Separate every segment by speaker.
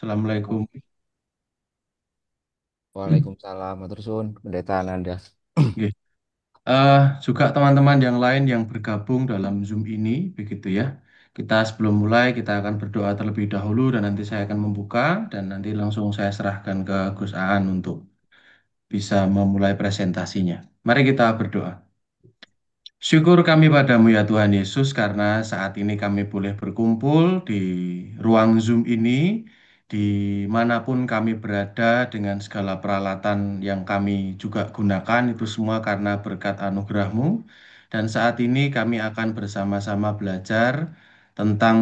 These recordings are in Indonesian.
Speaker 1: Assalamualaikum.
Speaker 2: Waalaikumsalam, matur suwun, Pendeta Ananda.
Speaker 1: Oke. Eh, Juga teman-teman yang lain yang bergabung dalam Zoom ini, begitu ya. Kita sebelum mulai, kita akan berdoa terlebih dahulu dan nanti saya akan membuka dan nanti langsung saya serahkan ke Gus Aan untuk bisa memulai presentasinya. Mari kita berdoa. Syukur kami padamu ya Tuhan Yesus karena saat ini kami boleh berkumpul di ruang Zoom ini, dimanapun kami berada dengan segala peralatan yang kami juga gunakan itu semua karena berkat anugerah-Mu. Dan saat ini kami akan bersama-sama belajar tentang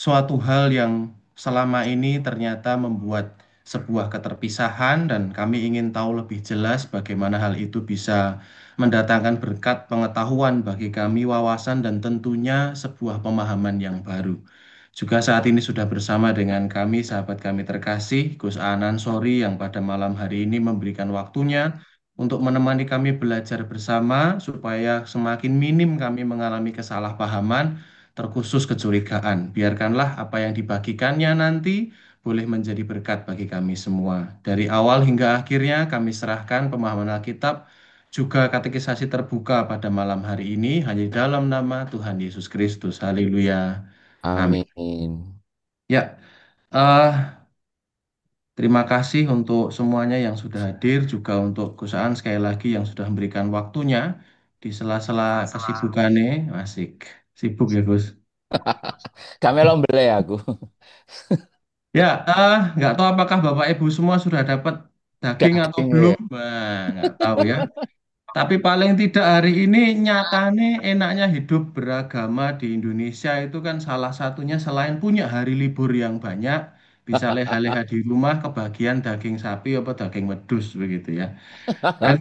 Speaker 1: suatu hal yang selama ini ternyata membuat sebuah keterpisahan dan kami ingin tahu lebih jelas bagaimana hal itu bisa mendatangkan berkat pengetahuan bagi kami, wawasan, dan tentunya sebuah pemahaman yang baru. Juga saat ini sudah bersama dengan kami, sahabat kami terkasih, Gus Anan Sori yang pada malam hari ini memberikan waktunya untuk menemani kami belajar bersama supaya semakin minim kami mengalami kesalahpahaman, terkhusus kecurigaan. Biarkanlah apa yang dibagikannya nanti boleh menjadi berkat bagi kami semua. Dari awal hingga akhirnya kami serahkan pemahaman Alkitab juga katekisasi terbuka pada malam hari ini hanya di dalam nama Tuhan Yesus Kristus. Haleluya. Amin.
Speaker 2: Amin.
Speaker 1: Ya, terima kasih untuk semuanya yang sudah hadir, juga untuk Gus Aan sekali lagi yang sudah memberikan waktunya di sela-sela kesibukannya. Asik, sibuk ya Gus.
Speaker 2: Kamelok mbele aku.
Speaker 1: Ya, nggak tahu apakah Bapak Ibu semua sudah dapat daging atau
Speaker 2: Daging
Speaker 1: belum?
Speaker 2: ya.
Speaker 1: Wah, nggak tahu ya. Tapi paling tidak hari ini nyatane enaknya hidup beragama di Indonesia itu kan salah satunya selain punya hari libur yang banyak, bisa leha-leha di rumah kebagian daging sapi apa daging wedhus begitu ya. Dan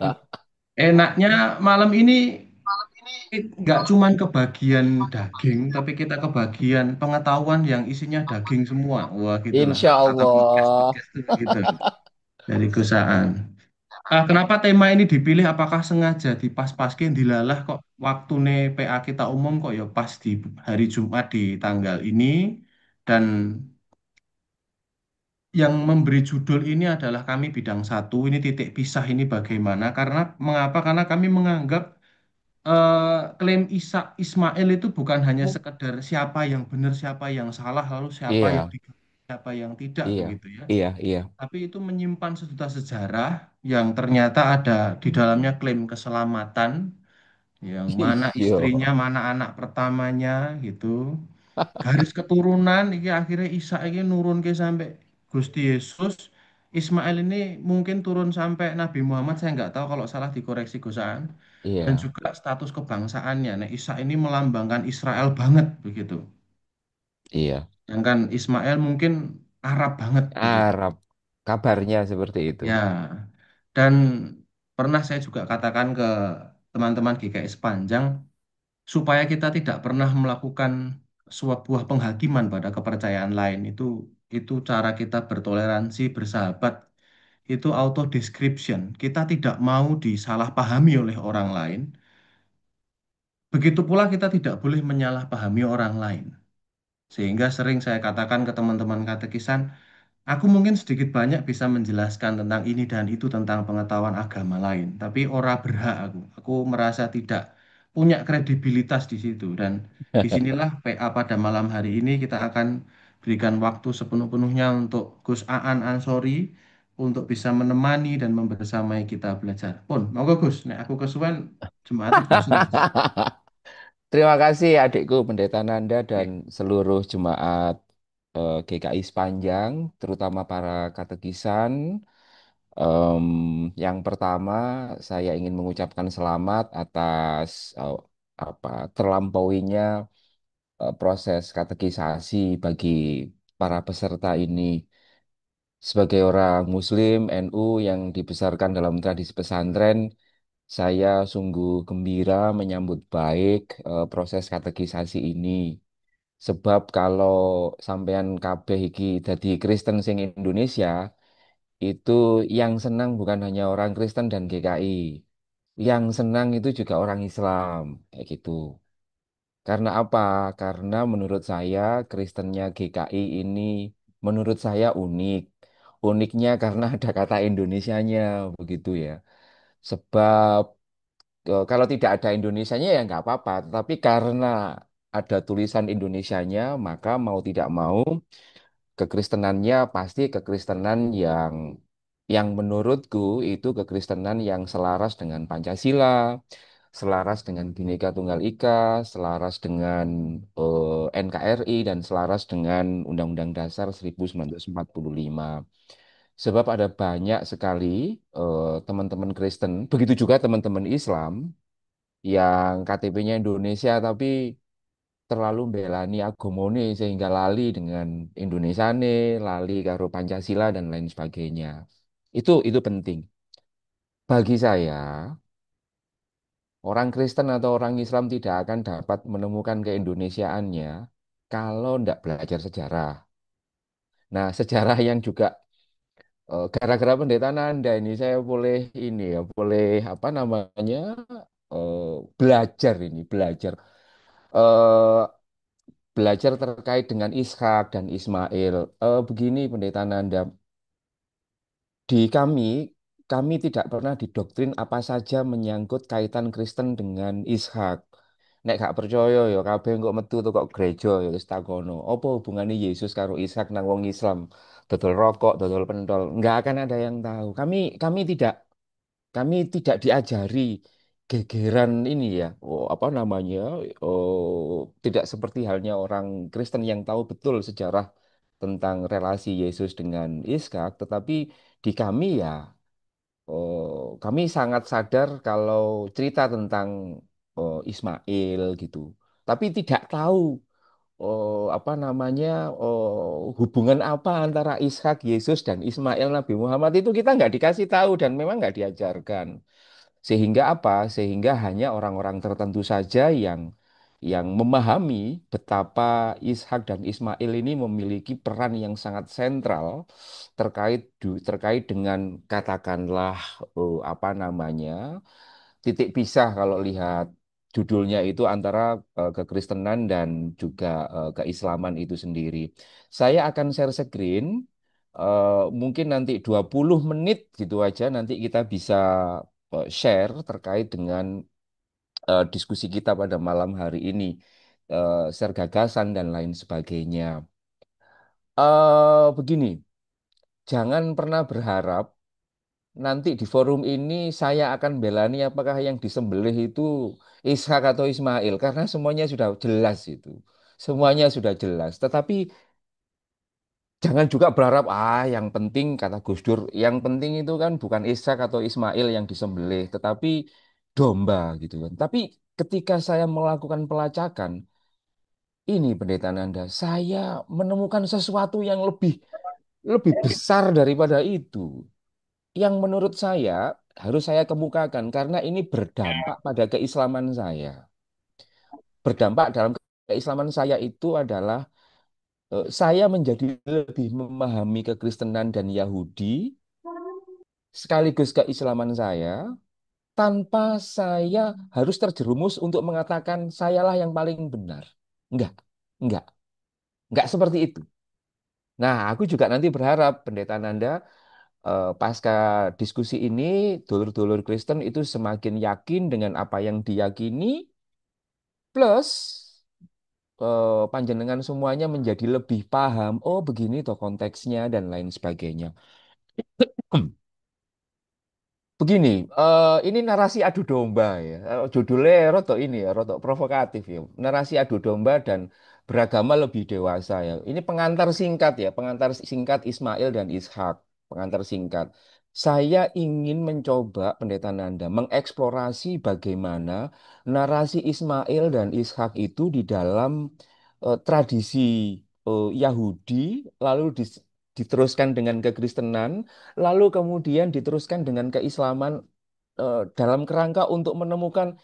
Speaker 1: enaknya malam ini nggak cuman kebagian daging, tapi kita kebagian pengetahuan yang isinya daging semua. Wah, gitulah.
Speaker 2: Insya
Speaker 1: Kata
Speaker 2: Allah.
Speaker 1: podcast-podcast itu begitu dari Gusaan. Kenapa tema ini dipilih? Apakah sengaja dipas-paskin dilalah kok waktu PA kita umum kok ya pas di hari Jumat di tanggal ini dan yang memberi judul ini adalah kami bidang satu ini titik pisah ini bagaimana? Karena mengapa? Karena kami menganggap klaim Isa Ismail itu bukan hanya sekedar siapa yang benar, siapa yang salah, lalu siapa yang
Speaker 2: Iya,
Speaker 1: siapa yang tidak
Speaker 2: iya,
Speaker 1: begitu ya.
Speaker 2: iya, iya.
Speaker 1: Tapi itu menyimpan sejuta sejarah yang ternyata ada di dalamnya klaim keselamatan, yang mana
Speaker 2: Iya,
Speaker 1: istrinya, mana anak pertamanya gitu. Garis keturunan ini akhirnya Isa ini nurun ke sampai Gusti Yesus. Ismail ini mungkin turun sampai Nabi Muhammad, saya nggak tahu kalau salah dikoreksi Gusaan. Dan
Speaker 2: iya,
Speaker 1: juga status kebangsaannya. Nah, Isa ini melambangkan Israel banget begitu.
Speaker 2: iya.
Speaker 1: Sedangkan Ismail mungkin Arab banget begitu.
Speaker 2: Arab. Kabarnya seperti itu.
Speaker 1: Ya, dan pernah saya juga katakan ke teman-teman GKI sepanjang supaya kita tidak pernah melakukan sebuah penghakiman pada kepercayaan lain itu cara kita bertoleransi, bersahabat, itu auto description. Kita tidak mau disalahpahami oleh orang lain. Begitu pula kita tidak boleh menyalahpahami orang lain. Sehingga sering saya katakan ke teman-teman katekisan, aku mungkin sedikit banyak bisa menjelaskan tentang ini dan itu tentang pengetahuan agama lain, tapi ora berhak aku. Aku merasa tidak punya kredibilitas di situ dan disinilah PA pada malam hari ini kita akan berikan waktu sepenuh-penuhnya untuk Gus Aan Ansori untuk bisa menemani dan membersamai kita belajar. Pun, monggo Gus, nek aku kesuwen jemaat bosen Gus.
Speaker 2: Terima kasih adikku Pendeta Nanda dan
Speaker 1: Oke.
Speaker 2: seluruh jemaat GKI sepanjang, terutama para katekisan. Em, yang pertama, saya ingin mengucapkan selamat atas apa terlampauinya proses katekisasi bagi para peserta ini. Sebagai orang Muslim NU yang dibesarkan dalam tradisi pesantren, saya sungguh gembira menyambut baik proses katekisasi ini. Sebab kalau sampean kabeh iki dadi Kristen sing Indonesia, itu yang senang bukan hanya orang Kristen dan GKI. Yang senang itu juga orang Islam, kayak gitu. Karena apa? Karena menurut saya Kristennya GKI ini menurut saya unik. Uniknya karena ada kata Indonesianya begitu ya. Sebab kalau tidak ada Indonesianya ya nggak apa-apa. Tetapi karena ada tulisan Indonesianya, maka mau tidak mau kekristenannya pasti kekristenan yang menurutku itu kekristenan yang selaras dengan Pancasila, selaras dengan Bhinneka Tunggal Ika, selaras dengan NKRI dan selaras dengan Undang-Undang Dasar 1945. Sebab ada banyak sekali teman-teman Kristen, begitu juga teman-teman Islam yang KTP-nya Indonesia tapi terlalu belani agamane sehingga lali dengan Indonesiane, lali karo Pancasila dan lain sebagainya. Itu penting. Bagi saya, orang Kristen atau orang Islam tidak akan dapat menemukan keindonesiaannya kalau tidak belajar sejarah. Nah, sejarah yang juga gara-gara pendeta Nanda ini saya boleh ini ya, boleh apa namanya eh, belajar ini, belajar. Eh, Belajar terkait dengan Ishak dan Ismail. Begini Pendeta Nanda, di kami tidak pernah didoktrin apa saja menyangkut kaitan Kristen dengan Ishak. Nek gak percaya ya kabeh engko metu tuh kok gereja ya wis takono. Apa hubungannya Yesus karo Ishak nang wong Islam? Dodol rokok, dodol pentol. Nggak akan ada yang tahu. Kami tidak diajari gegeran ini ya, apa namanya, tidak seperti halnya orang Kristen yang tahu betul sejarah tentang relasi Yesus dengan Iskak, tetapi di kami ya, kami sangat sadar kalau cerita tentang Ismail gitu, tapi tidak tahu apa namanya, hubungan apa antara Ishak, Yesus dan Ismail Nabi Muhammad itu kita nggak dikasih tahu dan memang nggak diajarkan. Sehingga apa? Sehingga hanya orang-orang tertentu saja yang memahami betapa Ishak dan Ismail ini memiliki peran yang sangat sentral terkait dengan katakanlah apa namanya titik pisah kalau lihat judulnya itu antara kekristenan dan juga keislaman itu sendiri. Saya akan share screen mungkin nanti 20 menit gitu aja nanti kita bisa share terkait dengan diskusi kita pada malam hari ini, share gagasan dan lain sebagainya. Begini, jangan pernah berharap nanti di forum ini saya akan belani apakah yang disembelih itu Ishak atau Ismail, karena semuanya sudah jelas itu. Semuanya sudah jelas. Tetapi jangan juga berharap, yang penting kata Gus Dur, yang penting itu kan bukan Ishak atau Ismail yang disembelih, tetapi domba gitu kan. Tapi ketika saya melakukan pelacakan, ini pendeta Nanda, saya menemukan sesuatu yang lebih lebih besar daripada itu. Yang menurut saya harus saya kemukakan karena ini berdampak pada keislaman saya. Berdampak dalam keislaman saya itu adalah saya menjadi lebih memahami kekristenan dan Yahudi sekaligus keislaman saya tanpa saya harus terjerumus untuk mengatakan sayalah yang paling benar. Enggak, enggak, enggak seperti itu. Nah, aku juga nanti berharap Pendeta Nanda pasca diskusi ini dulur-dulur Kristen itu semakin yakin dengan apa yang diyakini plus panjenengan semuanya menjadi lebih paham, oh begini toh konteksnya dan lain sebagainya. Begini, ini narasi adu domba ya. Judulnya rotok ini ya, rotok provokatif ya. Narasi adu domba dan beragama lebih dewasa ya. Ini pengantar singkat ya, pengantar singkat Ismail dan Ishak, pengantar singkat. Saya ingin mencoba Pendeta Nanda mengeksplorasi bagaimana narasi Ismail dan Ishak itu di dalam tradisi Yahudi, lalu diteruskan dengan kekristenan, lalu kemudian diteruskan dengan keislaman dalam kerangka untuk menemukan,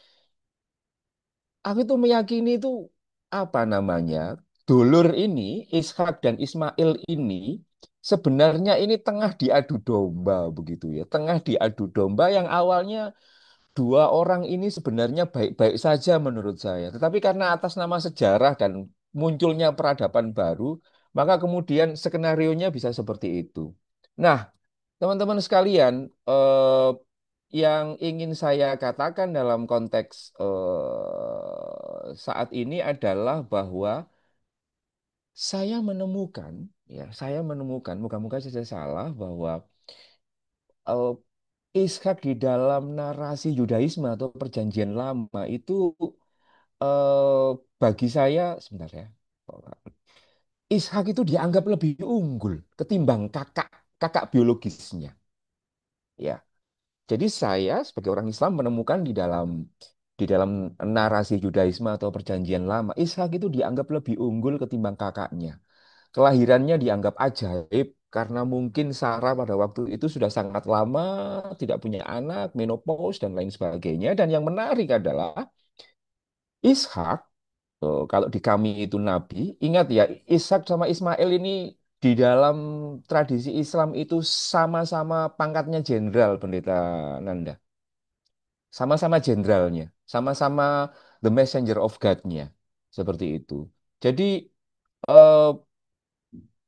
Speaker 2: aku itu meyakini itu apa namanya, dulur ini, Ishak dan Ismail ini sebenarnya ini tengah diadu domba begitu ya, tengah diadu domba yang awalnya dua orang ini sebenarnya baik-baik saja menurut saya, tetapi karena atas nama sejarah dan munculnya peradaban baru, Maka kemudian skenarionya bisa seperti itu. Nah, teman-teman sekalian, yang ingin saya katakan dalam konteks saat ini adalah bahwa saya menemukan, moga-moga saya salah, bahwa eh, Ishak di dalam narasi Yudaisme atau Perjanjian Lama itu bagi saya, sebentar ya, Ishak itu dianggap lebih unggul ketimbang kakak kakak biologisnya. Ya, jadi saya sebagai orang Islam menemukan di dalam narasi Yudaisme atau Perjanjian Lama, Ishak itu dianggap lebih unggul ketimbang kakaknya. Kelahirannya dianggap ajaib karena mungkin Sarah pada waktu itu sudah sangat lama tidak punya anak, menopause dan lain sebagainya. Dan yang menarik adalah Ishak, kalau di kami itu nabi, ingat ya, Ishak sama Ismail ini di dalam tradisi Islam itu sama-sama pangkatnya jenderal, Pendeta Nanda. Sama-sama jenderalnya, sama-sama the messenger of God-nya. Seperti itu. Jadi eh,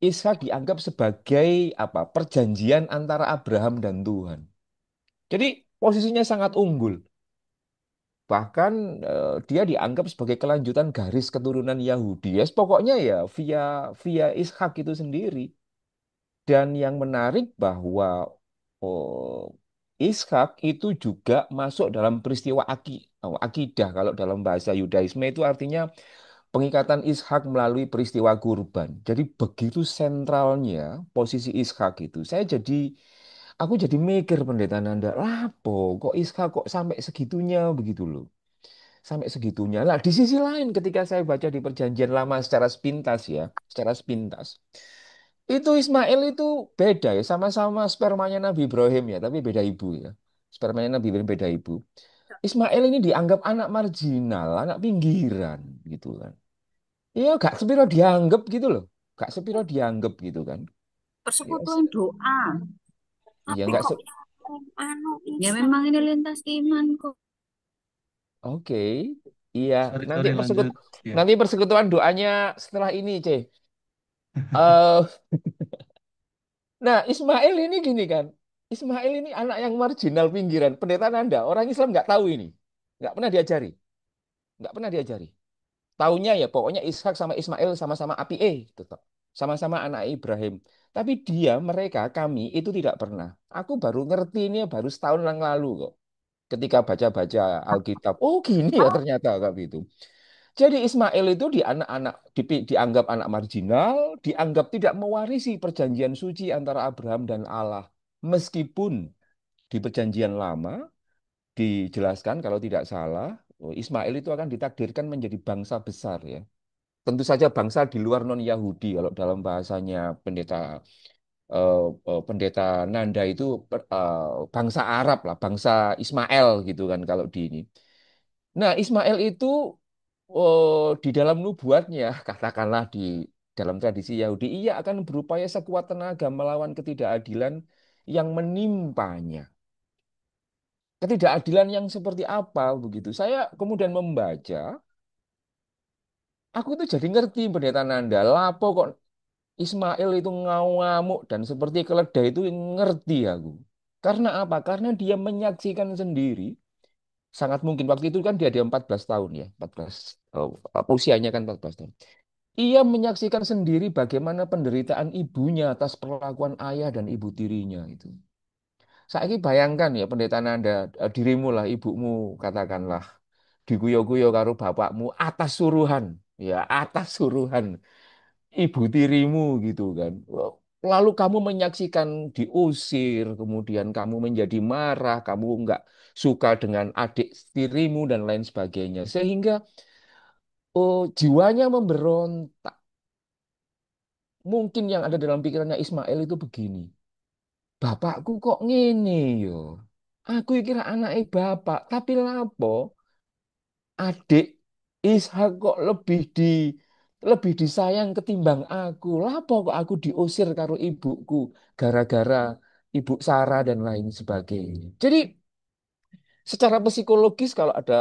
Speaker 2: Ishak dianggap sebagai apa? Perjanjian antara Abraham dan Tuhan. Jadi posisinya sangat unggul. Bahkan dia dianggap sebagai kelanjutan garis keturunan Yahudi. Ya, pokoknya ya via via Ishak itu sendiri. Dan yang menarik bahwa oh, Ishak itu juga masuk dalam peristiwa akidah. Kalau dalam bahasa Yudaisme itu artinya pengikatan Ishak melalui peristiwa kurban. Jadi begitu sentralnya posisi Ishak itu. Aku jadi mikir Pendeta Nanda, lapo kok Ishak kok sampai segitunya begitu loh. Sampai segitunya. Nah, di sisi lain ketika saya baca di Perjanjian Lama secara sepintas ya, secara sepintas. Itu Ismail itu beda ya, sama-sama spermanya Nabi Ibrahim ya, tapi beda ibu ya. Spermanya Nabi Ibrahim beda ibu. Ismail ini dianggap anak marginal, anak pinggiran gitu kan. Iya, gak sepiro dianggap gitu loh. Gak sepiro dianggap gitu kan. Iya,
Speaker 3: Persekutuan doa.
Speaker 2: iya
Speaker 3: Tapi
Speaker 2: nggak
Speaker 3: kok anu ya memang ini lintas iman kok.
Speaker 2: oke. Iya,
Speaker 1: Sorry,
Speaker 2: nanti
Speaker 1: sorry lanjut. Ya.
Speaker 2: nanti persekutuan doanya setelah ini, C. Eh, nah, Ismail ini gini kan. Ismail ini anak yang marginal pinggiran. Pendeta Nanda, orang Islam nggak tahu ini. Nggak pernah diajari. Nggak pernah diajari. Taunya ya pokoknya Ishak sama Ismail sama-sama api tetap. Sama-sama anak Ibrahim. Tapi mereka, kami itu tidak pernah. Aku baru ngerti ini baru setahun yang lalu kok. Ketika baca-baca Alkitab. Oh gini ya ternyata kak itu. Jadi Ismail itu dianggap anak marginal, dianggap tidak mewarisi perjanjian suci antara Abraham dan Allah. Meskipun di perjanjian lama dijelaskan kalau tidak salah, Ismail itu akan ditakdirkan menjadi bangsa besar ya. Tentu saja bangsa di luar non-Yahudi kalau dalam bahasanya pendeta Nanda itu bangsa Arab lah, bangsa Ismail gitu kan kalau di ini. Nah, Ismail itu di dalam nubuatnya, katakanlah di dalam tradisi Yahudi, ia akan berupaya sekuat tenaga melawan ketidakadilan yang menimpanya. Ketidakadilan yang seperti apa begitu. Saya kemudian membaca, aku tuh jadi ngerti pendeta Nanda, lapo kok Ismail itu ngamuk dan seperti keledai itu ngerti aku. Karena apa? Karena dia menyaksikan sendiri. Sangat mungkin waktu itu kan dia ada 14 tahun ya, 14 usianya kan 14 tahun. Ia menyaksikan sendiri bagaimana penderitaan ibunya atas perlakuan ayah dan ibu tirinya itu. Saya bayangkan ya pendeta Nanda, dirimu lah, ibumu katakanlah diguyo-guyo karo bapakmu atas suruhan, ya atas suruhan ibu tirimu gitu kan. Lalu kamu menyaksikan diusir, kemudian kamu menjadi marah, kamu nggak suka dengan adik tirimu dan lain sebagainya. Sehingga jiwanya memberontak. Mungkin yang ada dalam pikirannya Ismail itu begini. Bapakku kok ngene yo. Aku kira anak bapak, tapi lapo adik Ishak kok lebih disayang ketimbang aku. Lapo kok aku diusir karo ibuku gara-gara ibu Sarah dan lain sebagainya. Jadi secara psikologis kalau ada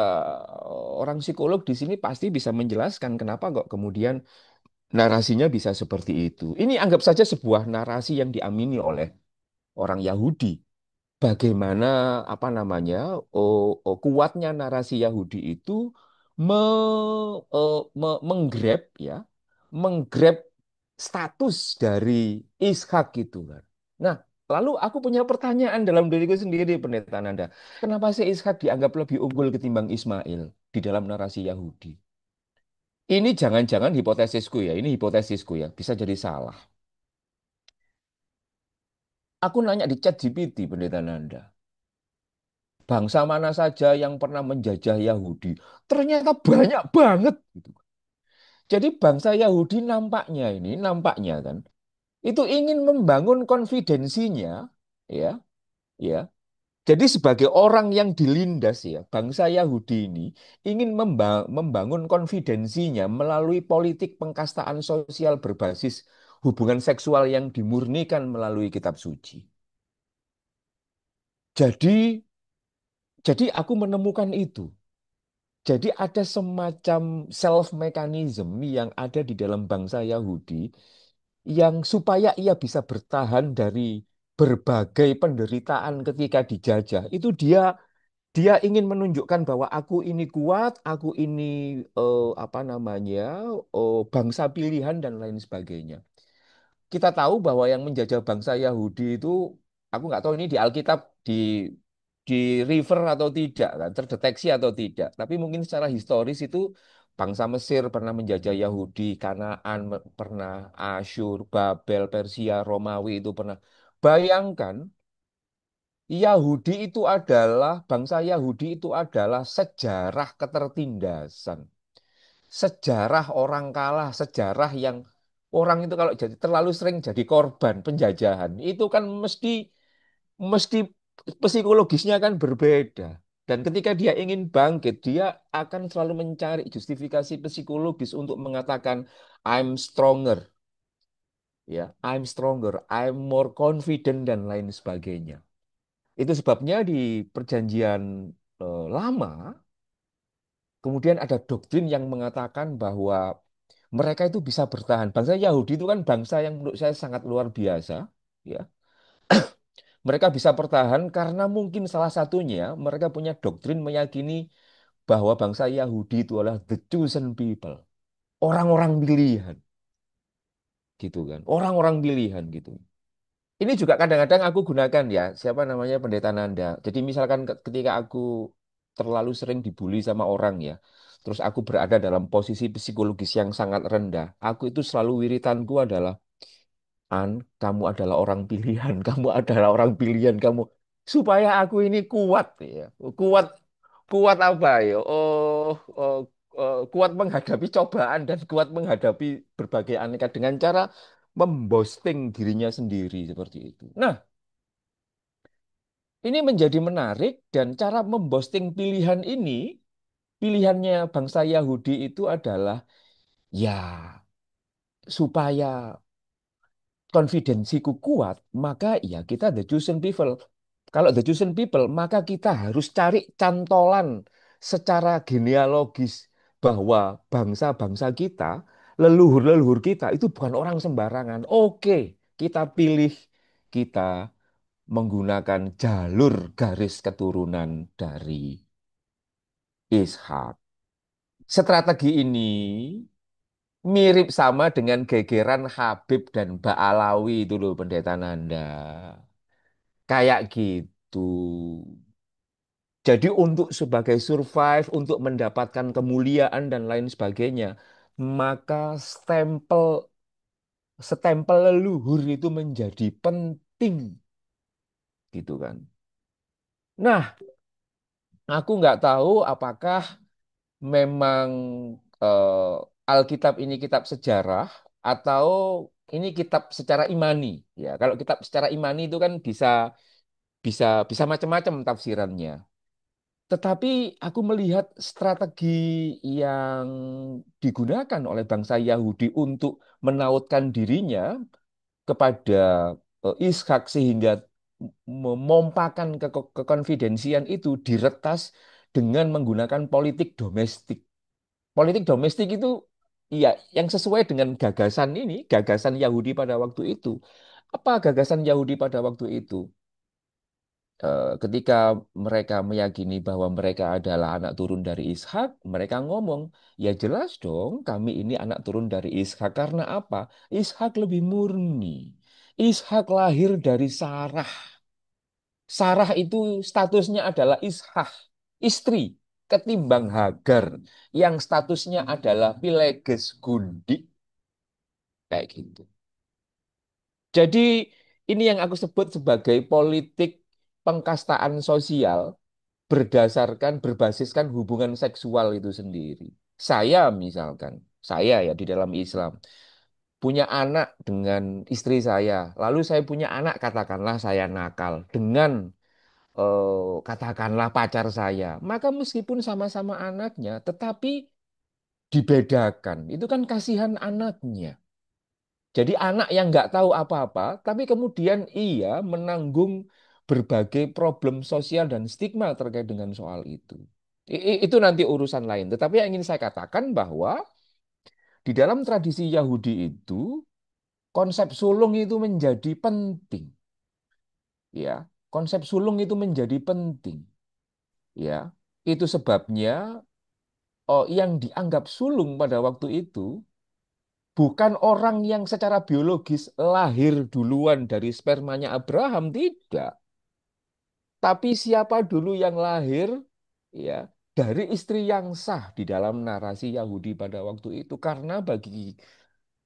Speaker 2: orang psikolog di sini pasti bisa menjelaskan kenapa kok kemudian narasinya bisa seperti itu. Ini anggap saja sebuah narasi yang diamini oleh orang Yahudi. Bagaimana apa namanya kuatnya narasi Yahudi itu me, menggrab ya, menggrab status dari Ishak gitu kan. Nah, lalu aku punya pertanyaan dalam diriku sendiri, Pendeta Nanda. Kenapa sih Ishak dianggap lebih unggul ketimbang Ismail di dalam narasi Yahudi? Ini jangan-jangan hipotesisku ya, ini hipotesisku ya, bisa jadi salah. Aku nanya di chat GPT, Pendeta Nanda. Bangsa mana saja yang pernah menjajah Yahudi? Ternyata banyak banget gitu. Jadi bangsa Yahudi nampaknya kan itu ingin membangun konfidensinya ya, ya. Jadi sebagai orang yang dilindas ya, bangsa Yahudi ini ingin membangun konfidensinya melalui politik pengkastaan sosial berbasis hubungan seksual yang dimurnikan melalui kitab suci. Jadi jadi aku menemukan itu. Jadi ada semacam self mechanism yang ada di dalam bangsa Yahudi yang supaya ia bisa bertahan dari berbagai penderitaan ketika dijajah. Itu dia ingin menunjukkan bahwa aku ini kuat, aku ini apa namanya bangsa pilihan dan lain sebagainya. Kita tahu bahwa yang menjajah bangsa Yahudi itu, aku nggak tahu ini di Alkitab di refer atau tidak, kan, terdeteksi atau tidak. Tapi mungkin secara historis itu bangsa Mesir pernah menjajah Yahudi, Kanaan pernah, Asyur, Babel, Persia, Romawi itu pernah. Bayangkan, bangsa Yahudi itu adalah sejarah ketertindasan, sejarah orang kalah, sejarah yang orang itu kalau jadi terlalu sering jadi korban penjajahan, itu kan mesti mesti psikologisnya kan berbeda. Dan ketika dia ingin bangkit, dia akan selalu mencari justifikasi psikologis untuk mengatakan I'm stronger, ya, I'm stronger, I'm more confident dan lain sebagainya. Itu sebabnya di perjanjian lama kemudian ada doktrin yang mengatakan bahwa mereka itu bisa bertahan. Bangsa Yahudi itu kan bangsa yang menurut saya sangat luar biasa, ya. Mereka bisa bertahan karena mungkin salah satunya mereka punya doktrin meyakini bahwa bangsa Yahudi itu adalah the chosen people, orang-orang pilihan, gitu kan. Orang-orang pilihan gitu. Ini juga kadang-kadang aku gunakan ya, siapa namanya Pendeta Nanda. Jadi misalkan ketika aku terlalu sering dibully sama orang ya, terus aku berada dalam posisi psikologis yang sangat rendah, aku itu selalu wiritanku adalah An, kamu adalah orang pilihan, kamu adalah orang pilihan kamu supaya aku ini kuat ya. Kuat kuat apa ya? Kuat menghadapi cobaan dan kuat menghadapi berbagai aneka dengan cara memboosting dirinya sendiri seperti itu. Nah, ini menjadi menarik dan cara memboosting pilihan ini, pilihannya bangsa Yahudi itu adalah ya supaya konfidensiku kuat, maka ya kita the chosen people. Kalau the chosen people, maka kita harus cari cantolan secara genealogis bahwa bangsa-bangsa kita, leluhur-leluhur kita itu bukan orang sembarangan. Oke, kita pilih, kita menggunakan jalur garis keturunan dari Ishak. Strategi ini mirip sama dengan gegeran Habib dan Ba'alawi itu loh Pendeta Nanda. Kayak gitu. Jadi untuk sebagai survive, untuk mendapatkan kemuliaan dan lain sebagainya, maka stempel stempel leluhur itu menjadi penting gitu kan. Nah, aku nggak tahu apakah memang Alkitab ini kitab sejarah atau ini kitab secara imani. Ya, kalau kitab secara imani itu kan bisa bisa bisa macam-macam tafsirannya. Tetapi aku melihat strategi yang digunakan oleh bangsa Yahudi untuk menautkan dirinya kepada Ishak sehingga memompakan kekonfidensian itu diretas dengan menggunakan politik domestik. Politik domestik itu iya, yang sesuai dengan gagasan ini, gagasan Yahudi pada waktu itu. Apa gagasan Yahudi pada waktu itu? Ketika mereka meyakini bahwa mereka adalah anak turun dari Ishak, mereka ngomong, ya jelas dong kami ini anak turun dari Ishak. Karena apa? Ishak lebih murni. Ishak lahir dari Sarah. Sarah itu statusnya adalah Ishak, istri, ketimbang Hagar, yang statusnya adalah Pileges Gundi, kayak gitu. Jadi ini yang aku sebut sebagai politik pengkastaan sosial berbasiskan hubungan seksual itu sendiri. Saya misalkan, saya ya di dalam Islam punya anak dengan istri saya, lalu saya punya anak katakanlah saya nakal dengan katakanlah pacar saya, maka meskipun sama-sama anaknya, tetapi dibedakan. Itu kan kasihan anaknya. Jadi anak yang nggak tahu apa-apa, tapi kemudian ia menanggung berbagai problem sosial dan stigma terkait dengan soal itu. Itu nanti urusan lain. Tetapi yang ingin saya katakan bahwa di dalam tradisi Yahudi itu konsep sulung itu menjadi penting, ya. Konsep sulung itu menjadi penting, ya. Itu sebabnya yang dianggap sulung pada waktu itu bukan orang yang secara biologis lahir duluan dari spermanya Abraham, tidak. Tapi siapa dulu yang lahir ya dari istri yang sah di dalam narasi Yahudi pada waktu itu. Karena bagi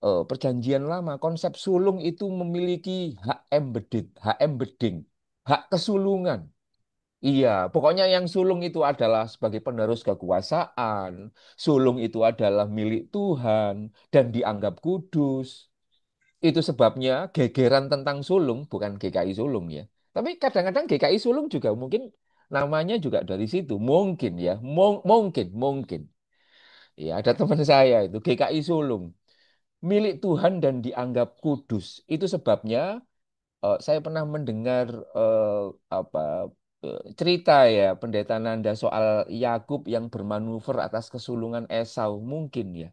Speaker 2: perjanjian lama konsep sulung itu memiliki hak embedded, hak embedding, hak kesulungan. Iya, pokoknya yang sulung itu adalah sebagai penerus kekuasaan, sulung itu adalah milik Tuhan dan dianggap kudus. Itu sebabnya gegeran tentang sulung, bukan GKI sulung ya. Tapi kadang-kadang GKI sulung juga mungkin namanya juga dari situ. Mungkin ya, mungkin. Ya, ada teman saya itu GKI sulung, milik Tuhan dan dianggap kudus. Itu sebabnya saya pernah mendengar apa cerita ya Pendeta Nanda soal Yakub yang bermanuver atas kesulungan Esau mungkin ya.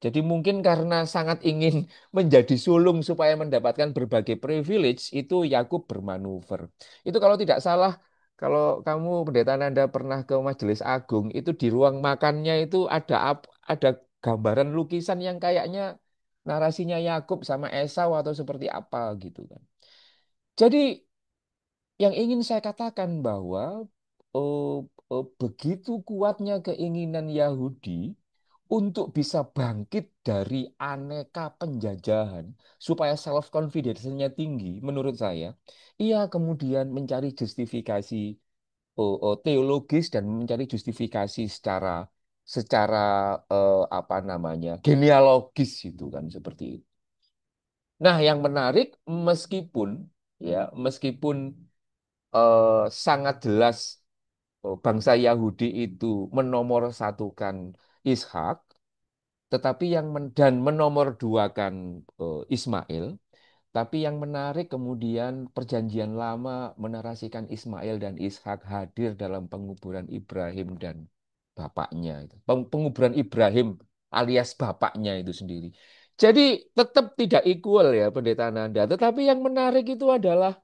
Speaker 2: Jadi mungkin karena sangat ingin menjadi sulung supaya mendapatkan berbagai privilege, itu Yakub bermanuver. Itu kalau tidak salah, kalau kamu Pendeta Nanda pernah ke Majelis Agung, itu di ruang makannya itu ada gambaran lukisan yang kayaknya narasinya Yakub sama Esau atau seperti apa gitu kan. Jadi yang ingin saya katakan bahwa eh, begitu kuatnya keinginan Yahudi untuk bisa bangkit dari aneka penjajahan supaya self confidence-nya tinggi menurut saya ia kemudian mencari justifikasi teologis dan mencari justifikasi secara secara apa namanya genealogis itu kan seperti itu. Nah, yang menarik meskipun ya meskipun sangat jelas bangsa Yahudi itu menomorsatukan Ishak, tetapi dan menomorduakan Ismail. Tapi yang menarik kemudian Perjanjian Lama menarasikan Ismail dan Ishak hadir dalam penguburan Ibrahim dan bapaknya itu. Penguburan Ibrahim alias bapaknya itu sendiri. Jadi tetap tidak equal ya Pendeta Nanda. Tetapi yang menarik itu adalah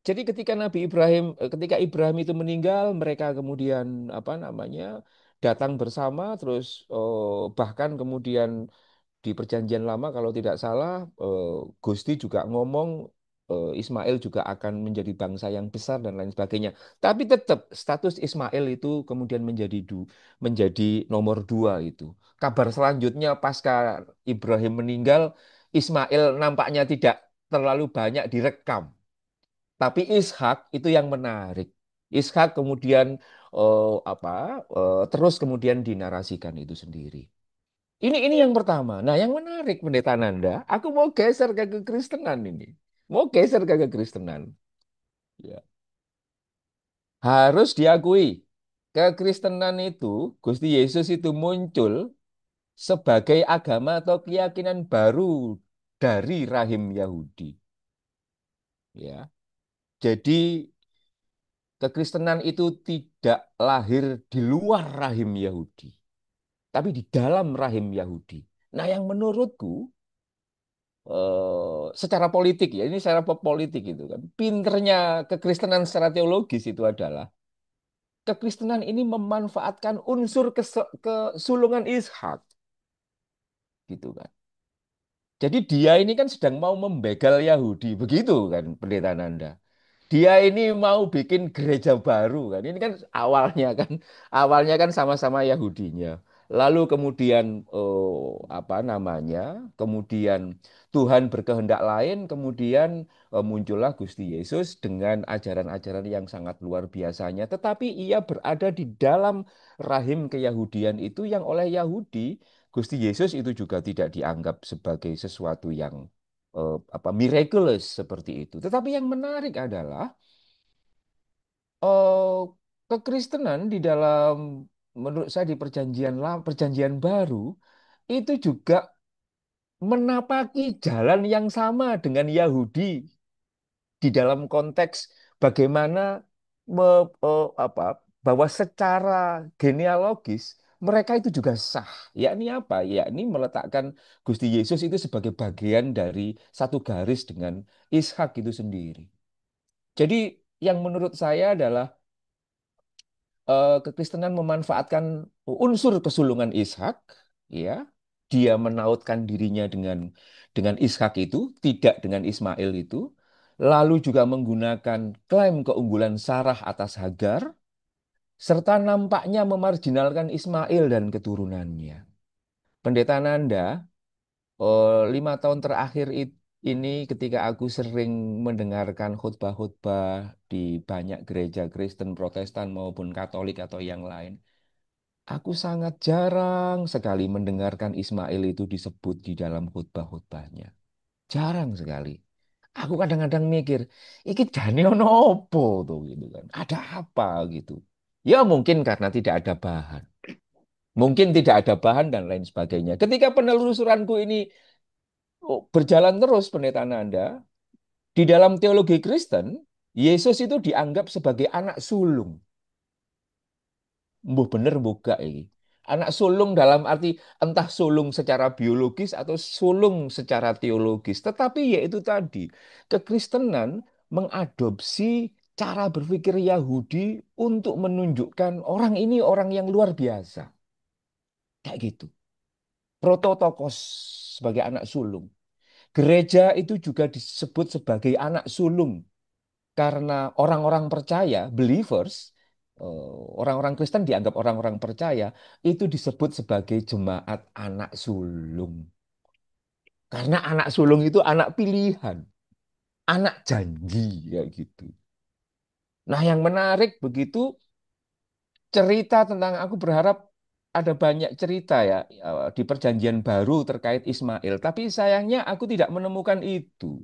Speaker 2: jadi ketika Ibrahim itu meninggal, mereka kemudian apa namanya datang bersama, terus bahkan kemudian di Perjanjian Lama kalau tidak salah, Gusti juga ngomong Ismail juga akan menjadi bangsa yang besar dan lain sebagainya. Tapi tetap status Ismail itu kemudian menjadi nomor dua itu. Kabar selanjutnya pasca Ibrahim meninggal, Ismail nampaknya tidak terlalu banyak direkam. Tapi Ishak itu yang menarik. Ishak kemudian apa terus kemudian dinarasikan itu sendiri. Ini yang pertama. Nah, yang menarik Pendeta Nanda, aku mau geser ke kekristenan ini. Mau geser ke kekristenan. Ya. Harus diakui, kekristenan itu Gusti Yesus itu muncul sebagai agama atau keyakinan baru dari rahim Yahudi. Ya. Jadi kekristenan itu tidak lahir di luar rahim Yahudi. tapi di dalam rahim Yahudi. Nah, yang menurutku secara politik ya, ini secara politik itu kan, pinternya kekristenan secara teologis itu adalah kekristenan ini memanfaatkan unsur kesulungan Ishak, gitu kan. Jadi dia ini kan sedang mau membegal Yahudi, begitu kan pendeta Nanda. Dia ini mau bikin gereja baru kan. Ini kan awalnya kan sama-sama Yahudinya. Lalu kemudian apa namanya? Kemudian Tuhan berkehendak lain, kemudian muncullah Gusti Yesus dengan ajaran-ajaran yang sangat luar biasanya. Tetapi ia berada di dalam rahim keyahudian itu yang oleh Yahudi, Gusti Yesus itu juga tidak dianggap sebagai sesuatu yang apa miraculous seperti itu. Tetapi yang menarik adalah eh, kekristenan di dalam menurut saya di perjanjian lama, perjanjian baru itu juga menapaki jalan yang sama dengan Yahudi di dalam konteks bagaimana apa bahwa secara genealogis mereka itu juga sah. Yakni apa? Yakni meletakkan Gusti Yesus itu sebagai bagian dari satu garis dengan Ishak itu sendiri. Jadi yang menurut saya adalah kekristenan memanfaatkan unsur kesulungan Ishak, ya, dia menautkan dirinya dengan Ishak itu, tidak dengan Ismail itu, lalu juga menggunakan klaim keunggulan Sarah atas Hagar, serta nampaknya memarjinalkan Ismail dan keturunannya. Pendeta Nanda, 5 tahun terakhir ini ketika aku sering mendengarkan khutbah-khutbah di banyak gereja Kristen, Protestan maupun Katolik atau yang lain, aku sangat jarang sekali mendengarkan Ismail itu disebut di dalam khutbah-khutbahnya. Jarang sekali. Aku kadang-kadang mikir, iki jane ono opo tuh gitu kan. Ada apa gitu. Ya mungkin karena tidak ada bahan. Mungkin tidak ada bahan dan lain sebagainya. Ketika penelusuranku ini berjalan terus pendeta Nanda, di dalam teologi Kristen, Yesus itu dianggap sebagai anak sulung. Mbuh bener buka ini. Anak sulung dalam arti entah sulung secara biologis atau sulung secara teologis. Tetapi yaitu tadi, kekristenan mengadopsi cara berpikir Yahudi untuk menunjukkan orang ini orang yang luar biasa. Kayak gitu. Prototokos sebagai anak sulung. Gereja itu juga disebut sebagai anak sulung karena orang-orang percaya, believers, orang-orang Kristen dianggap orang-orang percaya, itu disebut sebagai jemaat anak sulung. Karena anak sulung itu anak pilihan, anak janji, ya gitu. Nah, yang menarik begitu cerita tentang aku berharap ada banyak cerita ya di Perjanjian Baru terkait Ismail, tapi sayangnya aku tidak menemukan itu.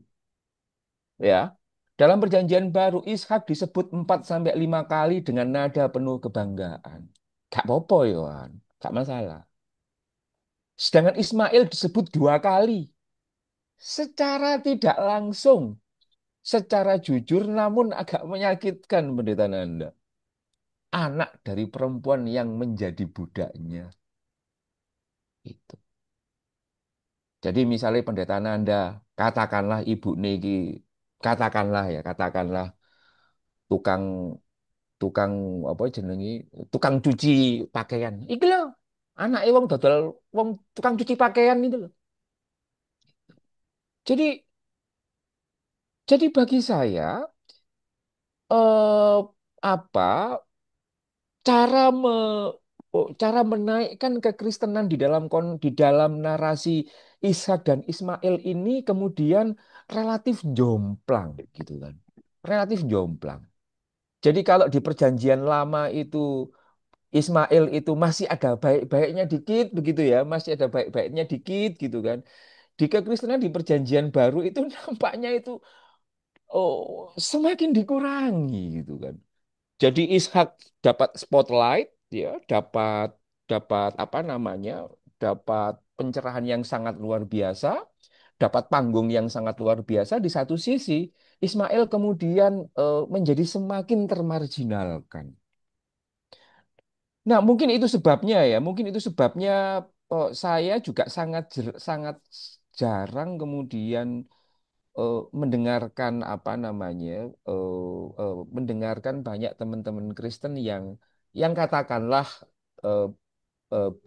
Speaker 2: Ya, dalam perjanjian baru Ishak disebut 4 sampai 5 kali dengan nada penuh kebanggaan. Gak apa-apa, Yohan. Gak masalah. Sedangkan Ismail disebut 2 kali. Secara tidak langsung, secara jujur namun agak menyakitkan pendeta Nanda. Anak dari perempuan yang menjadi budaknya. Itu. Jadi misalnya pendeta Nanda, katakanlah ibu Niki, katakanlah ya, katakanlah tukang tukang apa jenengi tukang cuci pakaian. Iki lho, anake wong dodol wong tukang cuci pakaian itu loh. Jadi bagi saya eh apa cara cara menaikkan kekristenan di dalam narasi Ishak dan Ismail ini kemudian relatif jomplang gitu kan. Relatif jomplang. Jadi kalau di perjanjian lama itu Ismail itu masih ada baik-baiknya dikit begitu ya, masih ada baik-baiknya dikit gitu kan. Di kekristenan di perjanjian baru itu nampaknya itu semakin dikurangi gitu kan. Jadi Ishak dapat spotlight ya, dapat dapat apa namanya? Dapat pencerahan yang sangat luar biasa, dapat panggung yang sangat luar biasa di satu sisi, Ismail kemudian menjadi semakin termarginalkan. Nah, mungkin itu sebabnya ya. Mungkin itu sebabnya saya juga sangat jarang kemudian mendengarkan apa namanya, mendengarkan banyak teman-teman Kristen yang katakanlah eh,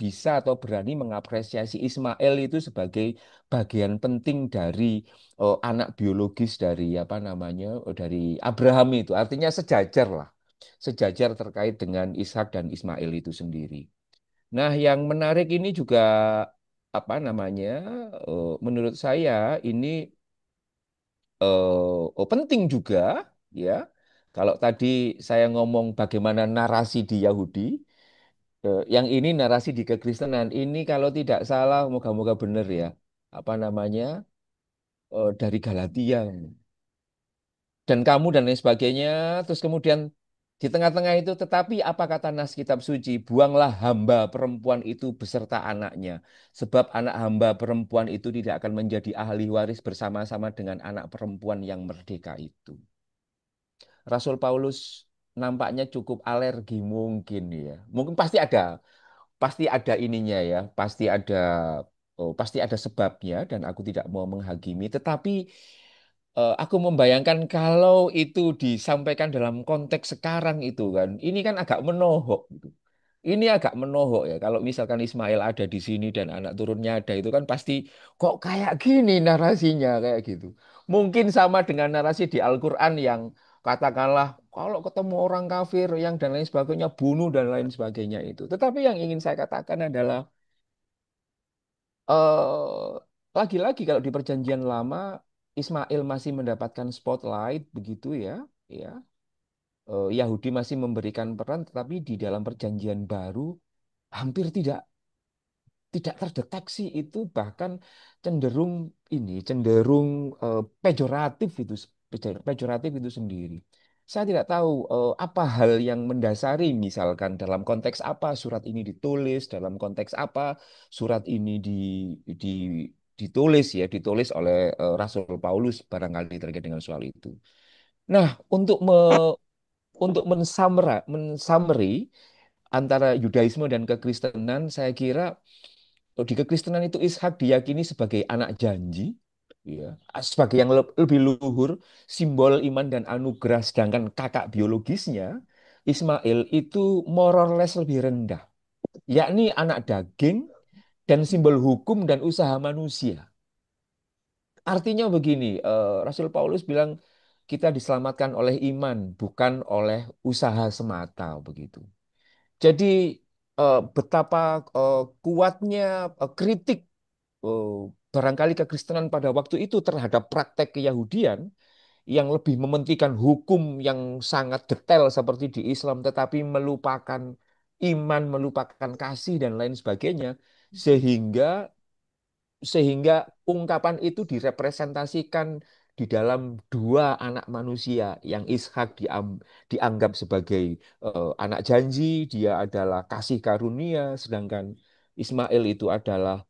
Speaker 2: bisa atau berani mengapresiasi Ismail itu sebagai bagian penting dari anak biologis dari apa namanya, dari Abraham itu. Artinya sejajar lah, sejajar terkait dengan Ishak dan Ismail itu sendiri. Nah, yang menarik ini juga apa namanya, menurut saya ini penting juga ya. Kalau tadi saya ngomong bagaimana narasi di Yahudi, yang ini narasi di kekristenan ini kalau tidak salah, moga-moga benar ya. Apa namanya, dari Galatia dan kamu dan lain sebagainya. Terus kemudian di tengah-tengah itu, tetapi apa kata nas kitab suci? Buanglah hamba perempuan itu beserta anaknya, sebab anak hamba perempuan itu tidak akan menjadi ahli waris bersama-sama dengan anak perempuan yang merdeka itu. Rasul Paulus nampaknya cukup alergi mungkin ya. Mungkin pasti ada ininya ya, pasti ada sebabnya dan aku tidak mau menghakimi. Tetapi aku membayangkan kalau itu disampaikan dalam konteks sekarang itu kan, ini kan agak menohok gitu. Ini agak menohok ya. Kalau misalkan Ismail ada di sini dan anak turunnya ada itu kan pasti kok kayak gini narasinya kayak gitu. Mungkin sama dengan narasi di Al-Quran yang katakanlah kalau ketemu orang kafir yang dan lain sebagainya bunuh dan lain sebagainya itu. Tetapi yang ingin saya katakan adalah eh lagi-lagi kalau di Perjanjian Lama Ismail masih mendapatkan spotlight begitu ya, ya. Yahudi masih memberikan peran, tetapi di dalam Perjanjian Baru hampir tidak terdeteksi itu, bahkan cenderung cenderung pejoratif itu, pejoratif itu sendiri. Saya tidak tahu apa hal yang mendasari, misalkan dalam konteks apa surat ini ditulis, dalam konteks apa surat ini di, ditulis ya, ditulis oleh Rasul Paulus barangkali terkait dengan soal itu. Nah, untuk mensummary antara Yudaisme dan kekristenan, saya kira di kekristenan itu Ishak diyakini sebagai anak janji, ya, sebagai yang lebih luhur, simbol iman dan anugerah, sedangkan kakak biologisnya Ismail itu more or less lebih rendah, yakni anak daging dan simbol hukum dan usaha manusia. Artinya begini, Rasul Paulus bilang kita diselamatkan oleh iman, bukan oleh usaha semata, begitu. Jadi betapa kuatnya kritik eh, barangkali kekristenan pada waktu itu terhadap praktek keyahudian yang lebih mementingkan hukum yang sangat detail seperti di Islam, tetapi melupakan iman, melupakan kasih dan lain sebagainya, sehingga sehingga ungkapan itu direpresentasikan di dalam dua anak manusia yang Ishak dianggap sebagai anak janji, dia adalah kasih karunia, sedangkan Ismail itu adalah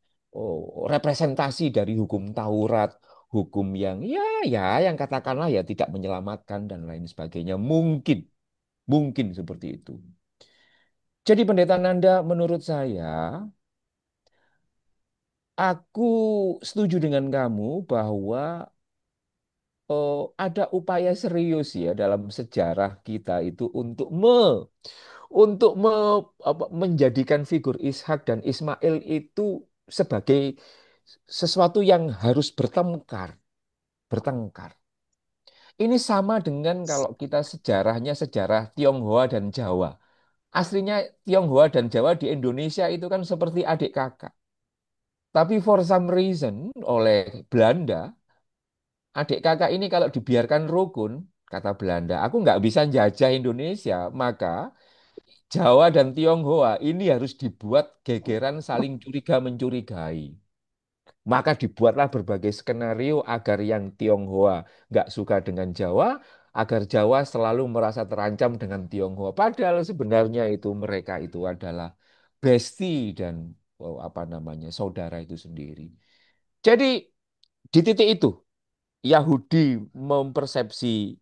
Speaker 2: representasi dari hukum Taurat, hukum yang yang katakanlah ya tidak menyelamatkan dan lain sebagainya. Mungkin seperti itu. Jadi pendeta Nanda, menurut saya aku setuju dengan kamu bahwa ada upaya serius ya dalam sejarah kita itu menjadikan figur Ishak dan Ismail itu sebagai sesuatu yang harus bertengkar. Ini sama dengan kalau kita sejarahnya sejarah Tionghoa dan Jawa. Aslinya Tionghoa dan Jawa di Indonesia itu kan seperti adik kakak. Tapi for some reason oleh Belanda, adik kakak ini kalau dibiarkan rukun, kata Belanda, aku nggak bisa jajah Indonesia, maka Jawa dan Tionghoa ini harus dibuat gegeran saling curiga mencurigai. Maka dibuatlah berbagai skenario agar yang Tionghoa nggak suka dengan Jawa, agar Jawa selalu merasa terancam dengan Tionghoa. Padahal sebenarnya itu mereka itu adalah bestie dan apa namanya saudara itu sendiri. Jadi di titik itu Yahudi mempersepsi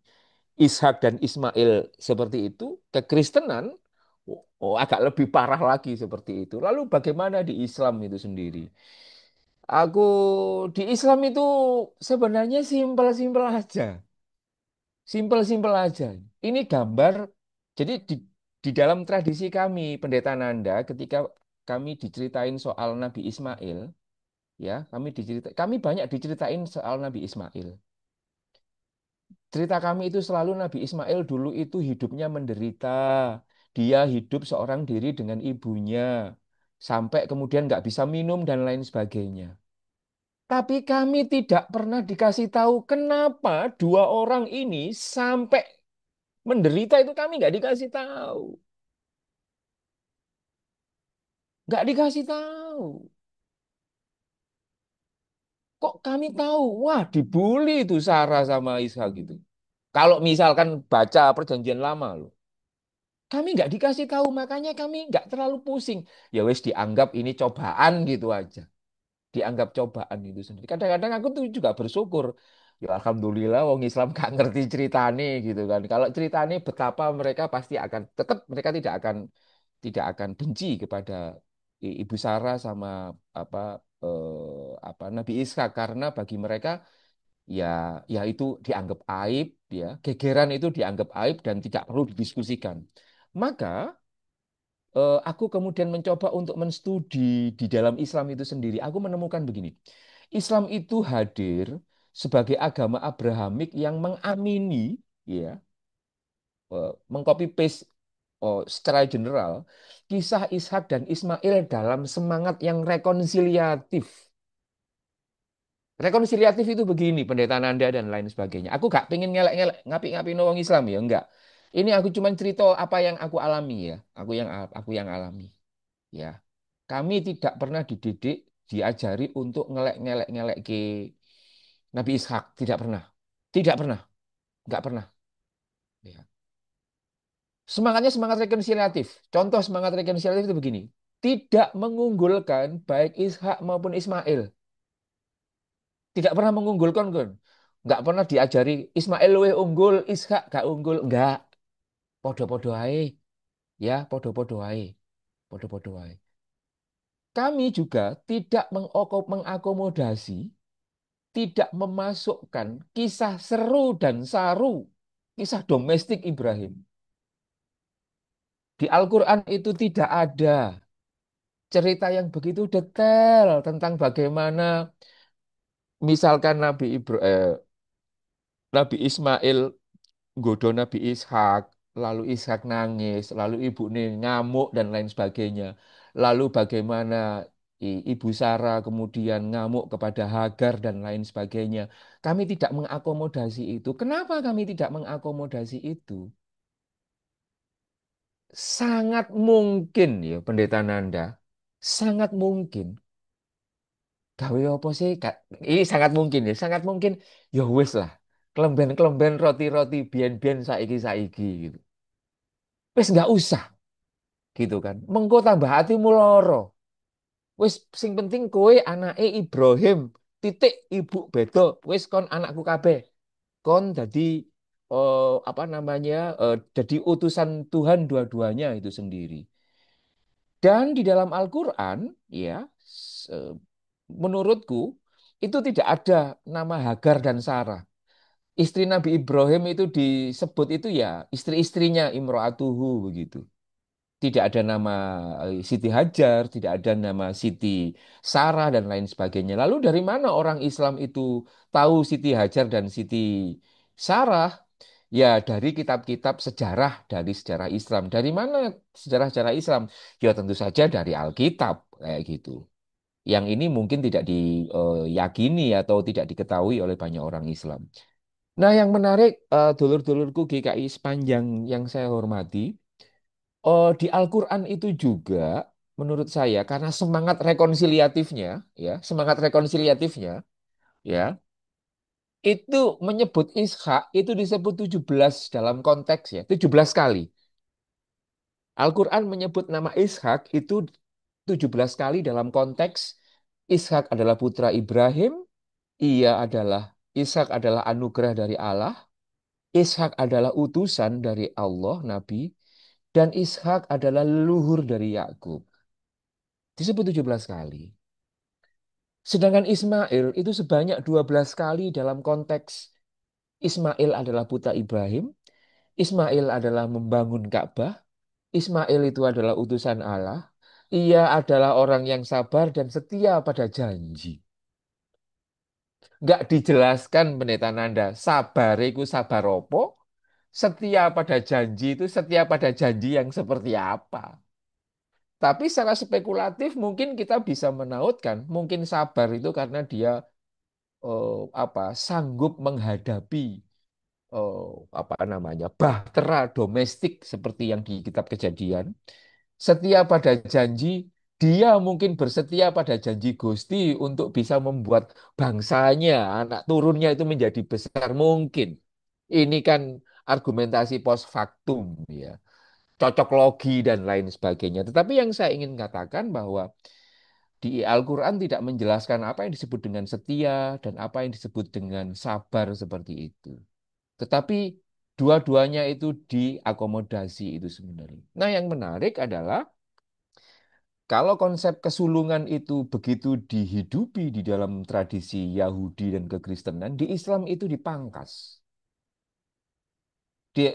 Speaker 2: Ishak dan Ismail seperti itu, kekristenan Oh, agak lebih parah lagi seperti itu. Lalu bagaimana di Islam itu sendiri? Aku di Islam itu sebenarnya simpel-simpel aja. Simpel-simpel aja. Ini gambar, jadi di dalam tradisi kami, Pendeta Nanda, ketika kami diceritain soal Nabi Ismail, ya, kami banyak diceritain soal Nabi Ismail. Cerita kami itu selalu Nabi Ismail dulu itu hidupnya menderita. Dia hidup seorang diri dengan ibunya. Sampai kemudian nggak bisa minum dan lain sebagainya. Tapi kami tidak pernah dikasih tahu kenapa dua orang ini sampai menderita itu kami nggak dikasih tahu. Nggak dikasih tahu. Kok kami tahu? Wah, dibully itu Sarah sama Ishak gitu. Kalau misalkan baca perjanjian lama loh. Kami nggak dikasih tahu, makanya kami nggak terlalu pusing. Ya wes dianggap ini cobaan gitu aja. Dianggap cobaan itu sendiri. Kadang-kadang aku tuh juga bersyukur. Ya Alhamdulillah wong Islam gak ngerti ceritane gitu kan. Kalau ceritane betapa mereka pasti akan tetap mereka tidak akan benci kepada Ibu Sarah sama apa apa Nabi Ishak karena bagi mereka ya ya itu dianggap aib ya gegeran itu dianggap aib dan tidak perlu didiskusikan. Maka aku kemudian mencoba untuk menstudi di dalam Islam itu sendiri. Aku menemukan begini, Islam itu hadir sebagai agama Abrahamik yang mengamini, ya, mengcopy paste secara general kisah Ishak dan Ismail dalam semangat yang rekonsiliatif. Rekonsiliatif itu begini, Pendeta Nanda dan lain sebagainya. Aku gak pengen ngelek-ngelek, ngapi-ngapi wong Islam ya, enggak. Ini aku cuma cerita apa yang aku alami ya, aku yang alami. Ya, kami tidak pernah dididik, diajari untuk ngelek-ngelek ke Nabi Ishak. Tidak pernah. Tidak pernah. Nggak pernah. Ya. Semangatnya semangat rekonsiliatif. Contoh semangat rekonsiliatif itu begini. Tidak mengunggulkan baik Ishak maupun Ismail. Tidak pernah mengunggulkan kan. Nggak pernah diajari Ismail we unggul, Ishak gak unggul. Nggak. Podo-podo ae. Ya, podo-podo ae. Podo-podo ae. Kami juga tidak mengakomodasi tidak memasukkan kisah seru dan saru, kisah domestik Ibrahim. Di Al-Quran itu tidak ada cerita yang begitu detail tentang bagaimana misalkan Nabi Ismail nggoda Nabi Ishak, lalu Ishak nangis, lalu ibu ini ngamuk dan lain sebagainya. Lalu bagaimana Ibu Sarah kemudian ngamuk kepada Hagar dan lain sebagainya. Kami tidak mengakomodasi itu. Kenapa kami tidak mengakomodasi itu? Sangat mungkin ya Pendeta Nanda, sangat mungkin. Gawe apa sih? Ini sangat mungkin ya, sangat mungkin. Ya wis lah, kelemben-kelemben roti-roti biyen-biyen saiki-saiki gitu. Wis nggak usah gitu kan. Mengko tambah hatimu loro. Wis sing penting kowe anake Ibrahim. Titik ibu beda. Wis kon anakku kabeh. Kon jadi apa namanya? Jadi utusan Tuhan dua-duanya itu sendiri. Dan di dalam Al-Qur'an ya menurutku itu tidak ada nama Hagar dan Sarah. Istri Nabi Ibrahim itu disebut itu ya istri-istrinya Imro'atuhu begitu. Tidak ada nama Siti Hajar, tidak ada nama Siti Sarah dan lain sebagainya. Lalu dari mana orang Islam itu tahu Siti Hajar dan Siti Sarah? Ya dari kitab-kitab sejarah dari sejarah Islam. Dari mana sejarah-sejarah Islam? Ya tentu saja dari Alkitab kayak gitu. Yang ini mungkin tidak diyakini atau tidak diketahui oleh banyak orang Islam. Nah, yang menarik, dulur-dulurku GKI sepanjang yang saya hormati, di Al-Quran itu juga menurut saya karena semangat rekonsiliatifnya, ya, itu menyebut Ishak itu disebut 17 dalam konteks ya, 17 kali. Al-Quran menyebut nama Ishak itu 17 kali dalam konteks Ishak adalah putra Ibrahim, Ishak adalah anugerah dari Allah, Ishak adalah utusan dari Allah, Nabi. Dan Ishak adalah leluhur dari Yakub. Disebut 17 kali. Sedangkan Ismail itu sebanyak 12 kali dalam konteks Ismail adalah putra Ibrahim, Ismail adalah membangun Ka'bah, Ismail itu adalah utusan Allah, ia adalah orang yang sabar dan setia pada janji. Nggak dijelaskan pendeta Nanda, sabar itu sabar opo, setia pada janji itu setia pada janji yang seperti apa. Tapi secara spekulatif mungkin kita bisa menautkan, mungkin sabar itu karena dia sanggup menghadapi eh, bahtera domestik seperti yang di kitab Kejadian. Setia pada janji, dia mungkin bersetia pada janji Gusti untuk bisa membuat bangsanya, anak turunnya itu menjadi besar mungkin. Ini kan argumentasi post factum ya, cocok logi dan lain sebagainya. Tetapi yang saya ingin katakan bahwa di Al-Quran tidak menjelaskan apa yang disebut dengan setia dan apa yang disebut dengan sabar seperti itu. Tetapi dua-duanya itu diakomodasi itu sebenarnya. Nah, yang menarik adalah kalau konsep kesulungan itu begitu dihidupi di dalam tradisi Yahudi dan kekristenan, di Islam itu dipangkas. Di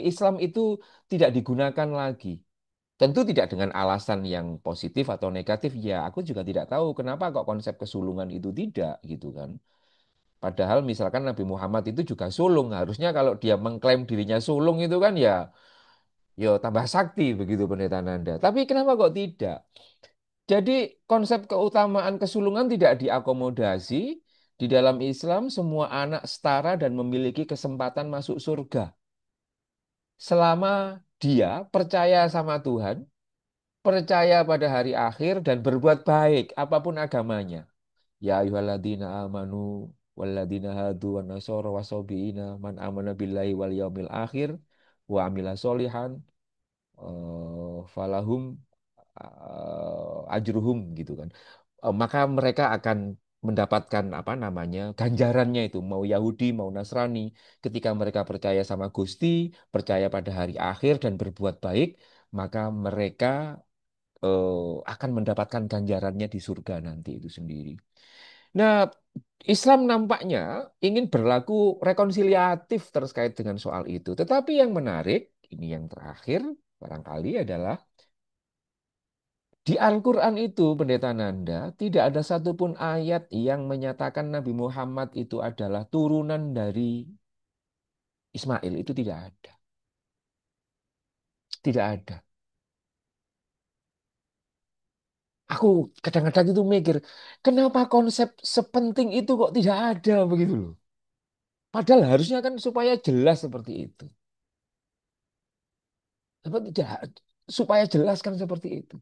Speaker 2: Islam itu tidak digunakan lagi. Tentu tidak dengan alasan yang positif atau negatif. Ya, aku juga tidak tahu kenapa kok konsep kesulungan itu tidak gitu kan. Padahal misalkan Nabi Muhammad itu juga sulung. Harusnya kalau dia mengklaim dirinya sulung itu kan ya, yo tambah sakti begitu pendeta Nanda. Tapi kenapa kok tidak? Jadi konsep keutamaan kesulungan tidak diakomodasi. Di dalam Islam semua anak setara dan memiliki kesempatan masuk surga. Selama dia percaya sama Tuhan, percaya pada hari akhir dan berbuat baik apapun agamanya. Ya ayyuhalladzina amanu walladzina hadu wan nasara wasabiina man amana billahi wal yaumil akhir wa amila solihan falahum ajruhum gitu kan. Maka mereka akan mendapatkan apa namanya ganjarannya itu mau Yahudi mau Nasrani ketika mereka percaya sama Gusti, percaya pada hari akhir dan berbuat baik, maka mereka akan mendapatkan ganjarannya di surga nanti itu sendiri. Nah, Islam nampaknya ingin berlaku rekonsiliatif terkait dengan soal itu. Tetapi yang menarik, ini yang terakhir barangkali adalah di Al-Quran itu, Pendeta Nanda, tidak ada satupun ayat yang menyatakan Nabi Muhammad itu adalah turunan dari Ismail. Itu tidak ada. Tidak ada. Aku kadang-kadang itu mikir, kenapa konsep sepenting itu kok tidak ada begitu loh. Padahal harusnya kan supaya jelas seperti itu. Tapi tidak, supaya jelas kan seperti itu.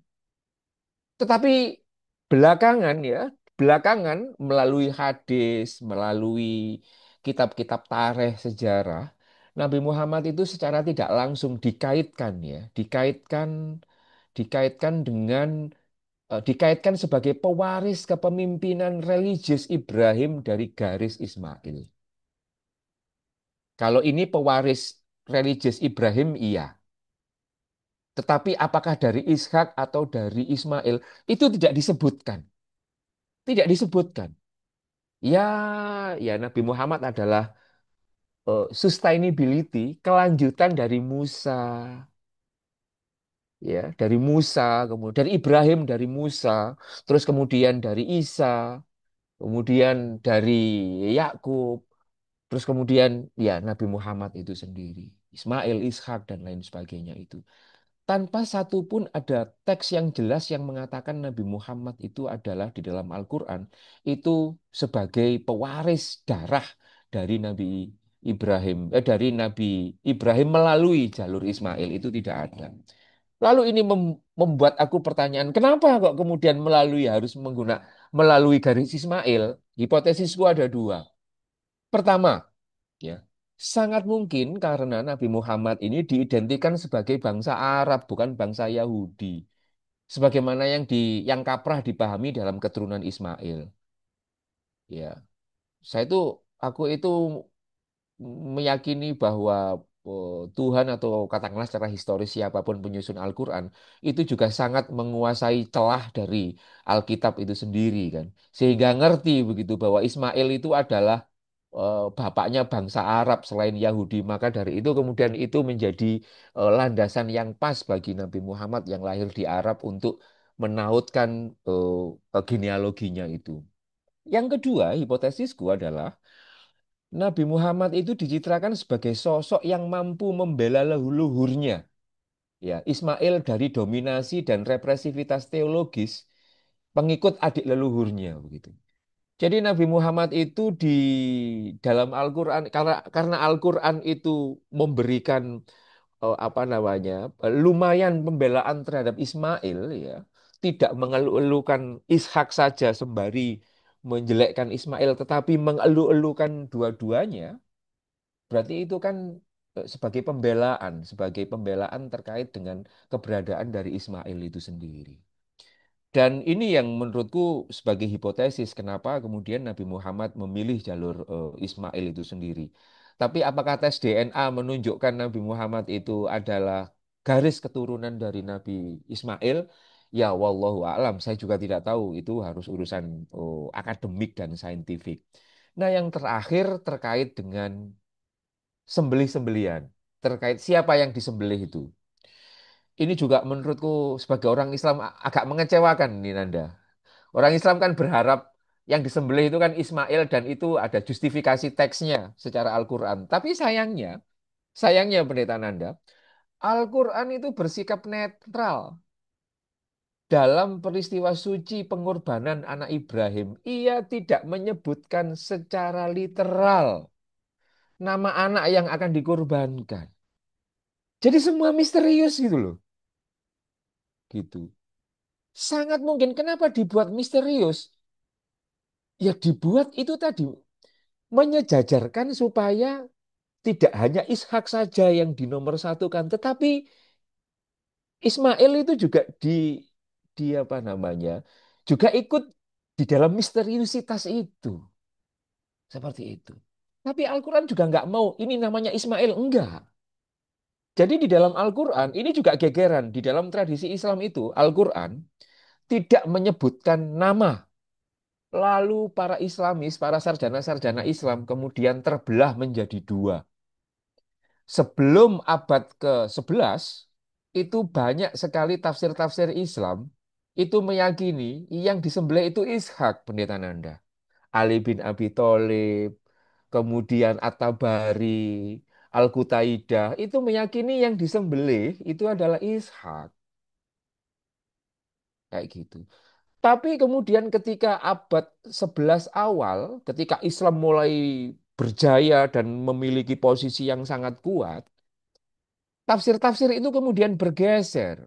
Speaker 2: Tetapi belakangan ya, belakangan melalui hadis, melalui kitab-kitab tarikh sejarah, Nabi Muhammad itu secara tidak langsung dikaitkan ya, dikaitkan dengan dikaitkan sebagai pewaris kepemimpinan religius Ibrahim dari garis Ismail. Kalau ini pewaris religius Ibrahim, iya. Tetapi apakah dari Ishak atau dari Ismail, itu tidak disebutkan. Tidak disebutkan. Ya, ya Nabi Muhammad adalah sustainability, kelanjutan dari Musa, ya, dari Musa, kemudian dari Ibrahim, dari Musa, terus kemudian dari Isa, kemudian dari Yakub, terus kemudian ya Nabi Muhammad itu sendiri, Ismail, Ishak dan lain sebagainya itu. Tanpa satupun ada teks yang jelas yang mengatakan Nabi Muhammad itu adalah di dalam Al-Quran itu sebagai pewaris darah dari Nabi Ibrahim, dari Nabi Ibrahim melalui jalur Ismail itu tidak ada. Lalu ini membuat aku pertanyaan, kenapa kok kemudian harus melalui garis Ismail? Hipotesisku ada dua. Pertama, ya, sangat mungkin karena Nabi Muhammad ini diidentikan sebagai bangsa Arab, bukan bangsa Yahudi. Sebagaimana yang kaprah dipahami dalam keturunan Ismail. Ya, saya itu aku itu meyakini bahwa Tuhan atau katakanlah secara historis siapapun penyusun Al-Quran itu juga sangat menguasai celah dari Alkitab itu sendiri kan. Sehingga ngerti begitu bahwa Ismail itu adalah bapaknya bangsa Arab selain Yahudi. Maka dari itu kemudian itu menjadi landasan yang pas bagi Nabi Muhammad yang lahir di Arab untuk menautkan genealoginya itu. Yang kedua, hipotesisku adalah Nabi Muhammad itu dicitrakan sebagai sosok yang mampu membela leluhurnya. Ya, Ismail dari dominasi dan represivitas teologis pengikut adik leluhurnya begitu. Jadi Nabi Muhammad itu di dalam Al-Qur'an karena Al-Qur'an itu memberikan apa namanya? Lumayan pembelaan terhadap Ismail ya. Tidak mengeluh-elukan Ishak saja sembari menjelekkan Ismail tetapi mengeluh-elukan dua-duanya. Berarti itu kan sebagai pembelaan terkait dengan keberadaan dari Ismail itu sendiri. Dan ini yang menurutku sebagai hipotesis kenapa kemudian Nabi Muhammad memilih jalur Ismail itu sendiri. Tapi apakah tes DNA menunjukkan Nabi Muhammad itu adalah garis keturunan dari Nabi Ismail? Ya, wallahu a'lam. Saya juga tidak tahu. Itu harus urusan akademik dan saintifik. Nah, yang terakhir terkait dengan sembelih-sembelihan. Terkait siapa yang disembelih itu. Ini juga menurutku sebagai orang Islam agak mengecewakan nih Nanda. Orang Islam kan berharap yang disembelih itu kan Ismail dan itu ada justifikasi teksnya secara Al-Quran. Tapi sayangnya Pendeta Nanda, Al-Quran itu bersikap netral dalam peristiwa suci pengorbanan anak Ibrahim. Ia tidak menyebutkan secara literal nama anak yang akan dikorbankan. Jadi semua misterius gitu loh. Gitu. Sangat mungkin kenapa dibuat misterius? Ya dibuat itu tadi menyejajarkan supaya tidak hanya Ishak saja yang dinomor satukan, tetapi Ismail itu juga di apa namanya, juga ikut di dalam misteriusitas itu, seperti itu. Tapi Al-Quran juga nggak mau ini namanya Ismail, enggak. Jadi di dalam Al-Quran ini juga gegeran di dalam tradisi Islam itu Al-Quran tidak menyebutkan nama. Lalu para Islamis, para sarjana-sarjana Islam kemudian terbelah menjadi dua. Sebelum abad ke-11, itu banyak sekali tafsir-tafsir Islam itu meyakini yang disembelih itu Ishak, Pendeta Nanda. Ali bin Abi Thalib, kemudian At-Tabari, Al-Qutaidah, itu meyakini yang disembelih itu adalah Ishak. Kayak gitu. Tapi kemudian ketika abad 11 awal, ketika Islam mulai berjaya dan memiliki posisi yang sangat kuat, tafsir-tafsir itu kemudian bergeser.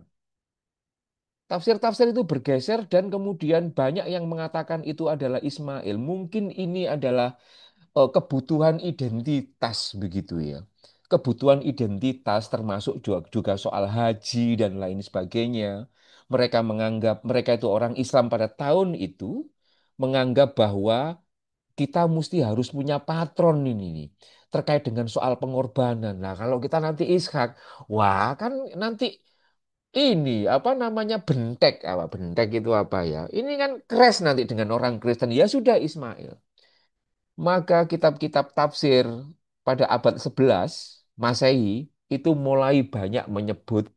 Speaker 2: Tafsir-tafsir itu bergeser dan kemudian banyak yang mengatakan itu adalah Ismail. Mungkin ini adalah kebutuhan identitas begitu ya. Kebutuhan identitas termasuk juga soal haji dan lain sebagainya. Mereka menganggap mereka itu orang Islam pada tahun itu menganggap bahwa kita mesti harus punya patron ini nih terkait dengan soal pengorbanan. Nah, kalau kita nanti Ishak, wah kan nanti ini apa namanya bentek apa bentek itu apa ya? Ini kan crash nanti dengan orang Kristen. Ya sudah Ismail. Maka kitab-kitab tafsir pada abad 11 Masehi itu mulai banyak menyebut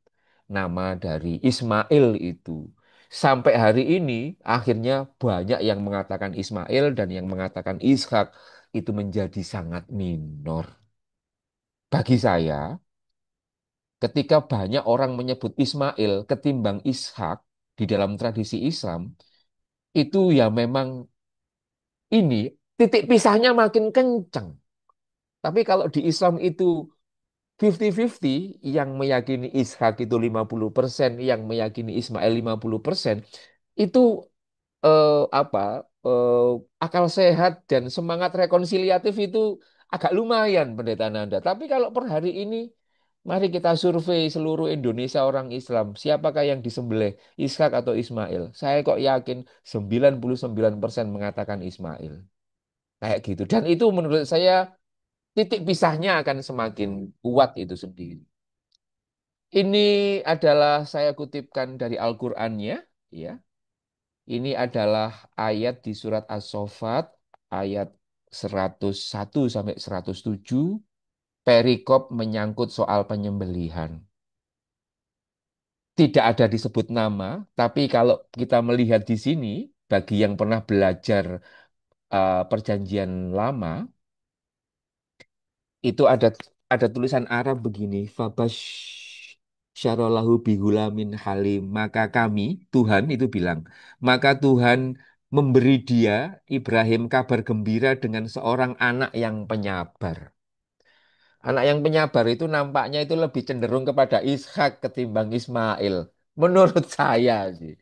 Speaker 2: nama dari Ismail itu. Sampai hari ini akhirnya banyak yang mengatakan Ismail dan yang mengatakan Ishak itu menjadi sangat minor. Bagi saya, ketika banyak orang menyebut Ismail ketimbang Ishak di dalam tradisi Islam, itu ya memang ini titik pisahnya makin kencang. Tapi kalau di Islam itu 50-50, yang meyakini Ishak itu 50%, yang meyakini Ismail 50%, itu apa eh, akal sehat dan semangat rekonsiliatif itu agak lumayan Pendeta Nanda. Tapi kalau per hari ini, mari kita survei seluruh Indonesia orang Islam, siapakah yang disembelih, Ishak atau Ismail? Saya kok yakin 99% mengatakan Ismail. Kayak gitu. Dan itu menurut saya titik pisahnya akan semakin kuat itu sendiri. Ini adalah saya kutipkan dari Al-Qur'annya, ya. Ini adalah ayat di surat As-Saffat ayat 101 sampai 107 perikop menyangkut soal penyembelihan. Tidak ada disebut nama, tapi kalau kita melihat di sini, bagi yang pernah belajar perjanjian lama, itu ada tulisan Arab begini, Fabash syarallahu bihulamin halim. Maka kami, Tuhan itu bilang, maka Tuhan memberi dia, Ibrahim, kabar gembira dengan seorang anak yang penyabar. Anak yang penyabar itu nampaknya itu lebih cenderung kepada Ishak ketimbang Ismail. Menurut saya sih.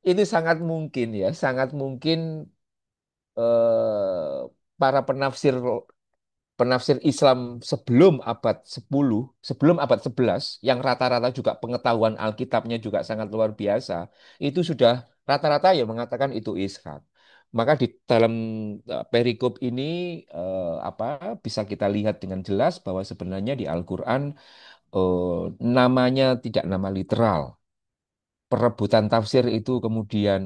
Speaker 2: Itu sangat mungkin ya, sangat mungkin para penafsir penafsir Islam sebelum abad 10, sebelum abad 11, yang rata-rata juga pengetahuan Alkitabnya juga sangat luar biasa, itu sudah rata-rata ya mengatakan itu Ishak. Maka di dalam perikop ini apa bisa kita lihat dengan jelas bahwa sebenarnya di Al-Qur'an namanya tidak nama literal. Perebutan tafsir itu kemudian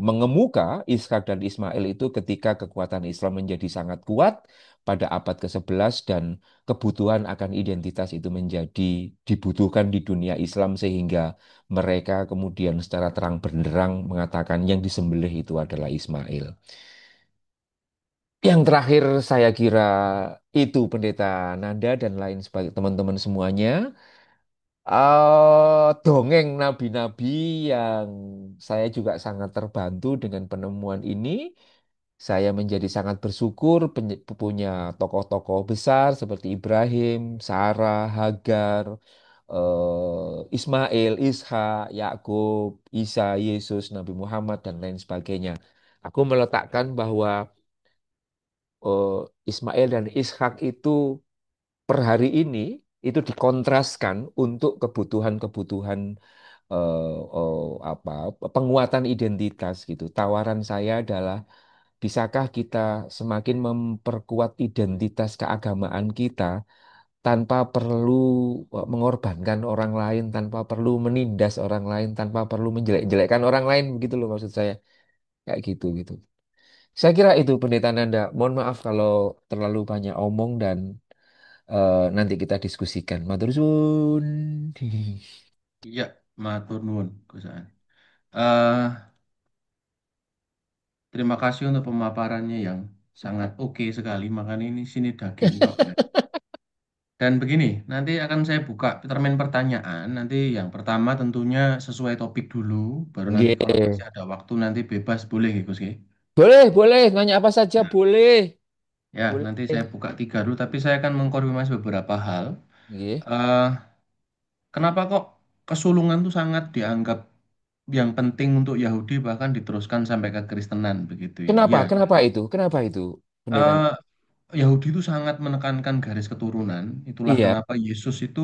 Speaker 2: mengemuka Ishak dan Ismail itu ketika kekuatan Islam menjadi sangat kuat pada abad ke-11 dan kebutuhan akan identitas itu menjadi dibutuhkan di dunia Islam sehingga mereka kemudian secara terang benderang mengatakan yang disembelih itu adalah Ismail. Yang terakhir saya kira itu Pendeta Nanda dan lain sebagai teman-teman semuanya. Dongeng nabi-nabi yang saya juga sangat terbantu dengan penemuan ini. Saya menjadi sangat bersyukur punya tokoh-tokoh besar seperti Ibrahim, Sarah, Hagar, Ismail, Ishak, Yakub, Isa, Yesus, Nabi Muhammad, dan lain sebagainya. Aku meletakkan bahwa eh, Ismail dan Ishak itu per hari ini itu dikontraskan untuk kebutuhan-kebutuhan apa penguatan identitas gitu. Tawaran saya adalah bisakah kita semakin memperkuat identitas keagamaan kita tanpa perlu mengorbankan orang lain, tanpa perlu menindas orang lain, tanpa perlu menjelek-jelekkan orang lain begitu loh maksud saya. Kayak gitu gitu. Saya kira itu Pendeta Nanda. Mohon maaf kalau terlalu banyak omong dan nanti kita diskusikan. Matur suwun.
Speaker 1: Iya, matur nuwun, Gus Aan. Eh, Terima kasih untuk pemaparannya yang sangat oke sekali. Makanya ini sini daging tok ya. Dan begini, nanti akan saya buka termin pertanyaan. Nanti yang pertama tentunya sesuai topik dulu. Baru nanti kalau
Speaker 2: Nggih.
Speaker 1: masih ada waktu nanti bebas boleh ya Gus ya.
Speaker 2: Boleh, boleh. Nanya apa saja
Speaker 1: Nah,
Speaker 2: boleh.
Speaker 1: ya nanti saya
Speaker 2: Boleh.
Speaker 1: buka tiga dulu. Tapi saya akan mengkonfirmasi beberapa hal.
Speaker 2: Nggih.
Speaker 1: Eh, Kenapa kok kesulungan tuh sangat dianggap yang penting untuk Yahudi bahkan diteruskan sampai ke Kristenan begitu ya?
Speaker 2: Kenapa?
Speaker 1: Ya.
Speaker 2: Kenapa itu? Kenapa itu? Pendeta.
Speaker 1: Eh, Yahudi itu sangat menekankan garis keturunan. Itulah
Speaker 2: Iya,
Speaker 1: kenapa Yesus itu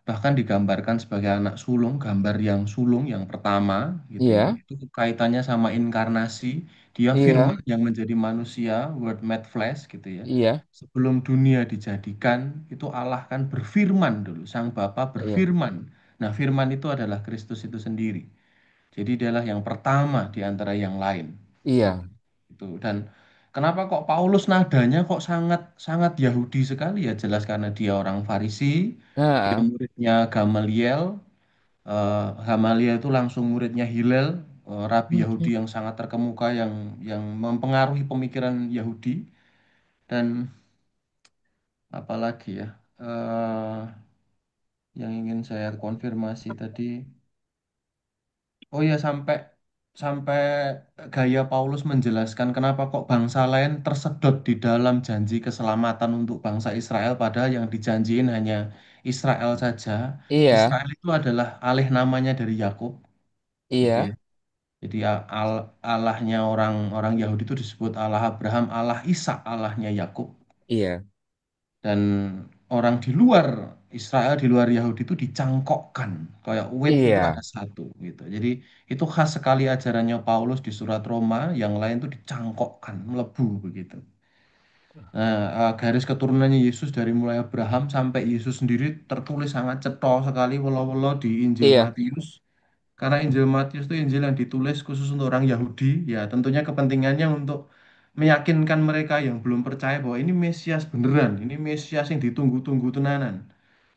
Speaker 1: bahkan digambarkan sebagai anak sulung, gambar yang sulung yang pertama gitu ya.
Speaker 2: iya,
Speaker 1: Itu kaitannya sama inkarnasi. Dia
Speaker 2: iya,
Speaker 1: firman yang menjadi manusia, word made flesh gitu ya.
Speaker 2: iya,
Speaker 1: Sebelum dunia dijadikan, itu Allah kan berfirman dulu. Sang Bapa
Speaker 2: iya,
Speaker 1: berfirman. Nah, firman itu adalah Kristus itu sendiri. Jadi dialah yang pertama di antara yang lain.
Speaker 2: iya.
Speaker 1: Itu. Dan kenapa kok Paulus nadanya kok sangat sangat Yahudi sekali ya? Jelas karena dia orang Farisi, dia
Speaker 2: Nah,
Speaker 1: muridnya Gamaliel. Gamaliel itu langsung muridnya Hillel, rabi Yahudi yang sangat terkemuka yang mempengaruhi pemikiran Yahudi. Dan apalagi ya, yang ingin saya konfirmasi tadi. Oh ya sampai sampai gaya Paulus menjelaskan kenapa kok bangsa lain tersedot di dalam janji keselamatan untuk bangsa Israel padahal yang dijanjiin hanya Israel saja.
Speaker 2: iya,
Speaker 1: Israel itu adalah alih namanya dari Yakub gitu ya.
Speaker 2: iya,
Speaker 1: Jadi Allahnya orang Yahudi itu disebut Allah Abraham, Allah Ishak, Allahnya Yakub.
Speaker 2: iya,
Speaker 1: Dan orang di luar Israel, di luar Yahudi itu dicangkokkan kayak wit itu ada
Speaker 2: iya,
Speaker 1: satu gitu. Jadi itu khas sekali ajarannya Paulus di surat Roma, yang lain tuh dicangkokkan, melebu begitu. Garis keturunannya Yesus dari mulai Abraham sampai Yesus sendiri tertulis sangat cetha sekali welo-welo di Injil
Speaker 2: Iya.
Speaker 1: Matius. Karena Injil Matius itu Injil yang ditulis khusus untuk orang Yahudi, ya tentunya kepentingannya untuk meyakinkan mereka yang belum percaya bahwa ini Mesias beneran, ini Mesias yang ditunggu-tunggu tenanan.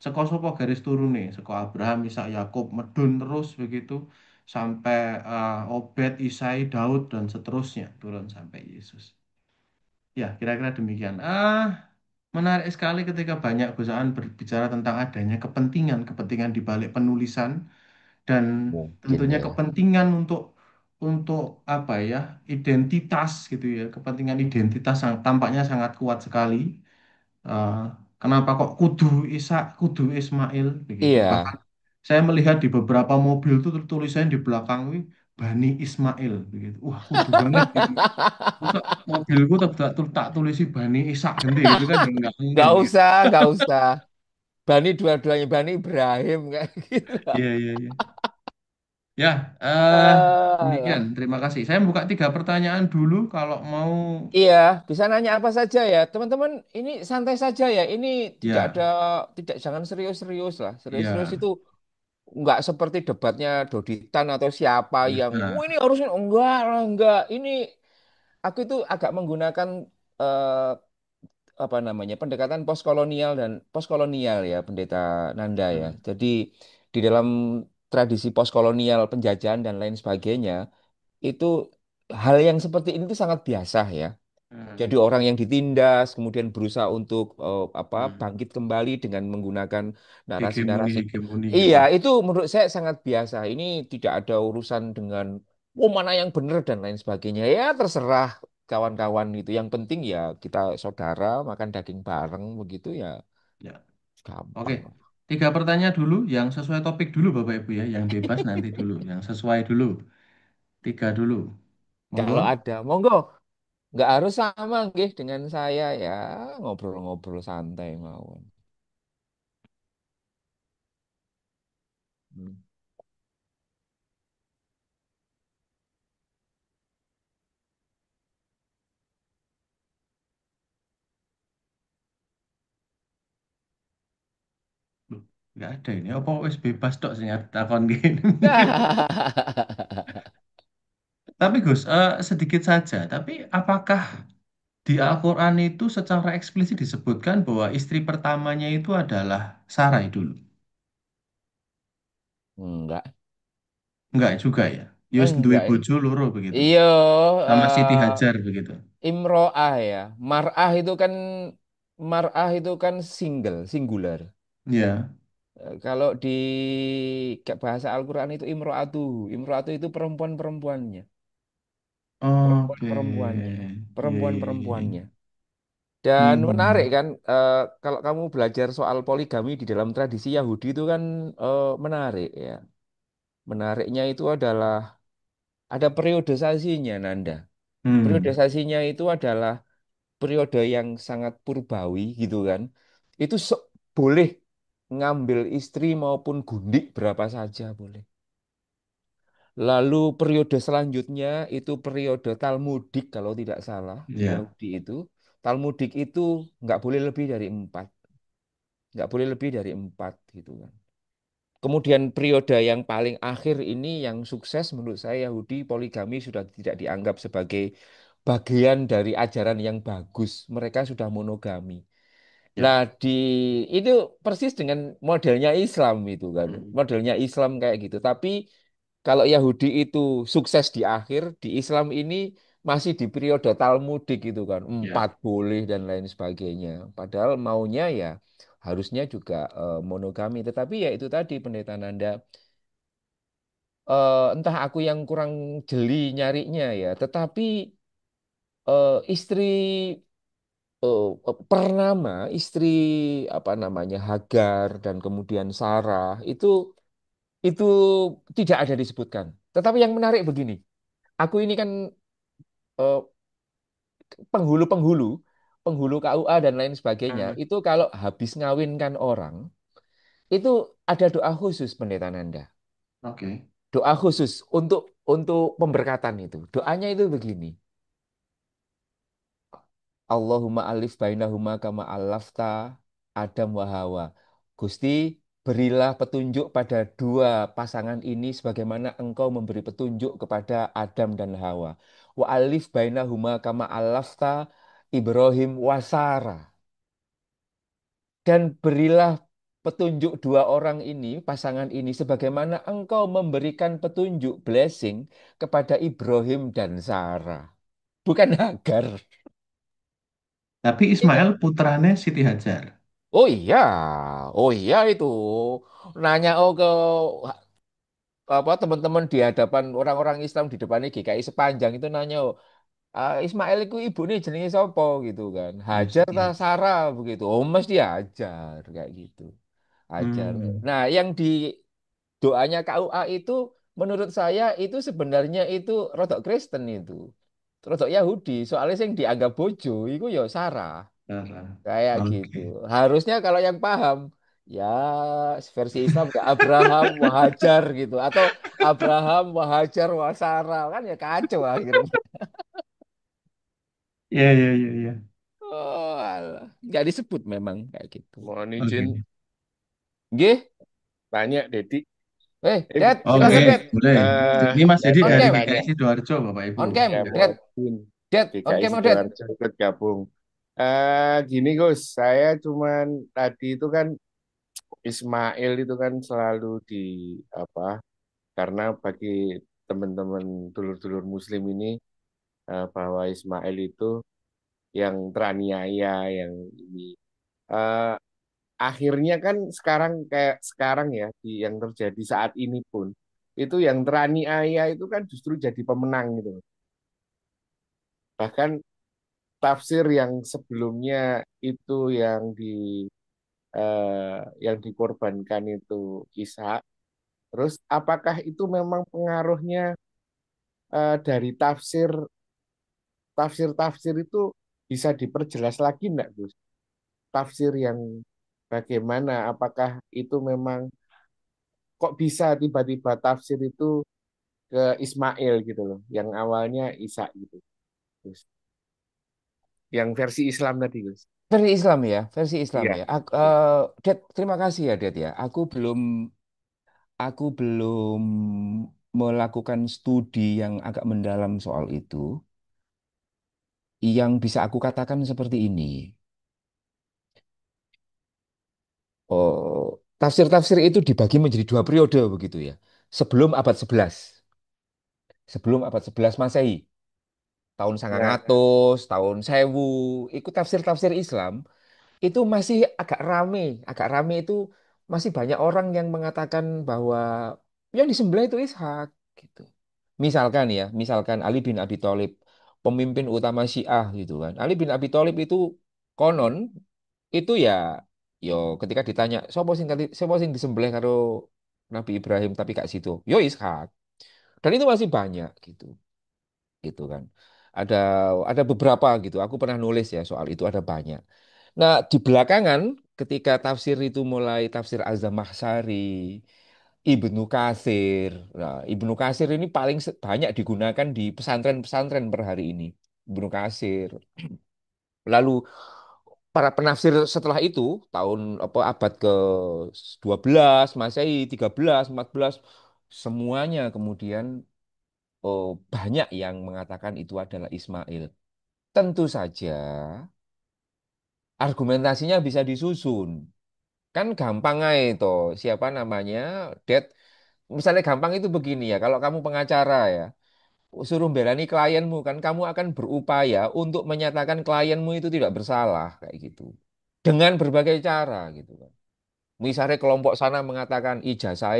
Speaker 1: Seko sapa garis turune, seko Abraham, Ishak, Yakub, medun terus begitu sampai Obed, Isai, Daud dan seterusnya turun sampai Yesus. Ya, kira-kira demikian. Menarik sekali ketika banyak perusahaan berbicara tentang adanya kepentingan di balik penulisan dan
Speaker 2: Mungkin
Speaker 1: tentunya
Speaker 2: ya.
Speaker 1: kepentingan untuk apa ya identitas gitu ya kepentingan identitas yang tampaknya sangat kuat sekali. Eh, Kenapa kok kudu Ishak kudu Ismail begitu
Speaker 2: Iya.
Speaker 1: bahkan saya melihat di beberapa mobil itu tulisannya di belakang wih, Bani Ismail begitu wah kudu banget gitu. Masa mobilku tak tulisi Bani Ishak gede gitu kan ya nggak mungkin
Speaker 2: Gak
Speaker 1: gitu.
Speaker 2: usah, gak usah. Bani dua-duanya, Bani Ibrahim kayak gitu.
Speaker 1: Iya iya iya. Ya, demikian.
Speaker 2: Alah.
Speaker 1: Terima kasih. Saya buka tiga pertanyaan dulu kalau mau.
Speaker 2: Iya, bisa nanya apa saja ya. Teman-teman, ini santai saja ya. Ini tidak ada,
Speaker 1: Ya,
Speaker 2: tidak jangan serius-serius lah. Serius-serius
Speaker 1: ya.
Speaker 2: itu nggak seperti debatnya Doditan atau siapa yang, oh
Speaker 1: Nah,
Speaker 2: ini harusnya, enggak lah, enggak. Ini, aku itu agak menggunakan eh, apa namanya, pendekatan postkolonial dan postkolonial ya, Pendeta Nanda ya.
Speaker 1: hmm,
Speaker 2: Jadi di dalam tradisi postkolonial penjajahan dan lain sebagainya, itu hal yang seperti ini tuh sangat biasa ya.
Speaker 1: hmm,
Speaker 2: Jadi orang yang ditindas kemudian berusaha untuk apa
Speaker 1: hmm.
Speaker 2: bangkit kembali dengan menggunakan
Speaker 1: Hegemoni,
Speaker 2: narasi-narasi.
Speaker 1: hegemoni
Speaker 2: Iya,
Speaker 1: gitu.
Speaker 2: itu menurut saya sangat biasa. Ini tidak ada urusan dengan oh mana yang benar dan lain sebagainya. Ya terserah kawan-kawan itu. Yang penting ya kita saudara makan daging bareng begitu ya
Speaker 1: Ya, oke.
Speaker 2: gampang.
Speaker 1: Tiga pertanyaan dulu, yang sesuai topik dulu, Bapak Ibu ya. Yang bebas nanti dulu, yang sesuai dulu. Tiga dulu. Monggo.
Speaker 2: Kalau ada, monggo. Nggak harus sama nggih dengan saya ya ngobrol-ngobrol santai mawon. Hmm.
Speaker 1: Loh, nggak ada ini. Apa wis bebas tok sing takon gini. Tapi Gus, sedikit saja. Tapi apakah di Al-Quran itu secara eksplisit disebutkan bahwa istri pertamanya itu adalah Sarai dulu.
Speaker 2: Enggak,
Speaker 1: Enggak juga ya. Yus duwe
Speaker 2: enggak.
Speaker 1: bojo loro begitu.
Speaker 2: Iya,
Speaker 1: Sama Siti Hajar begitu.
Speaker 2: imro'ah ya. Mar'ah itu kan singular.
Speaker 1: Ya.
Speaker 2: Kalau di bahasa Al-Qur'an itu imro'atu. Imro'atu itu perempuan-perempuannya,
Speaker 1: Oke.
Speaker 2: perempuan-perempuannya,
Speaker 1: Iya, iya, iya,
Speaker 2: perempuan-perempuannya.
Speaker 1: iya.
Speaker 2: Dan menarik
Speaker 1: Hmm.
Speaker 2: kan, kalau kamu belajar soal poligami di dalam tradisi Yahudi itu kan menarik ya. Menariknya itu adalah ada periodisasinya, Nanda.
Speaker 1: Hmm.
Speaker 2: Periodisasinya itu adalah periode yang sangat purbawi gitu kan. Itu boleh ngambil istri maupun gundik berapa saja boleh. Lalu periode selanjutnya itu periode Talmudik kalau tidak salah di
Speaker 1: Ya.
Speaker 2: Yahudi itu. Talmudik itu nggak boleh lebih dari empat, nggak boleh lebih dari empat gitu kan. Kemudian periode yang paling akhir ini yang sukses menurut saya Yahudi poligami sudah tidak dianggap sebagai bagian dari ajaran yang bagus. Mereka sudah monogami.
Speaker 1: Ya.
Speaker 2: Nah, itu persis dengan modelnya Islam itu kan.
Speaker 1: Hmm.
Speaker 2: Modelnya Islam kayak gitu. Tapi kalau Yahudi itu sukses di akhir, di Islam ini masih di periode Talmudik gitu kan. Empat
Speaker 1: Ya.
Speaker 2: boleh dan lain sebagainya. Padahal maunya ya harusnya juga monogami. Tetapi ya itu tadi Pendeta Nanda, entah aku yang kurang jeli nyarinya ya. Tetapi istri pernama istri apa namanya Hagar dan kemudian Sarah itu tidak ada disebutkan. Tetapi yang menarik begini, aku ini kan eh, penghulu-penghulu, penghulu KUA dan lain sebagainya,
Speaker 1: Hmm.
Speaker 2: itu kalau habis ngawinkan orang, itu ada doa khusus Pendeta Nanda.
Speaker 1: Oke.
Speaker 2: Doa khusus untuk pemberkatan itu. Doanya itu begini. Allahumma alif bainahuma kama alafta Adam wa Hawa. Gusti, berilah petunjuk pada dua pasangan ini sebagaimana engkau memberi petunjuk kepada Adam dan Hawa. Wa alif bainahuma kama alafta Ibrahim wa Sarah. Dan berilah petunjuk dua orang ini, pasangan ini, sebagaimana engkau memberikan petunjuk blessing kepada Ibrahim dan Sarah. Bukan Hagar.
Speaker 1: Tapi
Speaker 2: Itu.
Speaker 1: Ismail putranya Siti Hajar.
Speaker 2: Oh iya, oh iya itu. Nanya oh ke apa teman-teman di hadapan orang-orang Islam di depannya GKI sepanjang itu nanya oh, "Ah, Ismail itu ibu nih jenenge sopo gitu kan.
Speaker 1: Oh,
Speaker 2: Hajar
Speaker 1: Siti
Speaker 2: ta
Speaker 1: Hajar.
Speaker 2: Sarah begitu. Oh mesti Hajar kayak gitu. Hajar.
Speaker 1: Hmm,
Speaker 2: Nah, yang di doanya KUA itu menurut saya itu sebenarnya itu rodok Kristen itu. Rodok Yahudi. Soalnya yang dianggap bojo itu ya Sarah.
Speaker 1: Sarah.
Speaker 2: Kayak gitu.
Speaker 1: Oke.
Speaker 2: Harusnya kalau yang paham ya versi Islam ya Abraham Wahajar gitu atau Abraham Wahajar Wasara kan ya kacau akhirnya.
Speaker 1: Iya, iya, iya, iya.
Speaker 2: Oh, alah. Nggak disebut memang kayak gitu.
Speaker 4: Mohon izin
Speaker 1: Oke.
Speaker 2: Nggih.
Speaker 4: tanya, Dedi.
Speaker 2: Dad,
Speaker 1: Oke,
Speaker 2: silakan Dad.
Speaker 1: boleh.
Speaker 4: Eh,
Speaker 1: Ini Mas
Speaker 4: saya
Speaker 1: Dedi
Speaker 2: On
Speaker 1: dari
Speaker 4: mau
Speaker 2: cam,
Speaker 4: tanya,
Speaker 1: GKI Sidoarjo, Bapak Ibu.
Speaker 2: on cam,
Speaker 4: saya
Speaker 2: Dad,
Speaker 4: mau izin
Speaker 2: Dad, on
Speaker 4: DKI
Speaker 2: cam, oh, Dad.
Speaker 4: Sidoarjo ikut gabung. Gini Gus, saya cuman tadi itu kan Ismail itu kan selalu di apa? Karena bagi teman-teman dulur-dulur Muslim ini bahwa Ismail itu yang teraniaya, yang ini. Eh, Akhirnya kan sekarang kayak sekarang ya, yang terjadi saat ini pun itu yang teraniaya itu kan justru jadi pemenang gitu. Bahkan tafsir yang sebelumnya itu yang dikorbankan itu Ishak. Terus apakah itu memang pengaruhnya dari tafsir itu bisa diperjelas lagi enggak, Gus? Tafsir yang bagaimana? Apakah itu memang kok bisa tiba-tiba tafsir itu ke Ismail gitu loh, yang awalnya Ishak gitu, Gus. Yang versi Islam tadi, Gus.
Speaker 2: Versi Islam ya, versi Islam
Speaker 4: Iya.
Speaker 2: ya.
Speaker 4: Iya.
Speaker 2: Dad, terima kasih ya, Dad ya. Aku belum melakukan studi yang agak mendalam soal itu. Yang bisa aku katakan seperti ini. Oh, tafsir-tafsir itu dibagi menjadi dua periode begitu ya. Sebelum abad 11, sebelum abad 11 Masehi, tahun
Speaker 4: Nah,
Speaker 2: 900, tahun 1000, ikut tafsir-tafsir Islam itu masih agak rame itu masih banyak orang yang mengatakan bahwa yang disembelih itu Ishak gitu. Misalkan Ali bin Abi Thalib, pemimpin utama Syiah gitu kan. Ali bin Abi Thalib itu konon itu ya yo ketika ditanya sapa sing disembelih karo Nabi Ibrahim tapi gak situ. Yo Ishak. Dan itu masih banyak gitu. Gitu kan. Ada ada beberapa gitu. Aku pernah nulis ya soal itu ada banyak. Nah, di belakangan ketika tafsir itu mulai tafsir Az-Zamakhsyari, Ibnu Katsir. Nah, Ibnu Katsir ini paling banyak digunakan di pesantren-pesantren per hari ini. Ibnu Katsir. Lalu para penafsir setelah itu tahun apa abad ke-12 Masehi, 13, 14 semuanya kemudian banyak yang mengatakan itu adalah Ismail. Tentu saja argumentasinya bisa disusun. Kan gampang aja itu. Siapa namanya? Dad. Misalnya gampang itu begini ya. Kalau kamu pengacara ya, suruh belani klienmu kan kamu akan berupaya untuk menyatakan klienmu itu tidak bersalah kayak gitu. Dengan berbagai cara gitu kan. Misalnya kelompok sana mengatakan ijazah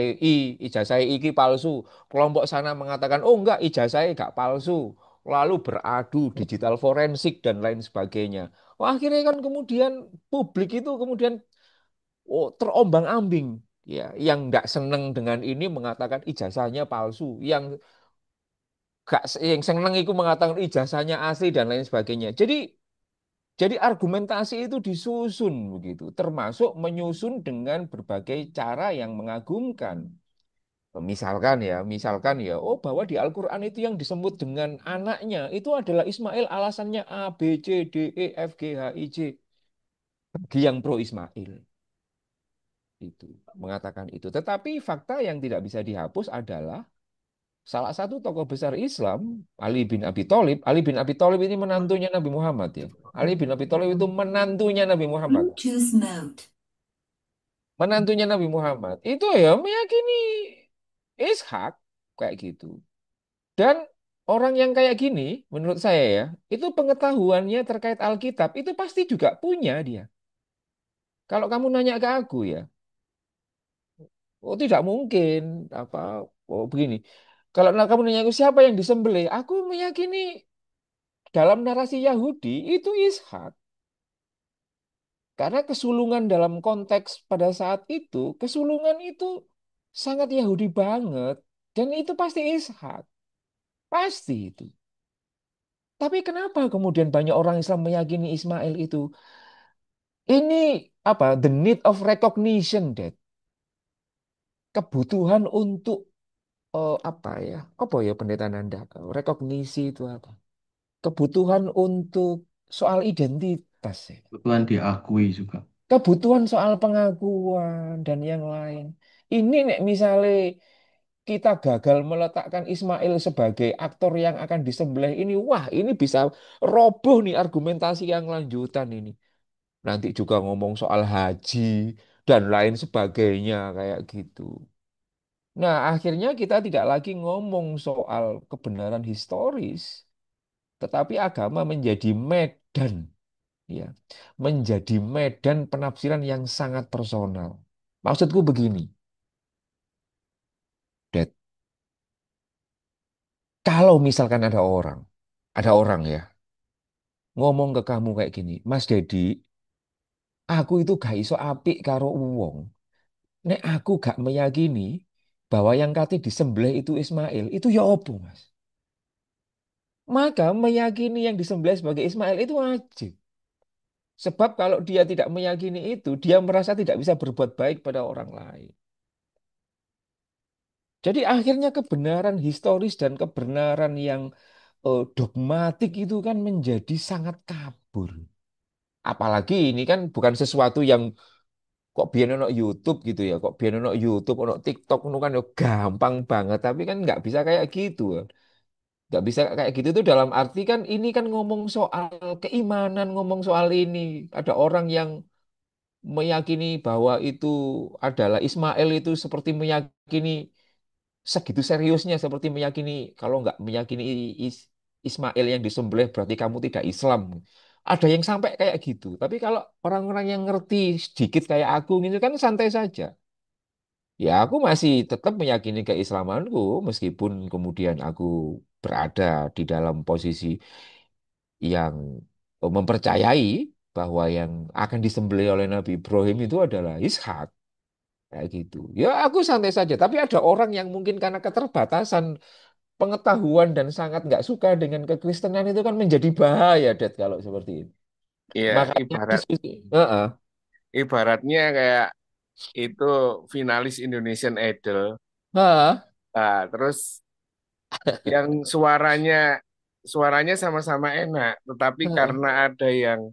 Speaker 2: iki palsu. Kelompok sana mengatakan oh enggak ijazah enggak palsu. Lalu beradu digital forensik dan lain sebagainya. Wah, akhirnya kan kemudian publik itu kemudian terombang-ambing. Ya, yang nggak seneng dengan ini mengatakan ijazahnya palsu, yang seneng itu mengatakan ijazahnya asli dan lain sebagainya. Jadi argumentasi itu disusun begitu, termasuk menyusun dengan berbagai cara yang mengagumkan. Misalkan ya, oh bahwa di Al-Quran itu yang disebut dengan anaknya itu adalah Ismail, alasannya A, B, C, D, E, F, G, H, I, J. Bagi yang pro Ismail itu mengatakan itu. Tetapi fakta yang tidak bisa dihapus adalah salah satu tokoh besar Islam, Ali bin Abi Thalib. Ali bin Abi Thalib ini menantunya Nabi Muhammad ya. Ali bin Abi Thalib itu menantunya Nabi Muhammad.
Speaker 3: Bluetooth mode.
Speaker 2: Menantunya Nabi Muhammad. Itu ya meyakini Ishak kayak gitu. Dan orang yang kayak gini, menurut saya ya, itu pengetahuannya terkait Alkitab itu pasti juga punya dia. Kalau kamu nanya ke aku ya, oh tidak mungkin apa oh begini. Kalau kamu nanya aku siapa yang disembelih, aku meyakini dalam narasi Yahudi itu Ishak. Karena kesulungan dalam konteks pada saat itu, kesulungan itu sangat Yahudi banget. Dan itu pasti Ishak. Pasti itu. Tapi kenapa kemudian banyak orang Islam meyakini Ismail itu? Ini apa? The need of recognition, Dad. Kebutuhan untuk apa ya? Apa ya pendeta Nanda? Rekognisi itu apa? Kebutuhan untuk soal identitas ya.
Speaker 1: Kebutuhan diakui juga.
Speaker 2: Kebutuhan soal pengakuan dan yang lain. Ini nek misalnya kita gagal meletakkan Ismail sebagai aktor yang akan disembelih ini, wah ini bisa roboh nih argumentasi yang lanjutan ini. Nanti juga ngomong soal haji dan lain sebagainya kayak gitu. Nah, akhirnya kita tidak lagi ngomong soal kebenaran historis, tetapi agama menjadi medan, ya, menjadi medan penafsiran yang sangat personal. Maksudku begini, Dad, kalau misalkan ada orang ya, ngomong ke kamu kayak gini, Mas Dedi, aku itu gak iso apik karo wong. Nek aku gak meyakini bahwa yang kate disembelih itu Ismail, itu ya opo, Mas? Maka meyakini yang disembelih sebagai Ismail itu wajib. Sebab kalau dia tidak meyakini itu, dia merasa tidak bisa berbuat baik pada orang lain. Jadi akhirnya kebenaran historis dan kebenaran yang dogmatik itu kan menjadi sangat kabur. Apalagi ini kan bukan sesuatu yang kok biar ono YouTube gitu ya, kok biar ono YouTube, ono TikTok, ono kan ya gampang banget. Tapi kan nggak bisa kayak gitu. Nggak bisa kayak gitu tuh dalam arti kan ini kan ngomong soal keimanan, ngomong soal ini. Ada orang yang meyakini bahwa itu adalah Ismail itu seperti meyakini segitu seriusnya seperti meyakini kalau nggak meyakini Ismail yang disembelih berarti kamu tidak Islam. Ada yang sampai kayak gitu. Tapi kalau orang-orang yang ngerti sedikit kayak aku gitu kan santai saja. Ya aku masih tetap meyakini keislamanku meskipun kemudian aku berada di dalam posisi yang mempercayai bahwa yang akan disembelih oleh Nabi Ibrahim itu adalah Ishak. Kayak gitu. Ya aku santai saja. Tapi ada orang yang mungkin karena keterbatasan pengetahuan dan sangat nggak suka dengan kekristenan itu kan menjadi bahaya, Dad, kalau seperti ini.
Speaker 4: Iya,
Speaker 2: Makanya
Speaker 4: ibarat
Speaker 2: diskusi. Heeh.
Speaker 4: ibaratnya kayak itu finalis Indonesian Idol.
Speaker 2: Heeh.
Speaker 4: Nah, terus yang suaranya sama-sama enak, tetapi
Speaker 2: Heeh.
Speaker 4: karena ada yang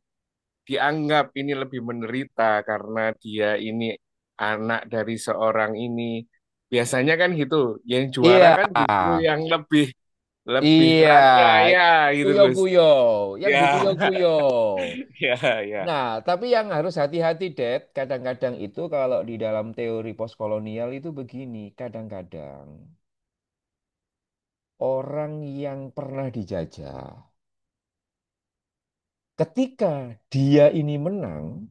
Speaker 4: dianggap ini lebih menderita karena dia ini anak dari seorang ini. Biasanya kan gitu, yang juara
Speaker 2: Iya.
Speaker 4: kan justru yang lebih lebih
Speaker 2: Iya.
Speaker 4: teraniaya gitu, Gus.
Speaker 2: Kuyo-kuyo. Yang
Speaker 4: Ya,
Speaker 2: dikuyo-kuyo.
Speaker 4: ya, ya.
Speaker 2: Nah, tapi yang harus hati-hati, Dad, kadang-kadang itu kalau di dalam teori postkolonial itu begini, kadang-kadang orang yang pernah dijajah, ketika dia ini menang,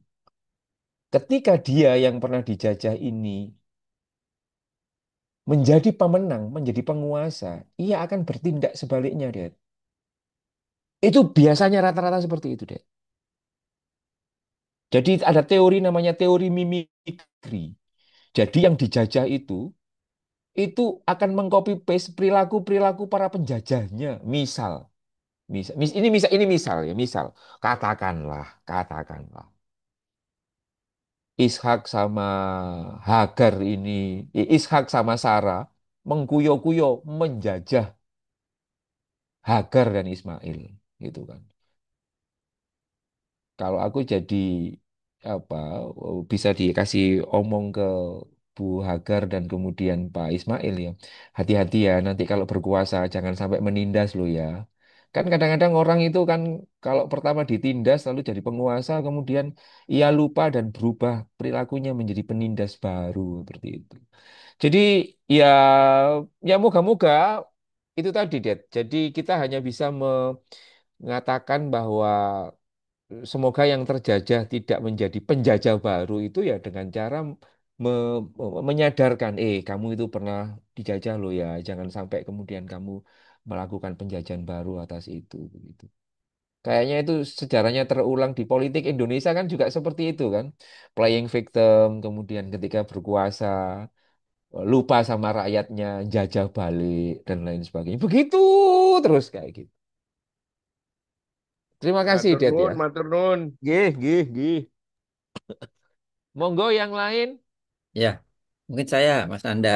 Speaker 2: ketika dia yang pernah dijajah ini menjadi pemenang, menjadi penguasa, ia akan bertindak sebaliknya, Dad. Itu biasanya rata-rata seperti itu, Dad. Jadi ada teori namanya teori mimikri. Jadi yang dijajah itu akan mengcopy paste perilaku-perilaku para penjajahnya. Misal, ini misal ya, misal katakanlah Ishak sama Hagar ini, Ishak sama Sarah mengkuyo-kuyo, menjajah Hagar dan Ismail, gitu kan. Kalau aku jadi apa bisa dikasih omong ke Bu Hagar dan kemudian Pak Ismail ya, hati-hati ya nanti kalau berkuasa jangan sampai menindas lo ya. Kan kadang-kadang orang itu kan kalau pertama ditindas lalu jadi penguasa kemudian ia lupa dan berubah perilakunya menjadi penindas baru seperti itu. Jadi ya ya moga-moga itu tadi Dad. Jadi kita hanya bisa mengatakan bahwa semoga yang terjajah tidak menjadi penjajah baru itu ya dengan cara menyadarkan, kamu itu pernah dijajah loh ya, jangan sampai kemudian kamu melakukan penjajahan baru atas itu begitu. Kayaknya itu sejarahnya terulang di politik Indonesia kan juga seperti itu kan, playing victim, kemudian ketika berkuasa lupa sama rakyatnya, jajah balik dan lain sebagainya. Begitu terus kayak gitu. Terima kasih,
Speaker 4: Matur
Speaker 2: Dad
Speaker 4: nuwun,
Speaker 2: ya.
Speaker 4: matur nuwun.
Speaker 2: Gih, gih, gih. Monggo yang lain.
Speaker 5: Ya, mungkin saya, Mas Anda.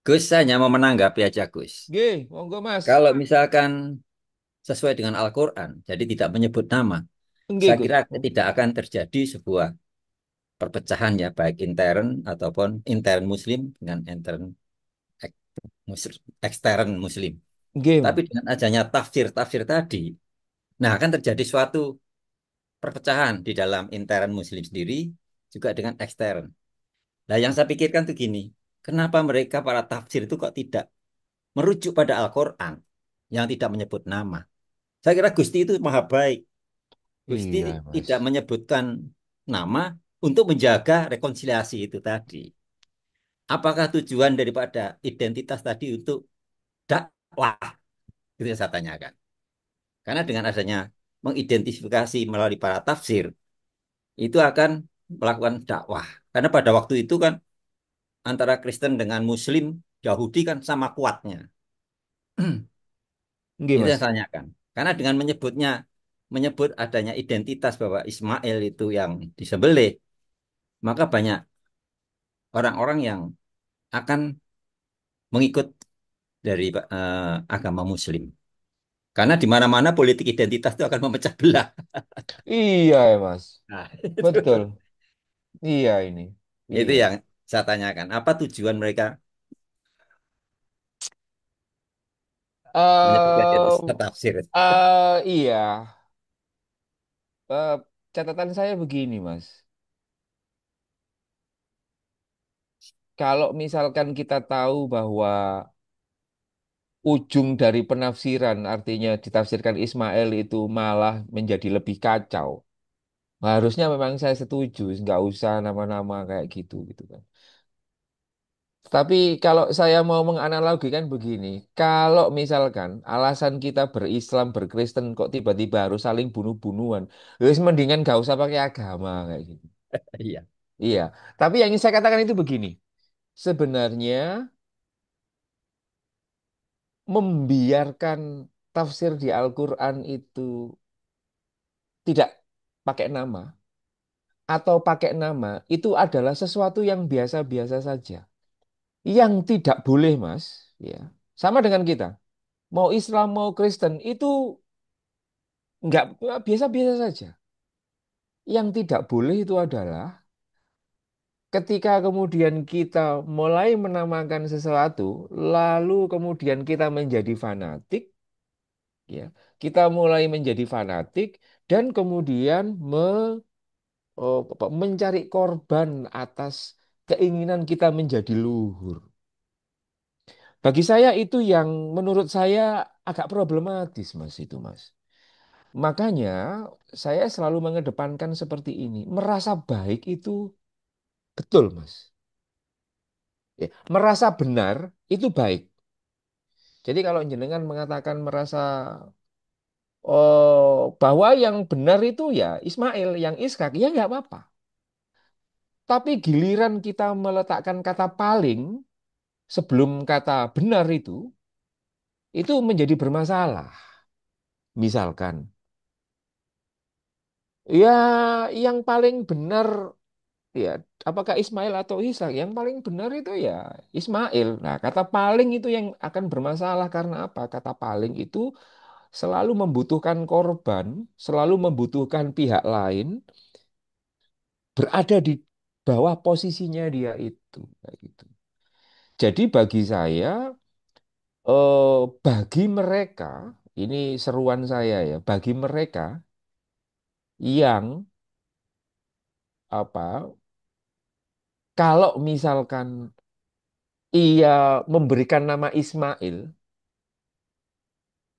Speaker 5: Gus hanya mau menanggapi aja, Gus.
Speaker 2: Gih, monggo Mas.
Speaker 5: Kalau misalkan sesuai dengan Al-Quran, jadi tidak menyebut nama,
Speaker 2: Enggak,
Speaker 5: saya
Speaker 2: Gus.
Speaker 5: kira tidak akan terjadi sebuah perpecahan ya, baik intern ataupun intern Muslim dengan intern ek- ekstern Muslim.
Speaker 2: Enggak,
Speaker 5: Tapi
Speaker 2: Mas.
Speaker 5: dengan adanya tafsir-tafsir tadi, nah akan terjadi suatu perpecahan di dalam intern Muslim sendiri, juga dengan ekstern. Nah, yang saya pikirkan tuh gini, kenapa mereka para tafsir itu kok tidak merujuk pada Al-Quran yang tidak menyebut nama? Saya kira Gusti itu maha baik. Gusti
Speaker 2: Iya,
Speaker 5: tidak
Speaker 2: Mas.
Speaker 5: menyebutkan nama untuk menjaga rekonsiliasi itu tadi. Apakah tujuan daripada identitas tadi untuk dakwah? Itu yang saya tanyakan. Karena dengan adanya mengidentifikasi melalui para tafsir, itu akan melakukan dakwah. Karena pada waktu itu kan antara Kristen dengan Muslim, Yahudi kan sama kuatnya.
Speaker 2: Enggak,
Speaker 5: Itu yang
Speaker 2: Mas.
Speaker 5: saya tanyakan. Karena dengan menyebut adanya identitas bahwa Ismail itu yang disembelih, maka banyak orang-orang yang akan mengikut dari agama Muslim. Karena di mana-mana politik identitas itu akan memecah belah.
Speaker 2: Iya, ya, Mas.
Speaker 5: Nah,
Speaker 2: Betul. Iya ini.
Speaker 5: itu
Speaker 2: Iya.
Speaker 5: yang saya tanyakan. Apa tujuan mereka menyebutkan identitas
Speaker 2: Eh,
Speaker 5: tafsir?
Speaker 2: iya. Eh, Catatan saya begini, Mas. Kalau misalkan kita tahu bahwa ujung dari penafsiran, artinya ditafsirkan Ismail itu malah menjadi lebih kacau. Harusnya memang saya setuju, nggak usah nama-nama kayak gitu, gitu kan. Tapi kalau saya mau menganalogikan begini, kalau misalkan alasan kita berislam, berkristen kok tiba-tiba harus saling bunuh-bunuhan, wis mendingan gak usah pakai agama kayak gitu.
Speaker 5: Iya.
Speaker 2: Iya, tapi yang ingin saya katakan itu begini, sebenarnya membiarkan tafsir di Al-Quran itu tidak pakai nama atau pakai nama itu adalah sesuatu yang biasa-biasa saja. Yang tidak boleh, Mas, ya. Sama dengan kita. Mau Islam, mau Kristen, itu nggak biasa-biasa saja. Yang tidak boleh itu adalah ketika kemudian kita mulai menamakan sesuatu, lalu kemudian kita menjadi fanatik, ya, kita mulai menjadi fanatik dan kemudian mencari korban atas keinginan kita menjadi luhur. Bagi saya itu yang menurut saya agak problematis, Mas, itu, Mas. Makanya saya selalu mengedepankan seperti ini. Merasa baik itu betul, Mas. Ya, merasa benar itu baik. Jadi kalau jenengan mengatakan merasa bahwa yang benar itu ya Ismail, yang Ishak, ya nggak apa-apa. Tapi giliran kita meletakkan kata paling sebelum kata benar itu menjadi bermasalah. Misalkan, ya yang paling benar Ya, apakah Ismail atau Ishak? Yang paling benar itu ya Ismail. Nah, kata paling itu yang akan bermasalah karena apa? Kata paling itu selalu membutuhkan korban, selalu membutuhkan pihak lain berada di bawah posisinya dia itu. Kayak gitu. Jadi bagi saya, bagi mereka, ini seruan saya ya, bagi mereka yang apa, kalau misalkan ia memberikan nama Ismail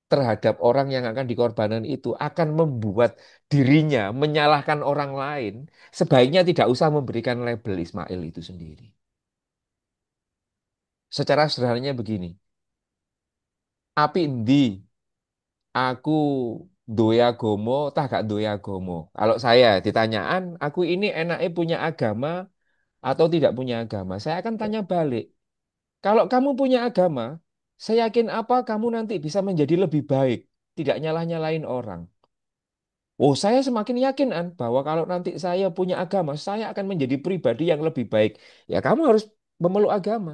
Speaker 2: terhadap orang yang akan dikorbankan itu akan membuat dirinya menyalahkan orang lain, sebaiknya tidak usah memberikan label Ismail itu sendiri. Secara sederhananya begini, api endi aku duwe agama tak gak duwe agama. Kalau saya ditanyaan, aku ini enaknya punya agama atau tidak punya agama, saya akan tanya balik. Kalau kamu punya agama, saya yakin apa kamu nanti bisa menjadi lebih baik, tidak nyalah-nyalahin orang. Oh, saya semakin yakin An bahwa kalau nanti saya punya agama, saya akan menjadi pribadi yang lebih baik. Ya, kamu harus memeluk agama.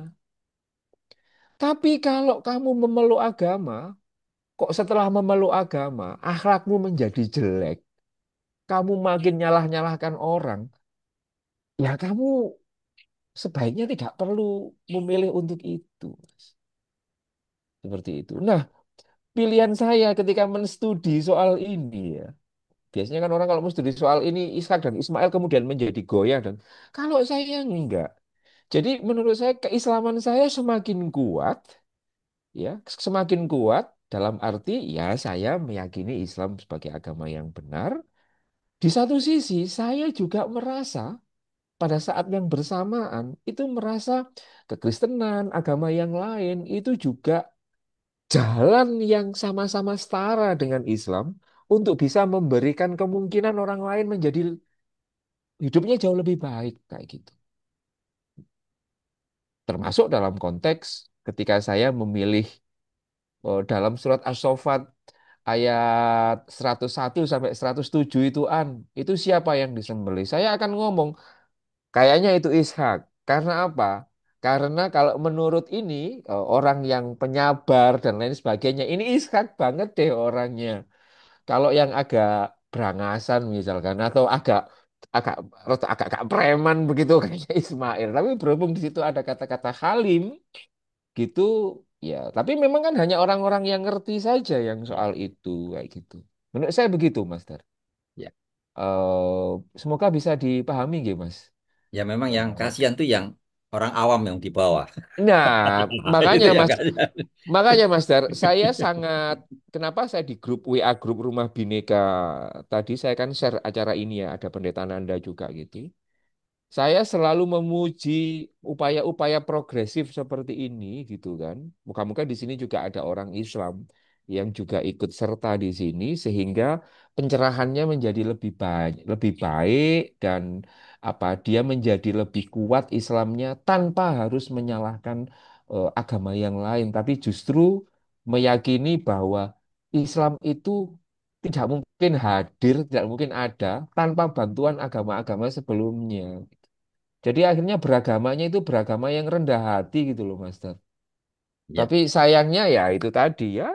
Speaker 2: Tapi kalau kamu memeluk agama, kok setelah memeluk agama, akhlakmu menjadi jelek, kamu makin nyalah-nyalahkan orang, ya kamu sebaiknya tidak perlu memilih untuk itu. Seperti itu. Nah, pilihan saya ketika menstudi soal ini ya, biasanya kan orang kalau menstudi soal ini, Ishak dan Ismail kemudian menjadi goyah dan kalau saya enggak. Jadi menurut saya keislaman saya semakin kuat, ya, semakin kuat dalam arti ya saya meyakini Islam sebagai agama yang benar. Di satu sisi saya juga merasa pada saat yang bersamaan itu merasa kekristenan, agama yang lain itu juga jalan yang sama-sama setara dengan Islam untuk bisa memberikan kemungkinan orang lain menjadi hidupnya jauh lebih baik kayak gitu. Termasuk dalam konteks ketika saya memilih dalam surat As-Saffat ayat 101 sampai 107 itu siapa yang disembelih? Saya akan ngomong kayaknya itu Ishak. Karena apa? Karena kalau menurut ini orang yang penyabar dan lain sebagainya, ini Ishak banget deh orangnya. Kalau yang agak berangasan misalkan atau agak agak agak preman begitu kayaknya Ismail. Tapi berhubung di situ ada kata-kata Halim gitu ya. Tapi memang kan hanya orang-orang yang ngerti saja yang soal itu kayak gitu. Menurut saya begitu, Mas Dar.
Speaker 5: Ya,
Speaker 2: Semoga bisa dipahami gitu, Mas.
Speaker 5: ya memang yang
Speaker 2: Eh,
Speaker 5: kasihan tuh yang orang awam yang di bawah.
Speaker 2: Nah, makanya
Speaker 5: Itu yang
Speaker 2: Mas,
Speaker 5: kasihan.
Speaker 2: Dar, saya sangat kenapa saya di grup WA grup Rumah Bineka tadi saya kan share acara ini ya, ada pendeta Nanda juga gitu. Saya selalu memuji upaya-upaya progresif seperti ini gitu kan. Muka-muka di sini juga ada orang Islam yang juga ikut serta di sini sehingga pencerahannya menjadi lebih baik dan apa dia menjadi lebih kuat Islamnya tanpa harus menyalahkan agama yang lain, tapi justru meyakini bahwa Islam itu tidak mungkin hadir, tidak mungkin ada tanpa bantuan agama-agama sebelumnya. Jadi akhirnya beragamanya itu beragama yang rendah hati gitu loh, Master.
Speaker 5: Ya,
Speaker 2: Tapi sayangnya ya itu tadi ya,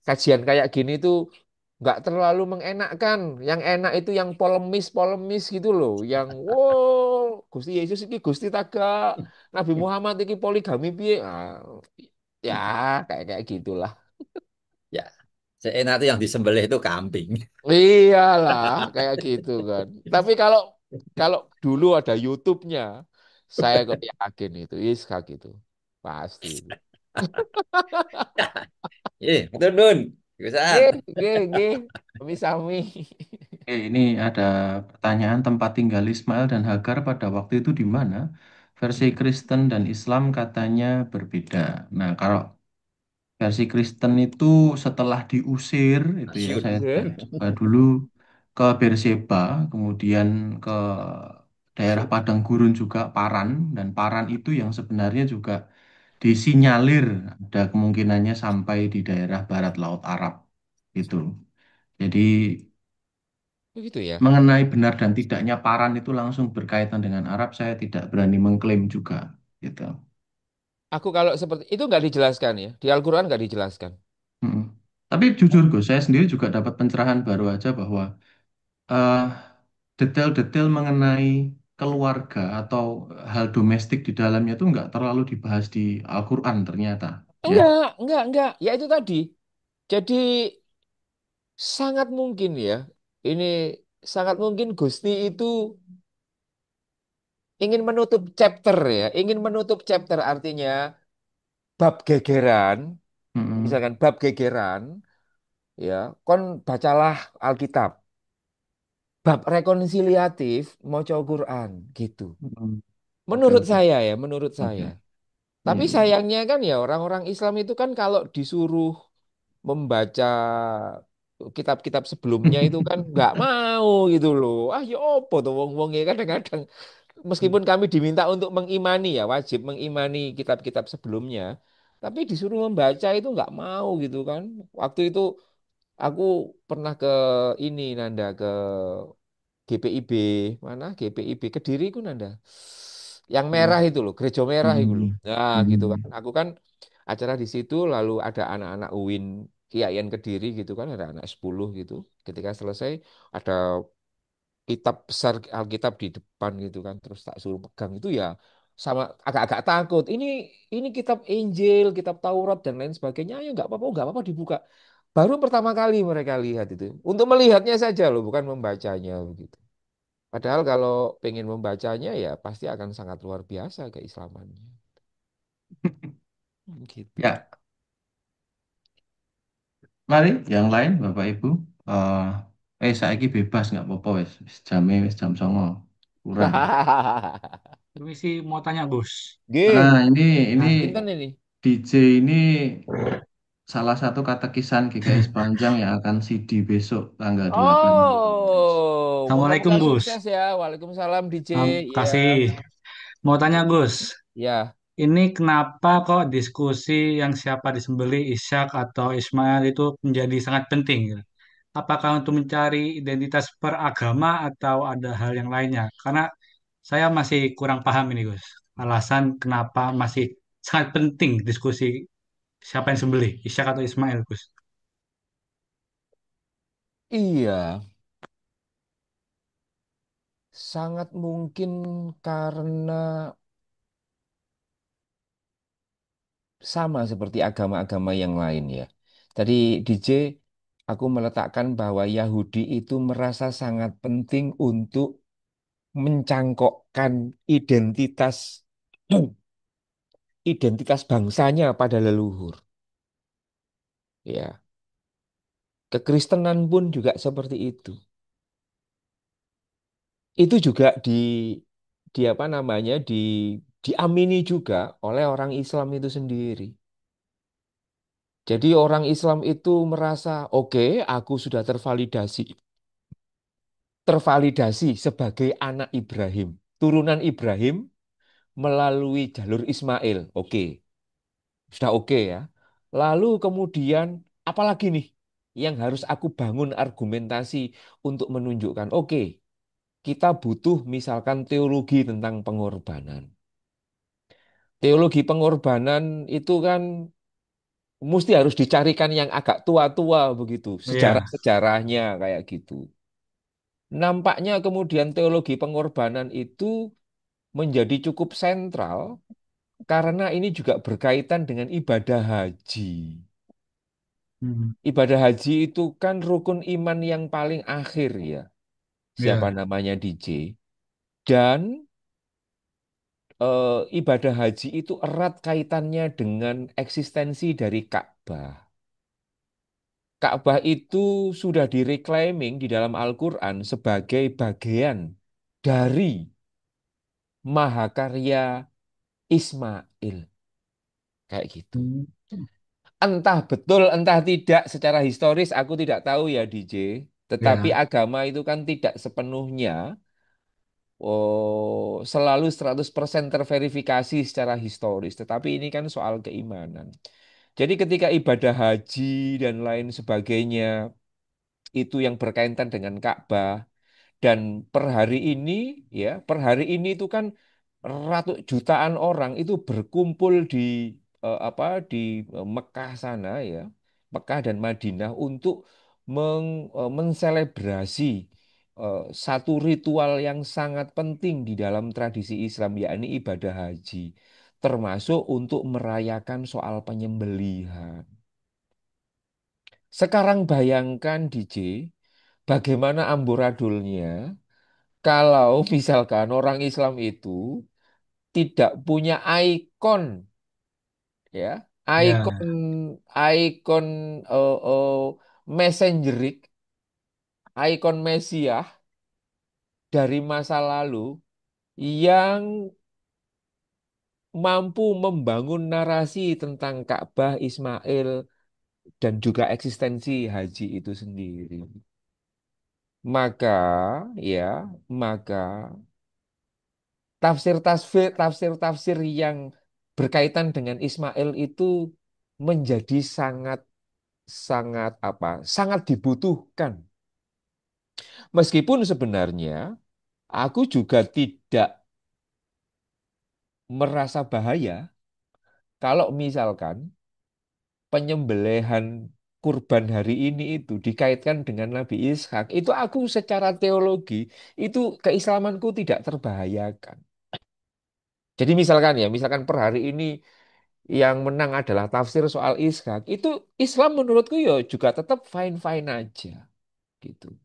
Speaker 2: kajian kayak gini tuh nggak terlalu mengenakkan. Yang enak itu yang polemis-polemis gitu loh. Yang, wow, Gusti Yesus ini Gusti Taga, Nabi Muhammad ini poligami piye. Ah, ya, kayak kayak gitulah.
Speaker 5: ya. Seenak itu yang disembelih itu kambing.
Speaker 2: Iyalah, kayak gitu kan. Tapi kalau kalau dulu ada YouTube-nya, saya kok yakin itu Ishak itu. Pasti itu.
Speaker 5: Betul Nun. Kebiasaan.
Speaker 2: Nggih, nggih, nggih. Sami-sami.
Speaker 1: Oke, ini ada pertanyaan tempat tinggal Ismail dan Hagar pada waktu itu di mana? Versi Kristen dan Islam katanya berbeda. Nah, kalau versi Kristen itu setelah diusir, itu ya
Speaker 5: Asyur.
Speaker 1: saya cek
Speaker 2: Nggih.
Speaker 1: coba dulu ke Berseba, kemudian ke daerah Padang Gurun juga Paran, dan Paran itu yang sebenarnya juga disinyalir ada kemungkinannya sampai di daerah barat Laut Arab itu. Jadi
Speaker 2: Begitu ya.
Speaker 1: Mengenai benar dan tidaknya Paran itu langsung berkaitan dengan Arab, saya tidak berani mengklaim juga, gitu.
Speaker 2: Aku kalau seperti itu nggak dijelaskan ya. Di Al-Quran nggak dijelaskan.
Speaker 1: Mm. Tapi jujur Gus, saya sendiri juga dapat pencerahan baru aja bahwa eh, detail-detail mengenai keluarga atau hal domestik di dalamnya itu nggak terlalu dibahas di Al-Quran ternyata, ya.
Speaker 2: Enggak. Ya itu tadi. Jadi sangat mungkin ya. Ini sangat mungkin Gusti itu ingin menutup chapter ya. Ingin menutup chapter artinya bab gegeran.
Speaker 1: Mm-mm.
Speaker 2: Misalkan bab gegeran. Ya, kon bacalah Alkitab. Bab rekonsiliatif mau Quran gitu.
Speaker 1: Mm. Oke,
Speaker 2: Menurut
Speaker 1: oke,
Speaker 2: saya ya, menurut
Speaker 1: oke.
Speaker 2: saya.
Speaker 1: Iya,
Speaker 2: Tapi
Speaker 1: iya.
Speaker 2: sayangnya kan ya orang-orang Islam itu kan kalau disuruh membaca kitab-kitab sebelumnya itu kan nggak mau gitu loh. Ah ya apa tuh wong-wong ya kadang-kadang meskipun kami diminta untuk mengimani ya wajib mengimani kitab-kitab sebelumnya, tapi disuruh membaca itu nggak mau gitu kan. Waktu itu aku pernah ke ini Nanda ke GPIB mana GPIB Kediri ku Nanda. Yang merah itu loh, gereja merah itu loh.
Speaker 1: Mm.
Speaker 2: Nah, gitu kan.
Speaker 1: Mm.
Speaker 2: Aku kan acara di situ lalu ada anak-anak UIN KIAIN Kediri gitu kan, ada anak 10 gitu. Ketika selesai ada kitab besar Alkitab di depan gitu kan, terus tak suruh pegang itu ya sama agak-agak takut. Ini kitab Injil, kitab Taurat dan lain sebagainya. Ya nggak apa-apa dibuka. Baru pertama kali mereka lihat itu. Untuk melihatnya saja loh, bukan membacanya begitu. Padahal kalau pengen membacanya ya pasti akan sangat luar biasa keislamannya. Gitu.
Speaker 1: Ya, mari yang lain Bapak Ibu. Saiki bebas nggak apa-apa wes. Wis jam 09.00 kurang.
Speaker 6: Permisi mau tanya Gus.
Speaker 1: Nah,
Speaker 2: G,
Speaker 1: ini
Speaker 6: Nah,
Speaker 2: pinten ini.
Speaker 1: DJ ini salah satu katekisan GKI Sepanjang yang akan CD besok tanggal 8 Mei.
Speaker 2: Oh,
Speaker 6: Assalamualaikum
Speaker 2: moga-moga
Speaker 6: Gus.
Speaker 2: sukses ya. Waalaikumsalam DJ. Ya,
Speaker 6: Kasih. Mau tanya Gus,
Speaker 2: ya.
Speaker 6: ini kenapa kok diskusi yang siapa disembelih Ishak atau Ismail itu menjadi sangat penting, gitu? Apakah untuk mencari identitas peragama atau ada hal yang lainnya? Karena saya masih kurang paham ini Gus. Alasan kenapa masih sangat penting diskusi siapa yang sembelih, Ishak atau Ismail Gus.
Speaker 2: Iya, sangat mungkin karena sama seperti agama-agama yang lain ya. Tadi DJ, aku meletakkan bahwa Yahudi itu merasa sangat penting untuk mencangkokkan identitas identitas bangsanya pada leluhur. Ya, kekristenan pun juga seperti itu. Itu juga di apa namanya diamini juga oleh orang Islam itu sendiri. Jadi orang Islam itu merasa, oke, aku sudah tervalidasi sebagai anak Ibrahim, turunan Ibrahim melalui jalur Ismail. Oke, sudah oke ya. Lalu kemudian apalagi nih yang harus aku bangun argumentasi untuk menunjukkan, oke, kita butuh misalkan teologi tentang pengorbanan. Teologi pengorbanan itu kan mesti harus dicarikan yang agak tua-tua begitu,
Speaker 6: Iya.
Speaker 2: sejarah-sejarahnya kayak gitu. Nampaknya kemudian teologi pengorbanan itu menjadi cukup sentral karena ini juga berkaitan dengan ibadah haji.
Speaker 6: Hmm.
Speaker 2: Ibadah haji itu kan rukun iman yang paling akhir ya, siapa
Speaker 6: Iya.
Speaker 2: namanya DJ. Dan ibadah haji itu erat kaitannya dengan eksistensi dari Ka'bah. Ka'bah itu sudah direclaiming di dalam Al-Quran sebagai bagian dari mahakarya Ismail. Kayak gitu.
Speaker 6: Hmm.
Speaker 2: Entah betul, entah tidak secara historis aku tidak tahu ya DJ. Tetapi
Speaker 6: Iya.
Speaker 2: agama itu kan tidak sepenuhnya selalu 100% terverifikasi secara historis. Tetapi ini kan soal keimanan. Jadi ketika ibadah haji dan lain sebagainya itu yang berkaitan dengan Ka'bah, Dan per hari ini, ya, per hari ini itu kan jutaan orang itu berkumpul di di Mekah sana, ya, Mekah dan Madinah untuk menselebrasi satu ritual yang sangat penting di dalam tradisi Islam, yakni ibadah haji, termasuk untuk merayakan soal penyembelihan. Sekarang bayangkan DJ, bagaimana amburadulnya kalau misalkan orang Islam itu tidak punya ikon, ya, ikon
Speaker 6: Ya,
Speaker 2: ikon messengerik, ikon Mesiah dari masa lalu yang mampu membangun narasi tentang Ka'bah, Ismail, dan juga eksistensi haji itu sendiri. Maka, ya, maka tafsir-tafsir yang berkaitan dengan Ismail itu menjadi sangat sangat sangat dibutuhkan. Meskipun sebenarnya aku juga tidak merasa bahaya kalau misalkan penyembelihan kurban hari ini itu dikaitkan dengan Nabi Ishak. Itu aku secara teologi itu keislamanku tidak terbahayakan. Jadi misalkan, ya, misalkan per hari ini yang menang adalah tafsir soal Ishak, itu Islam menurutku ya juga tetap fine-fine aja gitu.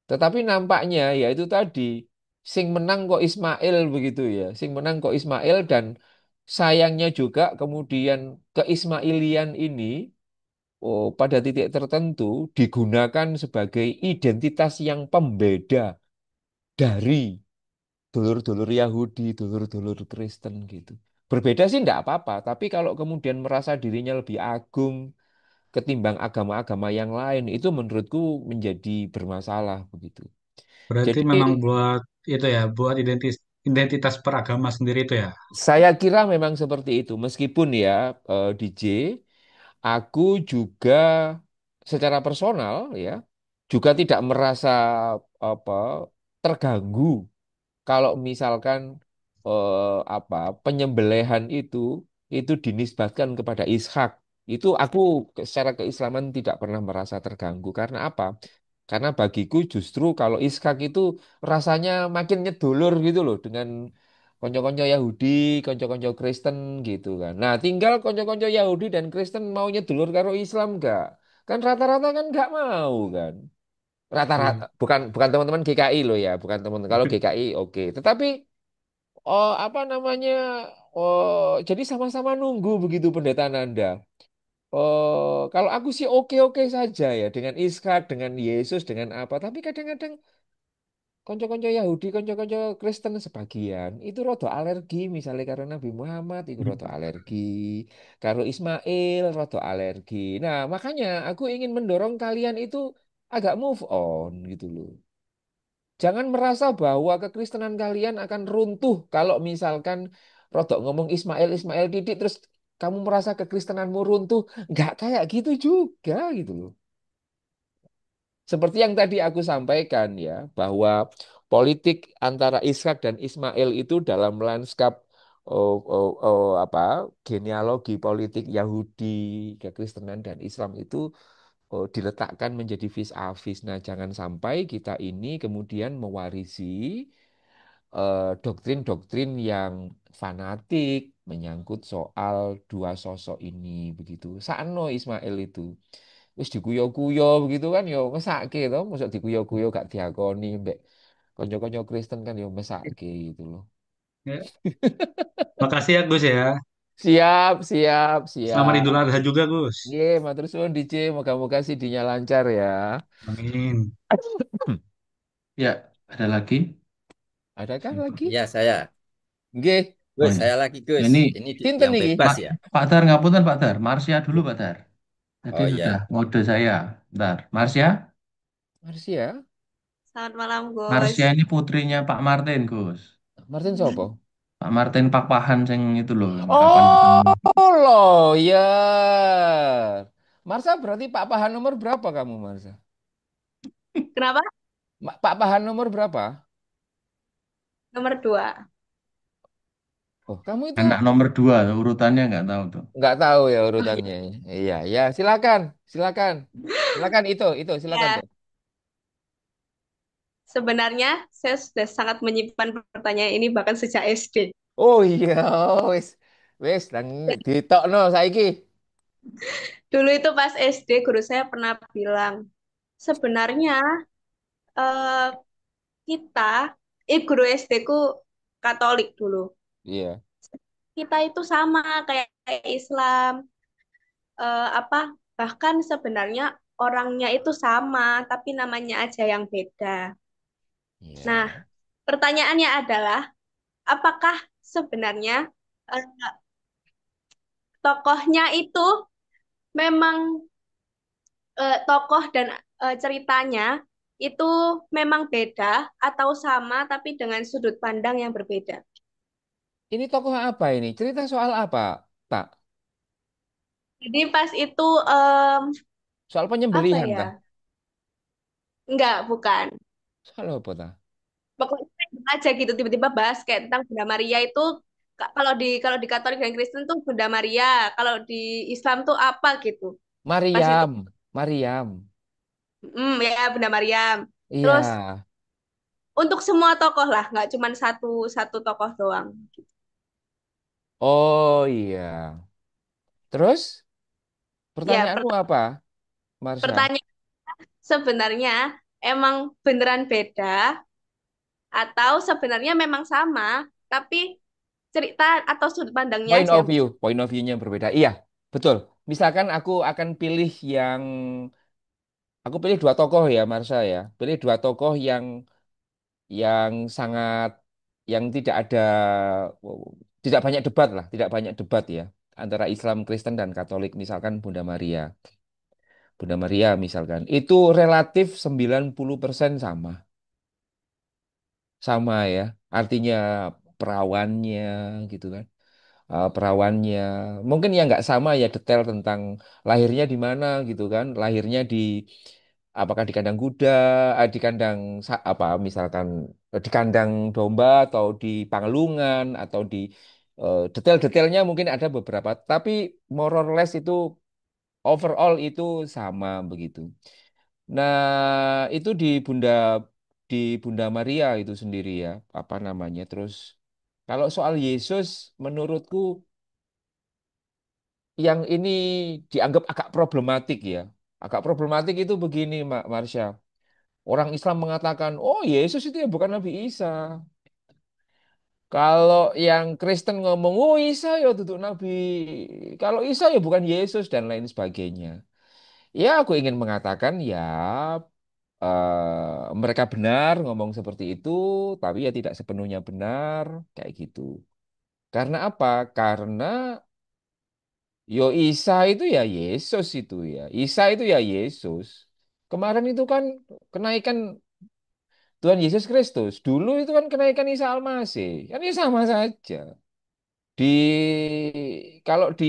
Speaker 2: Tetapi nampaknya ya itu tadi, sing menang kok Ismail begitu ya. Sing menang kok Ismail, dan sayangnya juga kemudian keismailian ini, pada titik tertentu digunakan sebagai identitas yang pembeda dari dulur-dulur Yahudi, dulur-dulur Kristen gitu. Berbeda sih enggak apa-apa, tapi kalau kemudian merasa dirinya lebih agung ketimbang agama-agama yang lain, itu menurutku menjadi bermasalah begitu.
Speaker 6: berarti
Speaker 2: Jadi
Speaker 6: memang buat itu ya, buat identitas peragama sendiri itu ya.
Speaker 2: saya kira memang seperti itu. Meskipun ya, DJ, aku juga secara personal, ya, juga tidak merasa apa terganggu kalau misalkan penyembelihan itu dinisbatkan kepada Ishak. Itu aku secara keislaman tidak pernah merasa terganggu. Karena apa? Karena bagiku justru kalau Ishak itu rasanya makin nyedulur gitu loh dengan konco-konco Yahudi, konco-konco Kristen gitu kan. Nah, tinggal konco-konco Yahudi dan Kristen mau nyedulur karo Islam gak? Kan rata-rata kan nggak mau kan. Rata-rata
Speaker 6: Iya.
Speaker 2: bukan bukan teman-teman GKI loh ya, bukan teman. Kalau GKI oke. Tetapi apa namanya? Jadi sama-sama nunggu begitu pendeta Nanda. Kalau aku sih oke-oke saja ya dengan Iskak, dengan Yesus, dengan apa. Tapi kadang-kadang konco-konco Yahudi, konco-konco Kristen sebagian itu rada alergi, misalnya karena Nabi Muhammad itu rada alergi, karo Ismail rada alergi. Nah, makanya aku ingin mendorong kalian itu agak move on gitu loh. Jangan merasa bahwa kekristenan kalian akan runtuh kalau misalkan rodok ngomong Ismail, Ismail titik, terus kamu merasa kekristenanmu runtuh. Nggak kayak gitu juga gitu loh. Seperti yang tadi aku sampaikan ya, bahwa politik antara Ishak dan Ismail itu dalam lanskap genealogi politik Yahudi, kekristenan dan Islam itu diletakkan menjadi vis-a-vis. Nah, jangan sampai kita ini kemudian mewarisi doktrin-doktrin yang fanatik menyangkut soal dua sosok ini begitu. Sakno Ismail itu wis dikuyo-kuyo begitu kan yo mesake to, mosok dikuyo-kuyo gak diakoni mbek kanca-kanca Kristen kan yo mesake gitu loh.
Speaker 6: Ya. Makasih ya Gus ya.
Speaker 2: Siap, siap,
Speaker 6: Selamat
Speaker 2: siap.
Speaker 6: Idul Adha juga Gus.
Speaker 2: Nggih, matur suwun DJ, moga-moga sidinnya lancar ya.
Speaker 6: Amin.
Speaker 1: Ya, ada lagi?
Speaker 2: Adakah
Speaker 1: Siapa?
Speaker 2: lagi?
Speaker 5: Ya, saya.
Speaker 2: Nggih,
Speaker 1: Oh
Speaker 5: Gus,
Speaker 1: ya.
Speaker 5: saya lagi, Gus.
Speaker 1: Ini
Speaker 5: Ini
Speaker 2: sinten
Speaker 5: yang
Speaker 2: niki?
Speaker 5: bebas
Speaker 1: Pak
Speaker 5: ya.
Speaker 1: Pak Dar ngapunten Pak Dar. Marsya dulu Pak Dar. Tadi
Speaker 5: Oh
Speaker 1: sudah
Speaker 5: iya.
Speaker 1: mode saya. Bentar. Marsya?
Speaker 2: Marsia.
Speaker 3: Selamat malam, Gus.
Speaker 1: Marsya ini putrinya Pak Martin, Gus.
Speaker 2: Martin sopo?
Speaker 1: Pak Martin Pak Pahan sing itu loh, yang kapan ketemu.
Speaker 2: Oh, lawyer. Marsa berarti Pak Pahan nomor berapa kamu, Marsa?
Speaker 3: Kenapa?
Speaker 2: Pak Pahan nomor berapa?
Speaker 3: Nomor 2.
Speaker 2: Oh, kamu itu
Speaker 1: Anak nomor dua, urutannya nggak tahu tuh.
Speaker 2: nggak tahu ya urutannya. Iya, ya, silakan, silakan, silakan silakan
Speaker 3: Ya,
Speaker 2: tuh.
Speaker 3: sebenarnya saya sudah sangat menyimpan pertanyaan ini bahkan sejak SD.
Speaker 2: Oh iya, wes, wes, nang ditokno saiki.
Speaker 3: Dulu itu pas SD, guru saya pernah bilang, sebenarnya eh, kita, guru SD ku Katolik dulu.
Speaker 2: Iya,
Speaker 3: Kita itu sama kayak kayak Islam, apa bahkan sebenarnya orangnya itu sama, tapi namanya aja yang beda. Nah,
Speaker 2: iya.
Speaker 3: pertanyaannya adalah, apakah sebenarnya eh, tokohnya itu memang tokoh dan ceritanya itu memang beda atau sama tapi dengan sudut pandang yang berbeda.
Speaker 2: Ini tokoh apa ini? Cerita soal apa, Tak?
Speaker 3: Jadi pas itu
Speaker 2: Soal
Speaker 3: apa
Speaker 2: penyembelihan,
Speaker 3: ya?
Speaker 2: tak?
Speaker 3: Enggak, bukan.
Speaker 2: Soal apa, tak?
Speaker 3: Pokoknya random aja gitu tiba-tiba bahas kayak tentang Bunda Maria itu kalau di Katolik dan Kristen tuh Bunda Maria, kalau di Islam tuh apa gitu. Pas itu.
Speaker 2: Mariam, Mariam.
Speaker 3: Ya Bunda Mariam.
Speaker 2: Iya.
Speaker 3: Terus untuk semua tokoh lah, nggak cuma satu satu tokoh doang.
Speaker 2: Oh iya. Terus
Speaker 3: Ya,
Speaker 2: pertanyaanmu apa, Marsha?
Speaker 3: pertanyaan sebenarnya emang beneran beda atau sebenarnya memang sama, tapi cerita atau sudut pandangnya
Speaker 2: Point
Speaker 3: aja
Speaker 2: of
Speaker 3: yang
Speaker 2: view,
Speaker 3: beda.
Speaker 2: point of view-nya berbeda. Iya, betul. Misalkan aku pilih dua tokoh ya, Marsha ya. Pilih dua tokoh yang sangat, yang tidak banyak debat lah, tidak banyak debat ya antara Islam, Kristen dan Katolik. Misalkan Bunda Maria, Bunda Maria misalkan itu relatif 90% sama, sama ya. Artinya perawannya gitu kan. Perawannya. Mungkin yang nggak sama ya detail tentang lahirnya di mana gitu kan. Lahirnya di apakah di kandang kuda, di kandang apa misalkan di kandang domba atau di Pangelungan atau di detail-detailnya mungkin ada beberapa, tapi more or less itu overall itu sama begitu. Nah, itu di Bunda Maria itu sendiri ya, apa namanya. Terus kalau soal Yesus menurutku yang ini dianggap agak problematik ya. Agak problematik itu begini, Marsha. Orang Islam mengatakan, oh Yesus itu ya bukan Nabi Isa. Kalau yang Kristen ngomong, oh Isa ya tutup Nabi. Kalau Isa ya bukan Yesus dan lain sebagainya. Ya aku ingin mengatakan ya mereka benar ngomong seperti itu, tapi ya tidak sepenuhnya benar kayak gitu. Karena apa? Karena yo Isa itu ya Yesus itu ya. Isa itu ya Yesus. Kemarin itu kan kenaikan Tuhan Yesus Kristus. Dulu itu kan kenaikan Isa Almasih. Kan ya sama saja. Di kalau di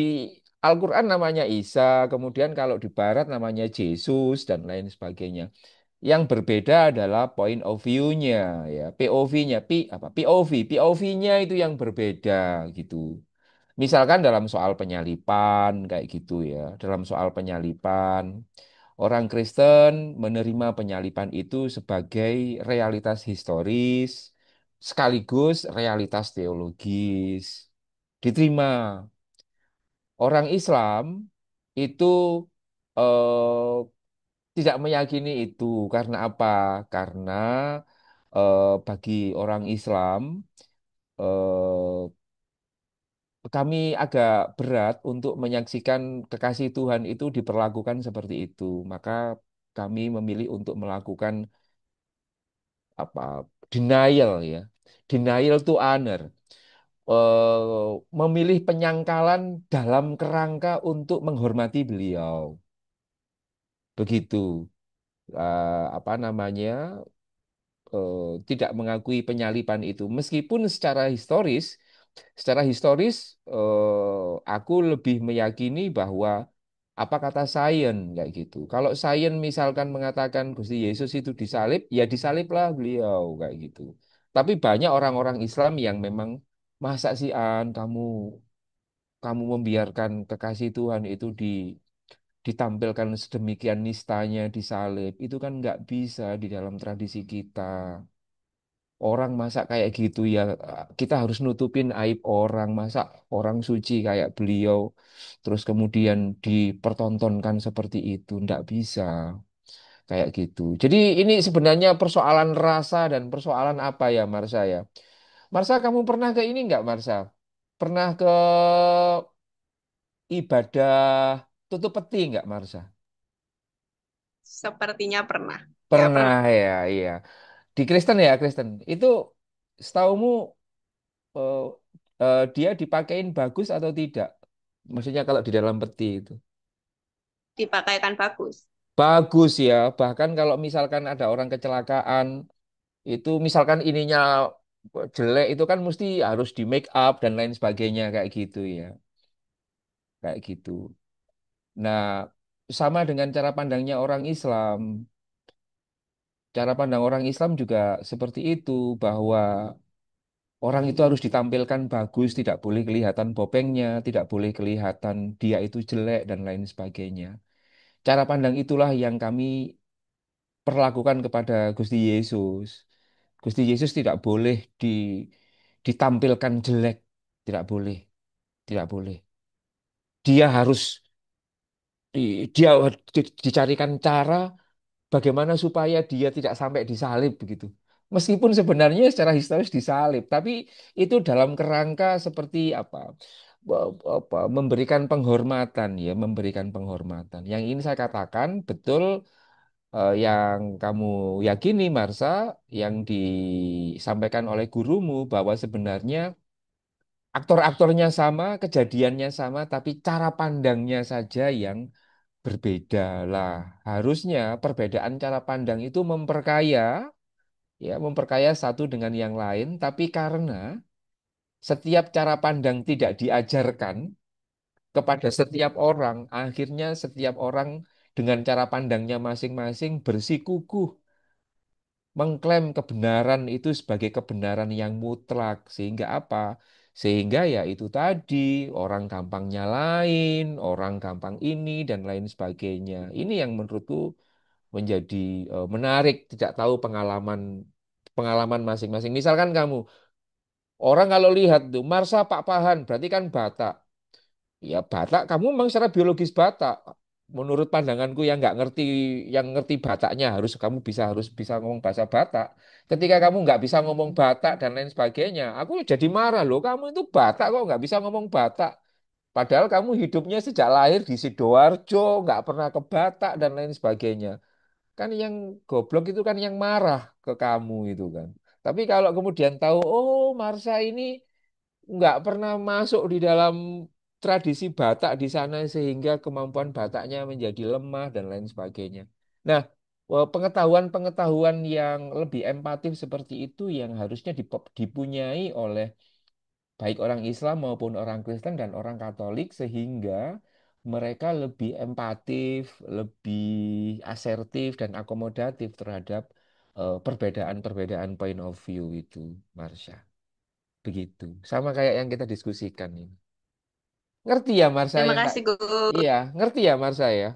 Speaker 2: Al-Quran namanya Isa, kemudian kalau di Barat namanya Yesus dan lain sebagainya. Yang berbeda adalah point of view-nya ya, POV-nya, POV-nya itu yang berbeda gitu. Misalkan dalam soal penyalipan kayak gitu ya. Dalam soal penyalipan, orang Kristen menerima penyalipan itu sebagai realitas historis sekaligus realitas teologis. Diterima. Orang Islam itu eh, tidak meyakini itu. Karena apa? Karena bagi orang Islam eh, kami agak berat untuk menyaksikan kekasih Tuhan itu diperlakukan seperti itu. Maka kami memilih untuk melakukan apa denial ya, denial to honor. Memilih penyangkalan dalam kerangka untuk menghormati beliau. Begitu. Apa namanya? Tidak mengakui penyalipan itu. Meskipun secara historis aku lebih meyakini bahwa Apa kata sains kayak gitu. Kalau sains misalkan mengatakan Gusti Yesus itu disalib, ya disaliblah beliau kayak gitu. Tapi banyak orang-orang Islam yang memang masa sih An kamu membiarkan kekasih Tuhan itu ditampilkan sedemikian nistanya disalib. Itu kan nggak bisa di dalam tradisi kita. Orang masa kayak gitu ya kita harus nutupin aib orang masa orang suci kayak beliau terus kemudian dipertontonkan seperti itu ndak bisa kayak gitu. Jadi ini sebenarnya persoalan rasa dan persoalan apa ya Marsha ya. Marsha kamu pernah ke ini nggak Marsha? Pernah ke ibadah tutup peti nggak Marsha?
Speaker 3: Sepertinya pernah. Ya,
Speaker 2: Pernah
Speaker 3: pernah.
Speaker 2: ya, iya. Di Kristen ya Kristen. Itu setaumu eh, dia dipakein bagus atau tidak? Maksudnya kalau di dalam peti itu.
Speaker 3: Dipakaikan bagus.
Speaker 2: Bagus ya. Bahkan kalau misalkan ada orang kecelakaan, itu misalkan ininya jelek, itu kan mesti harus di make up dan lain sebagainya kayak gitu ya. Kayak gitu. Nah, sama dengan cara pandangnya orang Islam. Cara pandang orang Islam juga seperti itu, bahwa orang itu harus ditampilkan bagus, tidak boleh kelihatan bopengnya, tidak boleh kelihatan dia itu jelek dan lain sebagainya. Cara pandang itulah yang kami perlakukan kepada Gusti Yesus. Gusti Yesus tidak boleh ditampilkan jelek, tidak boleh, tidak boleh. Dia harus dia dicarikan cara bagaimana supaya dia tidak sampai disalib begitu. Meskipun sebenarnya secara historis disalib, tapi itu dalam kerangka seperti apa? Memberikan penghormatan ya, memberikan penghormatan. Yang ini saya katakan betul yang kamu yakini Marsa, yang disampaikan oleh gurumu bahwa sebenarnya aktor-aktornya sama, kejadiannya sama, tapi cara pandangnya saja yang berbeda lah. Harusnya perbedaan cara pandang itu memperkaya, ya, memperkaya satu dengan yang lain. Tapi karena setiap cara pandang tidak diajarkan kepada setiap orang, akhirnya setiap orang dengan cara pandangnya masing-masing bersikukuh mengklaim kebenaran itu sebagai kebenaran yang mutlak. Sehingga apa? Sehingga ya itu tadi, orang gampang nyalain, orang gampang ini, dan lain sebagainya. Ini yang menurutku menjadi menarik, tidak tahu pengalaman pengalaman masing-masing. Misalkan kamu, orang kalau lihat tuh, Marsa Pak Pahan, berarti kan Batak. Ya Batak, kamu memang secara biologis Batak. Menurut pandanganku yang ngerti Bataknya harus bisa ngomong bahasa Batak. Ketika kamu nggak bisa ngomong Batak dan lain sebagainya, aku jadi marah loh. Kamu itu Batak kok nggak bisa ngomong Batak. Padahal kamu hidupnya sejak lahir di Sidoarjo, nggak pernah ke Batak dan lain sebagainya. Kan yang goblok itu kan yang marah ke kamu itu kan. Tapi kalau kemudian tahu, oh Marsha ini nggak pernah masuk di dalam tradisi Batak di sana sehingga kemampuan Bataknya menjadi lemah dan lain sebagainya. Nah, pengetahuan-pengetahuan yang lebih empatif seperti itu yang harusnya dipunyai oleh baik orang Islam maupun orang Kristen dan orang Katolik sehingga mereka lebih empatif, lebih asertif dan akomodatif terhadap perbedaan-perbedaan point of view itu, Marsha. Begitu. Sama kayak yang kita diskusikan ini. Ngerti ya Marsha
Speaker 3: Terima
Speaker 2: yang tak?
Speaker 3: kasih, Gus.
Speaker 2: Iya, ngerti ya Marsha ya?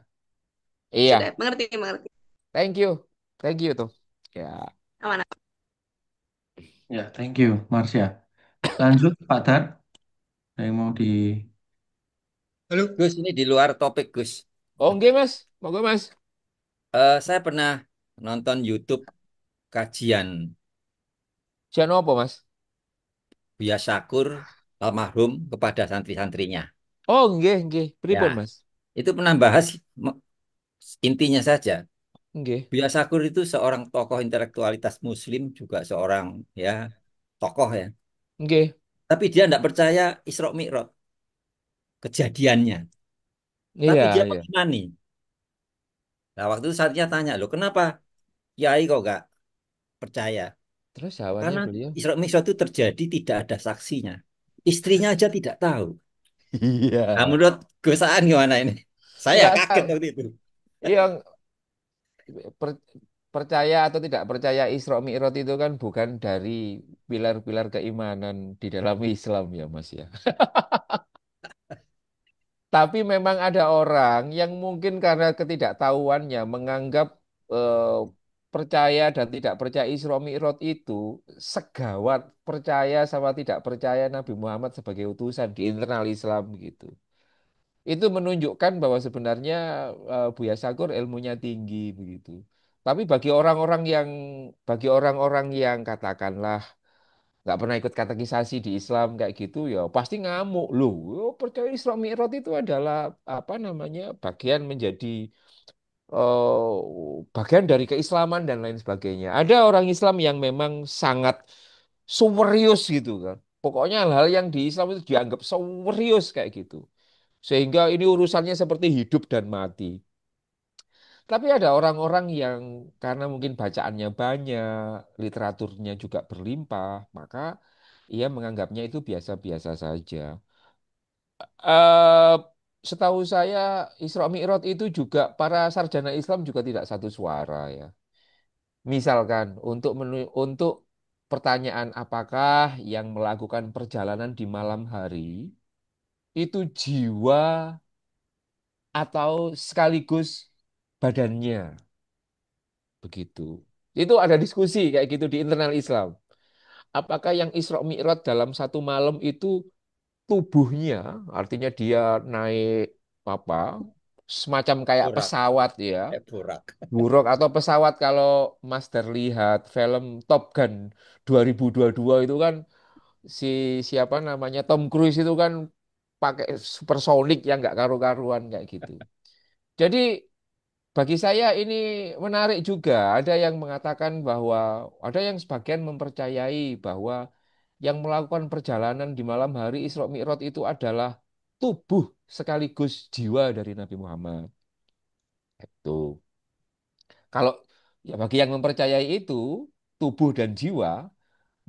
Speaker 3: Sudah
Speaker 2: Iya,
Speaker 3: mengerti, mengerti.
Speaker 2: thank you. Thank you tuh. Ya.
Speaker 3: Aman.
Speaker 1: Ya, thank you, Marsha. Lanjut, Pak Dar. Ada yang mau di...
Speaker 5: Halo, Gus, ini di luar topik, Gus.
Speaker 2: Oh, enggak Mas. Moga Mas.
Speaker 5: Saya pernah nonton YouTube kajian
Speaker 2: Siapa apa Mas?
Speaker 5: Buya Syakur almarhum kepada santri-santrinya.
Speaker 2: Oh, enggak.
Speaker 5: Ya,
Speaker 2: Pripun Mas?
Speaker 5: itu pernah bahas intinya saja.
Speaker 2: Enggak.
Speaker 5: Buya Syakur itu seorang tokoh intelektualitas Muslim, juga seorang ya tokoh ya.
Speaker 2: Enggak.
Speaker 5: Tapi dia tidak percaya Isra Mi'raj kejadiannya.
Speaker 2: Iya,
Speaker 5: Tapi dia
Speaker 2: iya.
Speaker 5: mengimani. Nah, waktu itu saatnya tanya, loh, kenapa Kiai kok nggak percaya?
Speaker 2: Terus jawabannya
Speaker 5: Karena
Speaker 2: beliau.
Speaker 5: Isra Mi'raj itu terjadi tidak ada saksinya. Istrinya aja tidak tahu.
Speaker 2: Iya.
Speaker 5: Nah, menurut Gus Aan gimana ini? Saya
Speaker 2: nggak
Speaker 5: kaget
Speaker 2: tahu.
Speaker 5: waktu itu.
Speaker 2: Yang per- percaya atau tidak percaya Isra Mi'raj itu kan bukan dari pilar-pilar keimanan di dalam Islam ya Mas ya. Tapi memang ada orang yang mungkin karena ketidaktahuannya menganggap eh, percaya dan tidak percaya Isra Mi'raj itu segawat percaya sama tidak percaya Nabi Muhammad sebagai utusan di internal Islam gitu. Itu menunjukkan bahwa sebenarnya Buya Sakur ilmunya tinggi begitu. Tapi bagi orang-orang yang katakanlah nggak pernah ikut katekisasi di Islam kayak gitu ya pasti ngamuk loh. Oh, percaya Isra Mi'raj itu adalah apa namanya bagian menjadi bagian dari keislaman dan lain sebagainya. Ada orang Islam yang memang sangat serius gitu kan. Pokoknya hal-hal yang di Islam itu dianggap serius kayak gitu. Sehingga ini urusannya seperti hidup dan mati. Tapi ada orang-orang yang karena mungkin bacaannya banyak, literaturnya juga berlimpah, maka ia menganggapnya itu biasa-biasa saja. eh Setahu saya Isra Mi'raj itu juga para sarjana Islam juga tidak satu suara ya. Misalkan untuk pertanyaan apakah yang melakukan perjalanan di malam hari itu jiwa atau sekaligus badannya begitu. Itu ada diskusi kayak gitu di internal Islam. Apakah yang Isra Mi'raj dalam satu malam itu tubuhnya, artinya dia naik apa, semacam kayak
Speaker 5: Burak,
Speaker 2: pesawat ya,
Speaker 5: burak.
Speaker 2: buruk atau pesawat kalau Master lihat film Top Gun 2022 itu kan si siapa namanya Tom Cruise itu kan pakai supersonik yang nggak karu-karuan kayak gitu. Jadi bagi saya ini menarik juga. Ada yang mengatakan bahwa ada yang sebagian mempercayai bahwa yang melakukan perjalanan di malam hari Isra Mi'raj itu adalah tubuh sekaligus jiwa dari Nabi Muhammad. Itu. Kalau ya bagi yang mempercayai itu tubuh dan jiwa,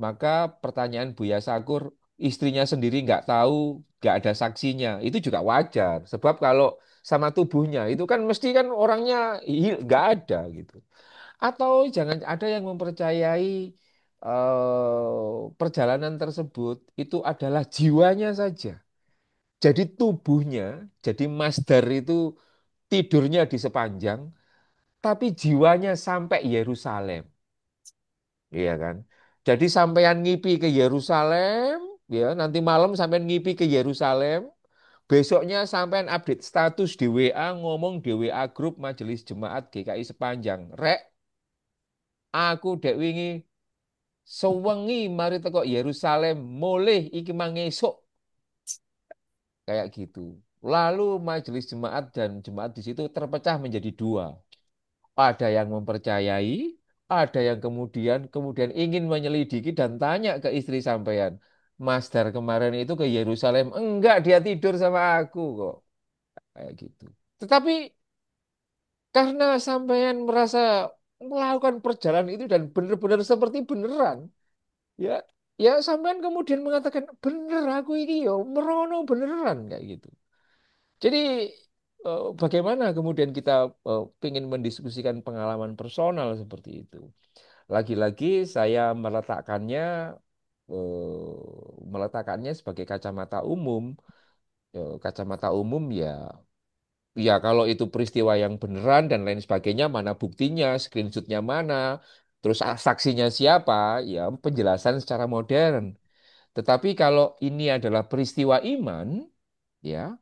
Speaker 2: maka pertanyaan Buya Sakur, istrinya sendiri nggak tahu, nggak ada saksinya, itu juga wajar. Sebab kalau sama tubuhnya itu kan mesti kan orangnya nggak ada gitu. Atau jangan ada yang mempercayai perjalanan tersebut itu adalah jiwanya saja. Jadi tubuhnya, jadi Masdar itu tidurnya di sepanjang, tapi jiwanya sampai Yerusalem. Iya kan? Jadi sampean ngipi ke Yerusalem, ya nanti malam sampean ngipi ke Yerusalem, besoknya sampean update status di WA, ngomong di WA grup Majelis Jemaat GKI sepanjang. Rek, aku dek wingi sewengi mari teko Yerusalem, mulih iki mangesuk kayak gitu. Lalu Majelis Jemaat dan jemaat di situ terpecah menjadi dua. Ada yang mempercayai, ada yang kemudian ingin menyelidiki dan tanya ke istri sampean. Mas Dar kemarin itu ke Yerusalem. Enggak, dia tidur sama aku kok. Kayak gitu. Tetapi karena sampean merasa melakukan perjalanan itu dan benar-benar seperti beneran, ya, ya sampean kemudian mengatakan bener aku ini yo merono beneran kayak gitu. Jadi bagaimana kemudian kita ingin mendiskusikan pengalaman personal seperti itu? Lagi-lagi saya meletakkannya sebagai kacamata umum. Kacamata umum ya, ya kalau itu peristiwa yang beneran dan lain sebagainya, mana buktinya, screenshotnya mana, terus saksinya siapa, ya penjelasan secara modern. Tetapi kalau ini adalah peristiwa iman, ya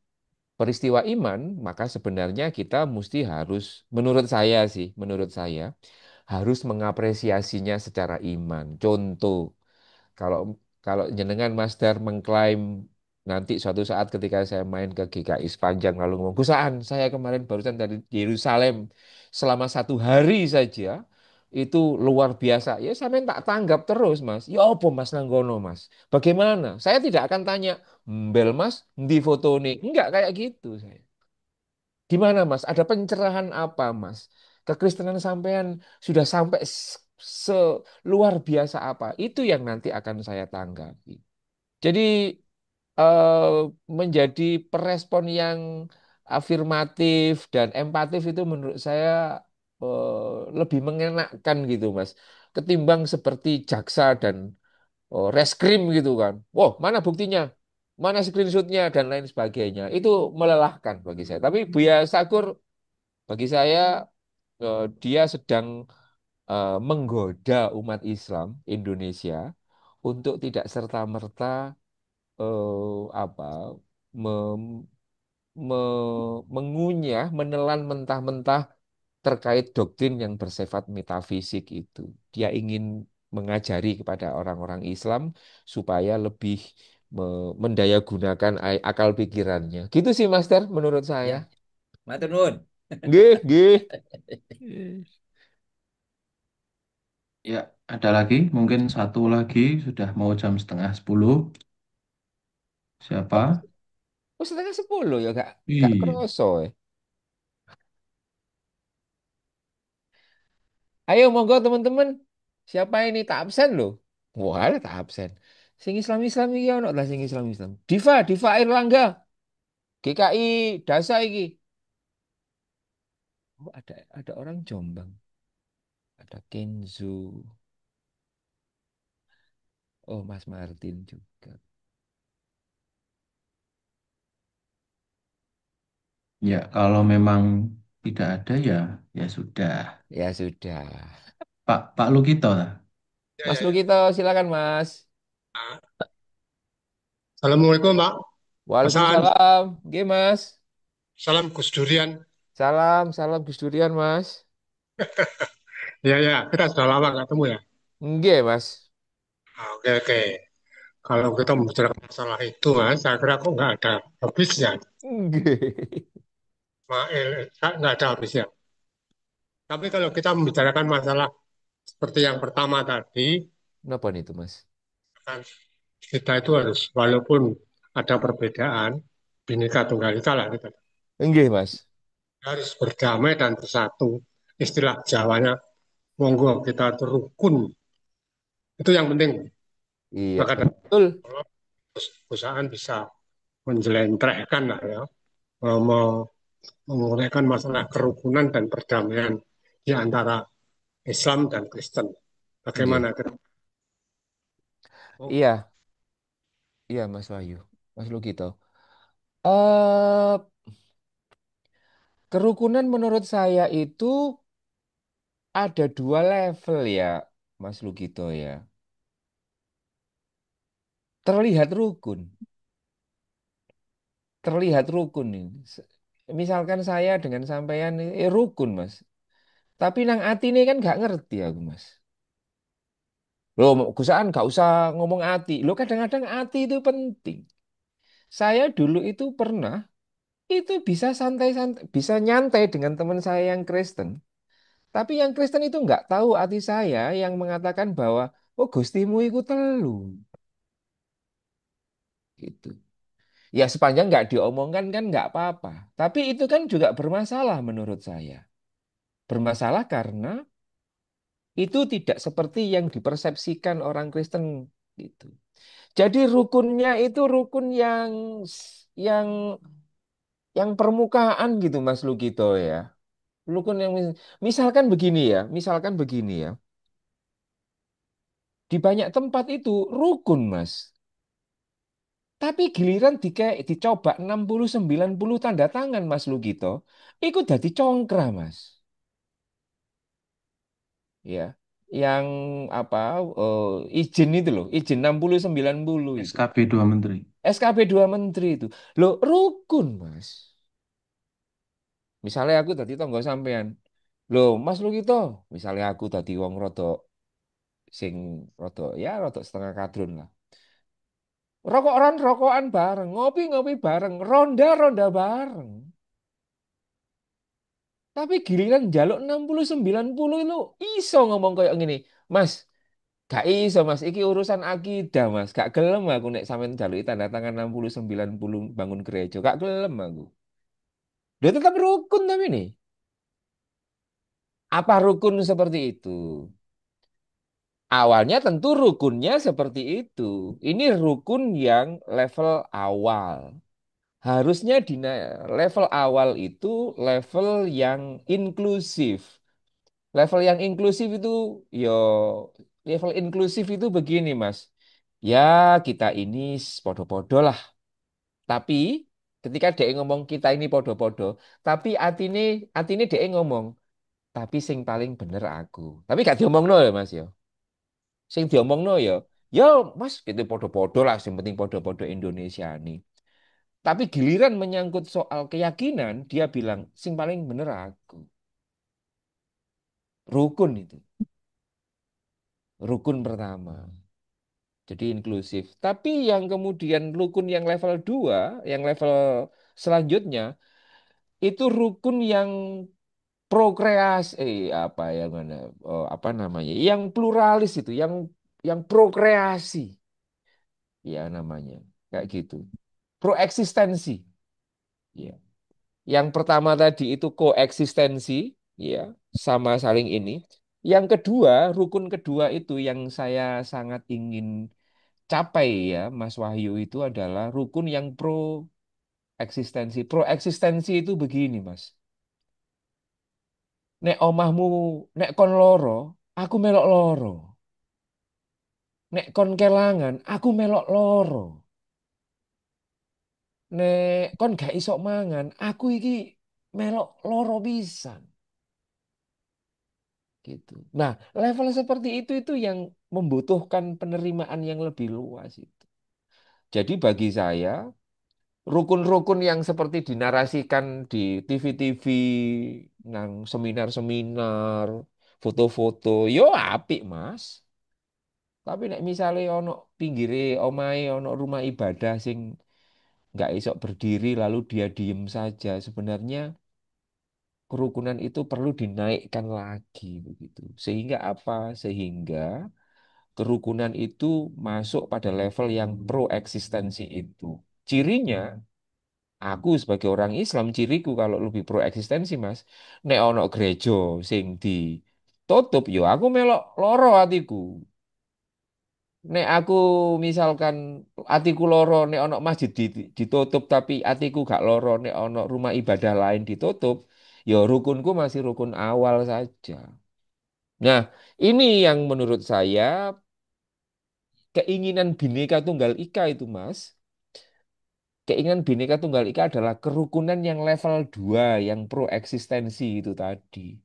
Speaker 2: peristiwa iman, maka sebenarnya kita mesti harus, menurut saya harus mengapresiasinya secara iman. Contoh, kalau kalau jenengan Mas Dar mengklaim nanti suatu saat ketika saya main ke GKI sepanjang lalu ngomong, Gusaan, saya kemarin barusan dari Yerusalem selama 1 hari saja, itu luar biasa. Ya sampai tak tanggap terus Mas. Ya apa Mas Nanggono Mas? Bagaimana? Saya tidak akan tanya, Mbel Mas, di foto ini. Enggak kayak gitu saya. Gimana Mas? Ada pencerahan apa Mas? Kekristenan sampean sudah sampai seluar biasa apa? Itu yang nanti akan saya tanggapi. Jadi eh, menjadi perespon yang afirmatif dan empatif itu menurut saya lebih mengenakkan gitu Mas. Ketimbang seperti jaksa dan reskrim gitu kan. Wow, mana buktinya? Mana screenshotnya dan lain sebagainya. Itu melelahkan bagi saya. Tapi Buya Sakur bagi saya dia sedang menggoda umat Islam Indonesia untuk tidak serta-merta apa mengunyah, menelan mentah-mentah terkait doktrin yang bersifat metafisik itu. Dia ingin mengajari kepada orang-orang Islam supaya lebih mendayagunakan akal pikirannya. Gitu sih, Master, menurut saya.
Speaker 5: Ya, matur nuwun.
Speaker 2: Nggih, nggih.
Speaker 1: Ya, ada lagi, mungkin satu lagi, sudah mau jam 9:30.
Speaker 2: Oh,
Speaker 1: Siapa?
Speaker 2: oh, setengah 10 ya, gak
Speaker 1: Iya.
Speaker 2: kroso ya. Ayo, monggo teman-teman. Siapa ini? Tak absen loh. Wah, ada tak absen. Sing Islam-Islam iki ono lah sing Islam-Islam. Diva Airlangga. GKI Dasa iki. Oh, ada orang Jombang. Ada Kenzo. Oh, Mas Martin juga.
Speaker 1: Ya, kalau memang tidak ada ya, ya sudah.
Speaker 2: Ya sudah.
Speaker 1: Pak Lukito lah.
Speaker 7: Ya,
Speaker 2: Mas
Speaker 7: ya, ya.
Speaker 2: Lukito, silakan Mas.
Speaker 7: Ah, Assalamualaikum, Pak. Mas Aan.
Speaker 2: Waalaikumsalam. Oke, Mas.
Speaker 7: Salam Gus Durian.
Speaker 2: Salam Gus Durian, Mas.
Speaker 7: Ya, ya. Kita sudah lama nggak ketemu ya.
Speaker 2: Enggak, Mas.
Speaker 7: Oke, oke. Kalau kita membicarakan masalah itu, Mas, saya kira kok nggak ada habisnya.
Speaker 2: Enggak.
Speaker 7: Nggak ada habisnya. Tapi kalau kita membicarakan masalah seperti yang pertama tadi,
Speaker 2: Kenapa nih itu, Mas?
Speaker 7: kan kita itu harus, walaupun ada perbedaan, Bhinneka Tunggal Ika lah, kita
Speaker 2: Enggak, Mas.
Speaker 7: harus berdamai dan bersatu. Istilah Jawanya, monggo kita terukun. Itu yang penting.
Speaker 2: Iya,
Speaker 7: Maka dari
Speaker 2: betul.
Speaker 7: perusahaan bisa menjelentrehkan lah ya, menguraikan masalah kerukunan dan perdamaian di antara Islam dan Kristen. Bagaimana
Speaker 2: Enggak.
Speaker 7: kira? Oh,
Speaker 2: Iya, iya, Mas Wahyu. Mas Lukito. Eh, kerukunan menurut saya itu ada dua level ya, Mas Lukito ya. Terlihat rukun. Terlihat rukun nih. Misalkan saya dengan sampean rukun, Mas. Tapi nang ati ini kan gak ngerti aku, Mas. Loh, Gusaan gak usah ngomong ati. Loh, kadang-kadang ati itu penting. Saya dulu itu pernah itu bisa santai-santai, bisa nyantai dengan teman saya yang Kristen. Tapi yang Kristen itu nggak tahu hati saya yang mengatakan bahwa oh gustimu itu telu gitu. Ya sepanjang nggak diomongkan kan nggak apa-apa. Tapi itu kan juga bermasalah menurut saya. Bermasalah karena itu tidak seperti yang dipersepsikan orang Kristen gitu. Jadi rukunnya itu rukun yang yang permukaan gitu Mas Lugito ya. Rukun yang misalkan begini ya, misalkan begini ya. Di banyak tempat itu rukun, Mas. Tapi giliran dicoba 60-90 tanda tangan Mas Lugito, itu jadi congkrah, Mas. Ya. Yang apa izin itu loh, izin 60-90 itu.
Speaker 1: SKP 2 Menteri.
Speaker 2: SKP 2 Menteri itu. Loh, rukun, Mas. Misalnya aku tadi tonggo sampean. Loh, Mas Lugito, misalnya aku tadi wong rodok sing rodok ya rodok setengah kadrun lah. Rokokan bareng, ngopi bareng, ronda bareng. Tapi giliran jaluk 60-90 itu iso ngomong kayak gini. Mas, gak iso mas, iki urusan akidah mas. Gak gelem aku nek sampean jaluk tanda tangan 60-90 bangun gereja. Gak gelem aku. Dia tetap rukun tapi nih. Apa rukun seperti itu? Awalnya tentu rukunnya seperti itu. Ini rukun yang level awal. Harusnya di level awal itu level yang inklusif. Level yang inklusif itu, yo, level inklusif itu begini, Mas. Ya, kita ini podo-podo lah. Tapi ketika dia ngomong kita ini podo-podo, tapi atine dia ngomong, tapi sing paling bener aku. Tapi gak diomongno ya, Mas ya. Sing diomongno ya, yo Mas, itu podo-podo lah, yang penting podo-podo Indonesia nih. Tapi giliran menyangkut soal keyakinan, dia bilang, sing paling bener aku. Rukun itu. Rukun pertama. Jadi inklusif. Tapi yang kemudian rukun yang level 2, yang level selanjutnya, itu rukun yang prokreasi, apa yang mana, apa namanya, yang pluralis itu, yang prokreasi, ya namanya, kayak gitu. Proeksistensi, ya. Yang pertama tadi itu koeksistensi, ya, sama saling ini. Yang kedua, rukun kedua itu yang saya sangat ingin capai ya, Mas Wahyu itu adalah rukun yang pro eksistensi. Pro eksistensi itu begini, Mas. Nek omahmu nek kon loro, aku melok loro. Nek kon kelangan, aku melok loro. Nek kon gak iso mangan, aku iki melok loro bisa gitu. Nah, level seperti itu yang membutuhkan penerimaan yang lebih luas itu. Jadi bagi saya rukun-rukun yang seperti dinarasikan di TV-TV, nang seminar-seminar, foto-foto, yo apik Mas. Tapi nek misalnya ono pinggire omahe ono rumah ibadah sing nggak esok berdiri lalu dia diem saja, sebenarnya kerukunan itu perlu dinaikkan lagi begitu. Sehingga apa? Sehingga kerukunan itu masuk pada level yang pro eksistensi itu. Cirinya aku sebagai orang Islam, ciriku kalau lebih pro eksistensi, Mas. Nek ono gereja sing ditutup, yo aku melok loro atiku. Nek aku misalkan atiku loro, nek ono masjid ditutup tapi atiku gak loro, nek ono rumah ibadah lain ditutup, yo rukunku masih rukun awal saja. Nah, ini yang menurut saya keinginan Bhinneka Tunggal Ika itu, Mas. Keinginan Bhinneka Tunggal Ika adalah kerukunan yang level 2, yang pro eksistensi itu tadi.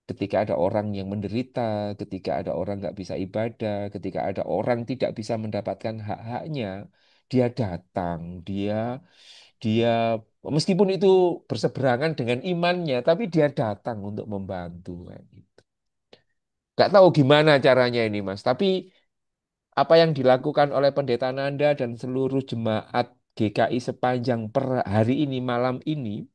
Speaker 2: Ketika ada orang yang menderita, ketika ada orang nggak bisa ibadah, ketika ada orang tidak bisa mendapatkan hak-haknya, dia datang, dia meskipun itu berseberangan dengan imannya, tapi dia datang untuk membantu. Kayak gitu. Nggak tahu gimana caranya ini, Mas. Tapi apa yang dilakukan oleh Pendeta Nanda dan seluruh jemaat GKI sepanjang per hari ini, malam ini,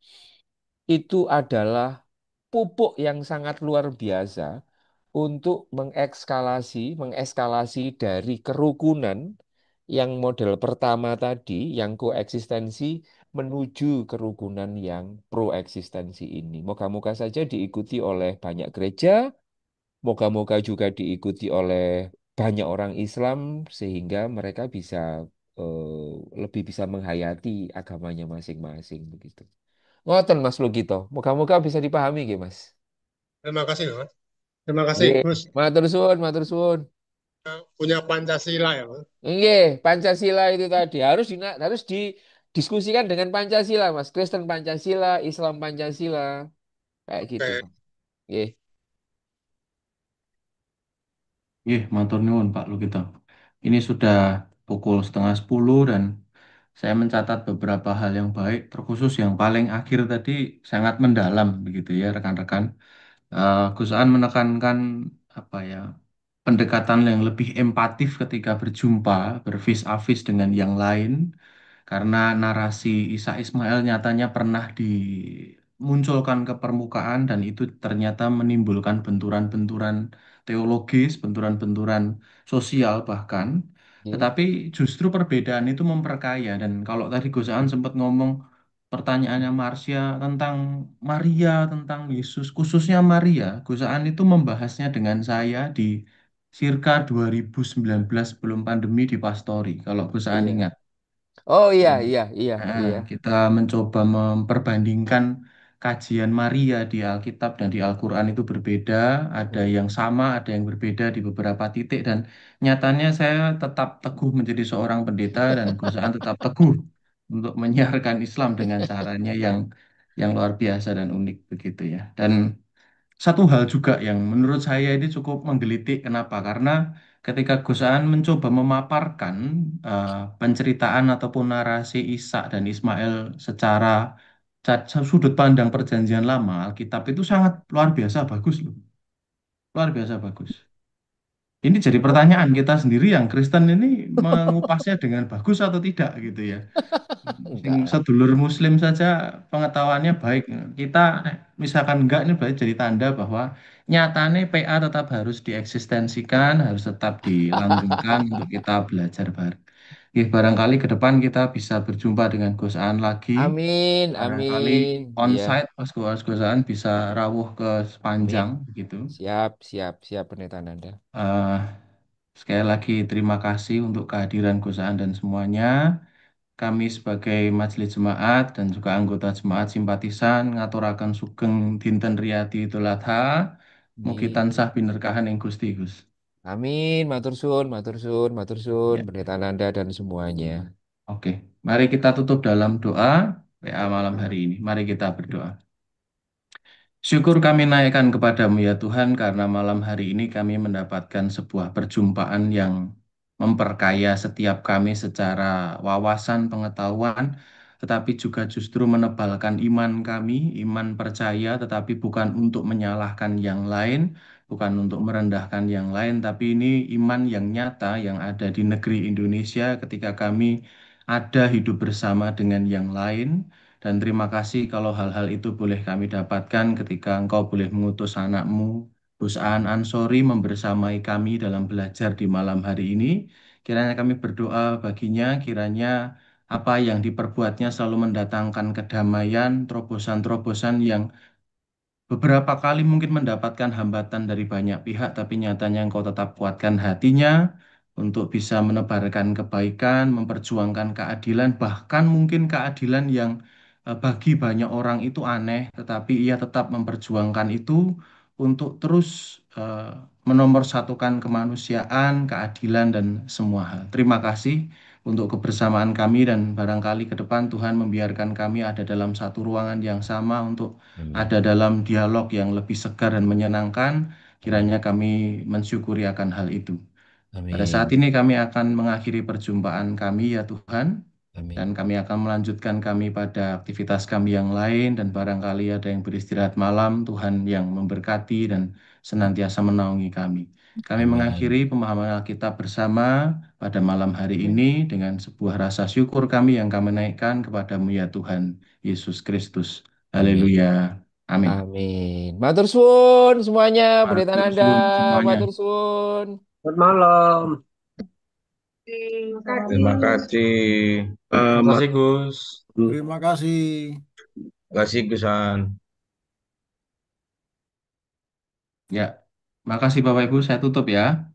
Speaker 2: itu adalah pupuk yang sangat luar biasa untuk mengekskalasi dari kerukunan yang model pertama tadi, yang koeksistensi, menuju kerukunan yang proeksistensi ini. Moga-moga saja diikuti oleh banyak gereja, moga-moga juga diikuti oleh banyak orang Islam, sehingga mereka bisa lebih bisa menghayati agamanya masing-masing begitu. Ngoten Mas Lugito, moga-moga bisa dipahami nggih Mas.
Speaker 7: Terima kasih, Mas. Terima kasih,
Speaker 2: Nggih,
Speaker 7: Gus.
Speaker 2: matur suwun, matur suwun.
Speaker 7: Punya Pancasila ya, Mas.
Speaker 2: Nggih, Pancasila itu tadi harus didiskusikan dengan Pancasila, Mas. Kristen Pancasila, Islam Pancasila, kayak gitu.
Speaker 7: Oke.
Speaker 2: Nggih.
Speaker 1: Matur nuwun Pak Lukito. Ini sudah pukul setengah 10 dan saya mencatat beberapa hal yang baik, terkhusus yang paling akhir tadi sangat mendalam begitu ya rekan-rekan. Gus An menekankan apa ya pendekatan yang lebih empatif ketika berjumpa, bervis a vis dengan yang lain, karena narasi Isa Ismail nyatanya pernah dimunculkan ke permukaan dan itu ternyata menimbulkan benturan-benturan teologis, benturan-benturan sosial bahkan.
Speaker 2: Nggih.
Speaker 1: Tetapi justru perbedaan itu memperkaya dan kalau tadi Gus Aan sempat ngomong pertanyaannya Marsha tentang Maria, tentang Yesus, khususnya Maria, Gus Aan itu membahasnya dengan saya di circa 2019 sebelum pandemi di Pastori, kalau Gus Aan
Speaker 2: Iya,
Speaker 1: ingat.
Speaker 2: Oh iya, iya, iya, iya.
Speaker 1: Kita mencoba memperbandingkan kajian Maria di Alkitab dan di Al-Quran itu berbeda, ada
Speaker 2: Hmm.
Speaker 1: yang sama, ada yang berbeda di beberapa titik, dan nyatanya saya tetap teguh menjadi seorang pendeta dan Gusaan tetap teguh untuk menyiarkan Islam dengan caranya yang luar biasa dan unik begitu ya. Dan satu hal juga yang menurut saya ini cukup menggelitik. Kenapa? Karena ketika Gus Aan mencoba memaparkan penceritaan ataupun narasi Ishak dan Ismail secara sudut pandang Perjanjian Lama, Alkitab itu sangat luar biasa bagus loh. Luar biasa bagus. Ini jadi pertanyaan kita sendiri yang Kristen ini mengupasnya dengan bagus atau tidak gitu ya. Sing
Speaker 2: Enggak lah.
Speaker 1: sedulur muslim saja pengetahuannya baik. Kita misalkan enggak ini berarti jadi tanda bahwa nyatane PA tetap harus dieksistensikan, harus tetap dilanggengkan untuk kita belajar bareng. Oke, barangkali ke depan kita bisa berjumpa dengan Gus Aan lagi.
Speaker 2: Amin,
Speaker 1: Barangkali
Speaker 2: amin. Iya,
Speaker 1: onsite Gus Aan bisa rawuh ke
Speaker 2: amin.
Speaker 1: Sepanjang begitu.
Speaker 2: Siap, siap, siap pendeta Nanda.
Speaker 1: Eh, Sekali lagi terima kasih untuk kehadiran Gus Aan dan semuanya. Kami sebagai majelis jemaat dan juga anggota jemaat simpatisan ngaturaken sugeng dinten Riyadi Idul Adha. Mugi
Speaker 2: Amin.
Speaker 1: tansah binerkahan ing Gusti Gus.
Speaker 2: Amin, matur suwun, matur suwun, matur suwun,
Speaker 1: Ya,
Speaker 2: pendeta Nanda dan semuanya.
Speaker 1: oke. Mari kita tutup dalam doa PA malam hari ini. Mari kita berdoa. Syukur kami naikkan kepadamu ya Tuhan karena malam hari ini kami mendapatkan sebuah perjumpaan yang memperkaya setiap kami secara wawasan pengetahuan, tetapi juga justru menebalkan iman kami, iman percaya, tetapi bukan untuk menyalahkan yang lain, bukan untuk merendahkan yang lain, tapi ini iman yang nyata yang ada di negeri Indonesia ketika kami ada hidup bersama dengan yang lain. Dan terima kasih kalau hal-hal itu boleh kami dapatkan ketika Engkau boleh mengutus anakmu, Gus Aan Ansori, membersamai kami dalam belajar di malam hari ini. Kiranya kami berdoa baginya, kiranya apa yang diperbuatnya selalu mendatangkan kedamaian, terobosan-terobosan yang beberapa kali mungkin mendapatkan hambatan dari banyak pihak, tapi nyatanya engkau tetap kuatkan hatinya untuk bisa menebarkan kebaikan, memperjuangkan keadilan, bahkan mungkin keadilan yang bagi banyak orang itu aneh, tetapi ia tetap memperjuangkan itu untuk terus menomorsatukan kemanusiaan, keadilan, dan semua hal. Terima kasih untuk kebersamaan kami dan barangkali ke depan Tuhan membiarkan kami ada dalam satu ruangan yang sama untuk
Speaker 2: Amin,
Speaker 1: ada dalam dialog yang lebih segar dan menyenangkan,
Speaker 2: amin,
Speaker 1: kiranya kami mensyukuri akan hal itu. Pada saat
Speaker 2: amin,
Speaker 1: ini kami akan mengakhiri perjumpaan kami ya Tuhan, dan
Speaker 2: amin,
Speaker 1: kami akan melanjutkan kami pada aktivitas kami yang lain dan barangkali ada yang beristirahat malam, Tuhan yang memberkati dan senantiasa menaungi kami. Kami mengakhiri
Speaker 2: amin,
Speaker 1: pemahaman Alkitab bersama pada malam hari ini
Speaker 2: amin,
Speaker 1: dengan sebuah rasa syukur kami yang kami naikkan kepadamu ya Tuhan Yesus Kristus.
Speaker 2: amin,
Speaker 1: Haleluya. Amin.
Speaker 2: amin. Matur suwun semuanya, pendeta
Speaker 1: Matur
Speaker 2: Nanda,
Speaker 1: suwun semuanya.
Speaker 2: matur suwun.
Speaker 7: Selamat malam.
Speaker 3: Terima
Speaker 4: Terima
Speaker 3: kasih.
Speaker 4: kasih.
Speaker 6: Terima
Speaker 4: Terima
Speaker 6: kasih, Gus.
Speaker 8: Terima kasih.
Speaker 4: kasih Gusan.
Speaker 1: Ya, makasih Bapak Ibu, saya tutup ya.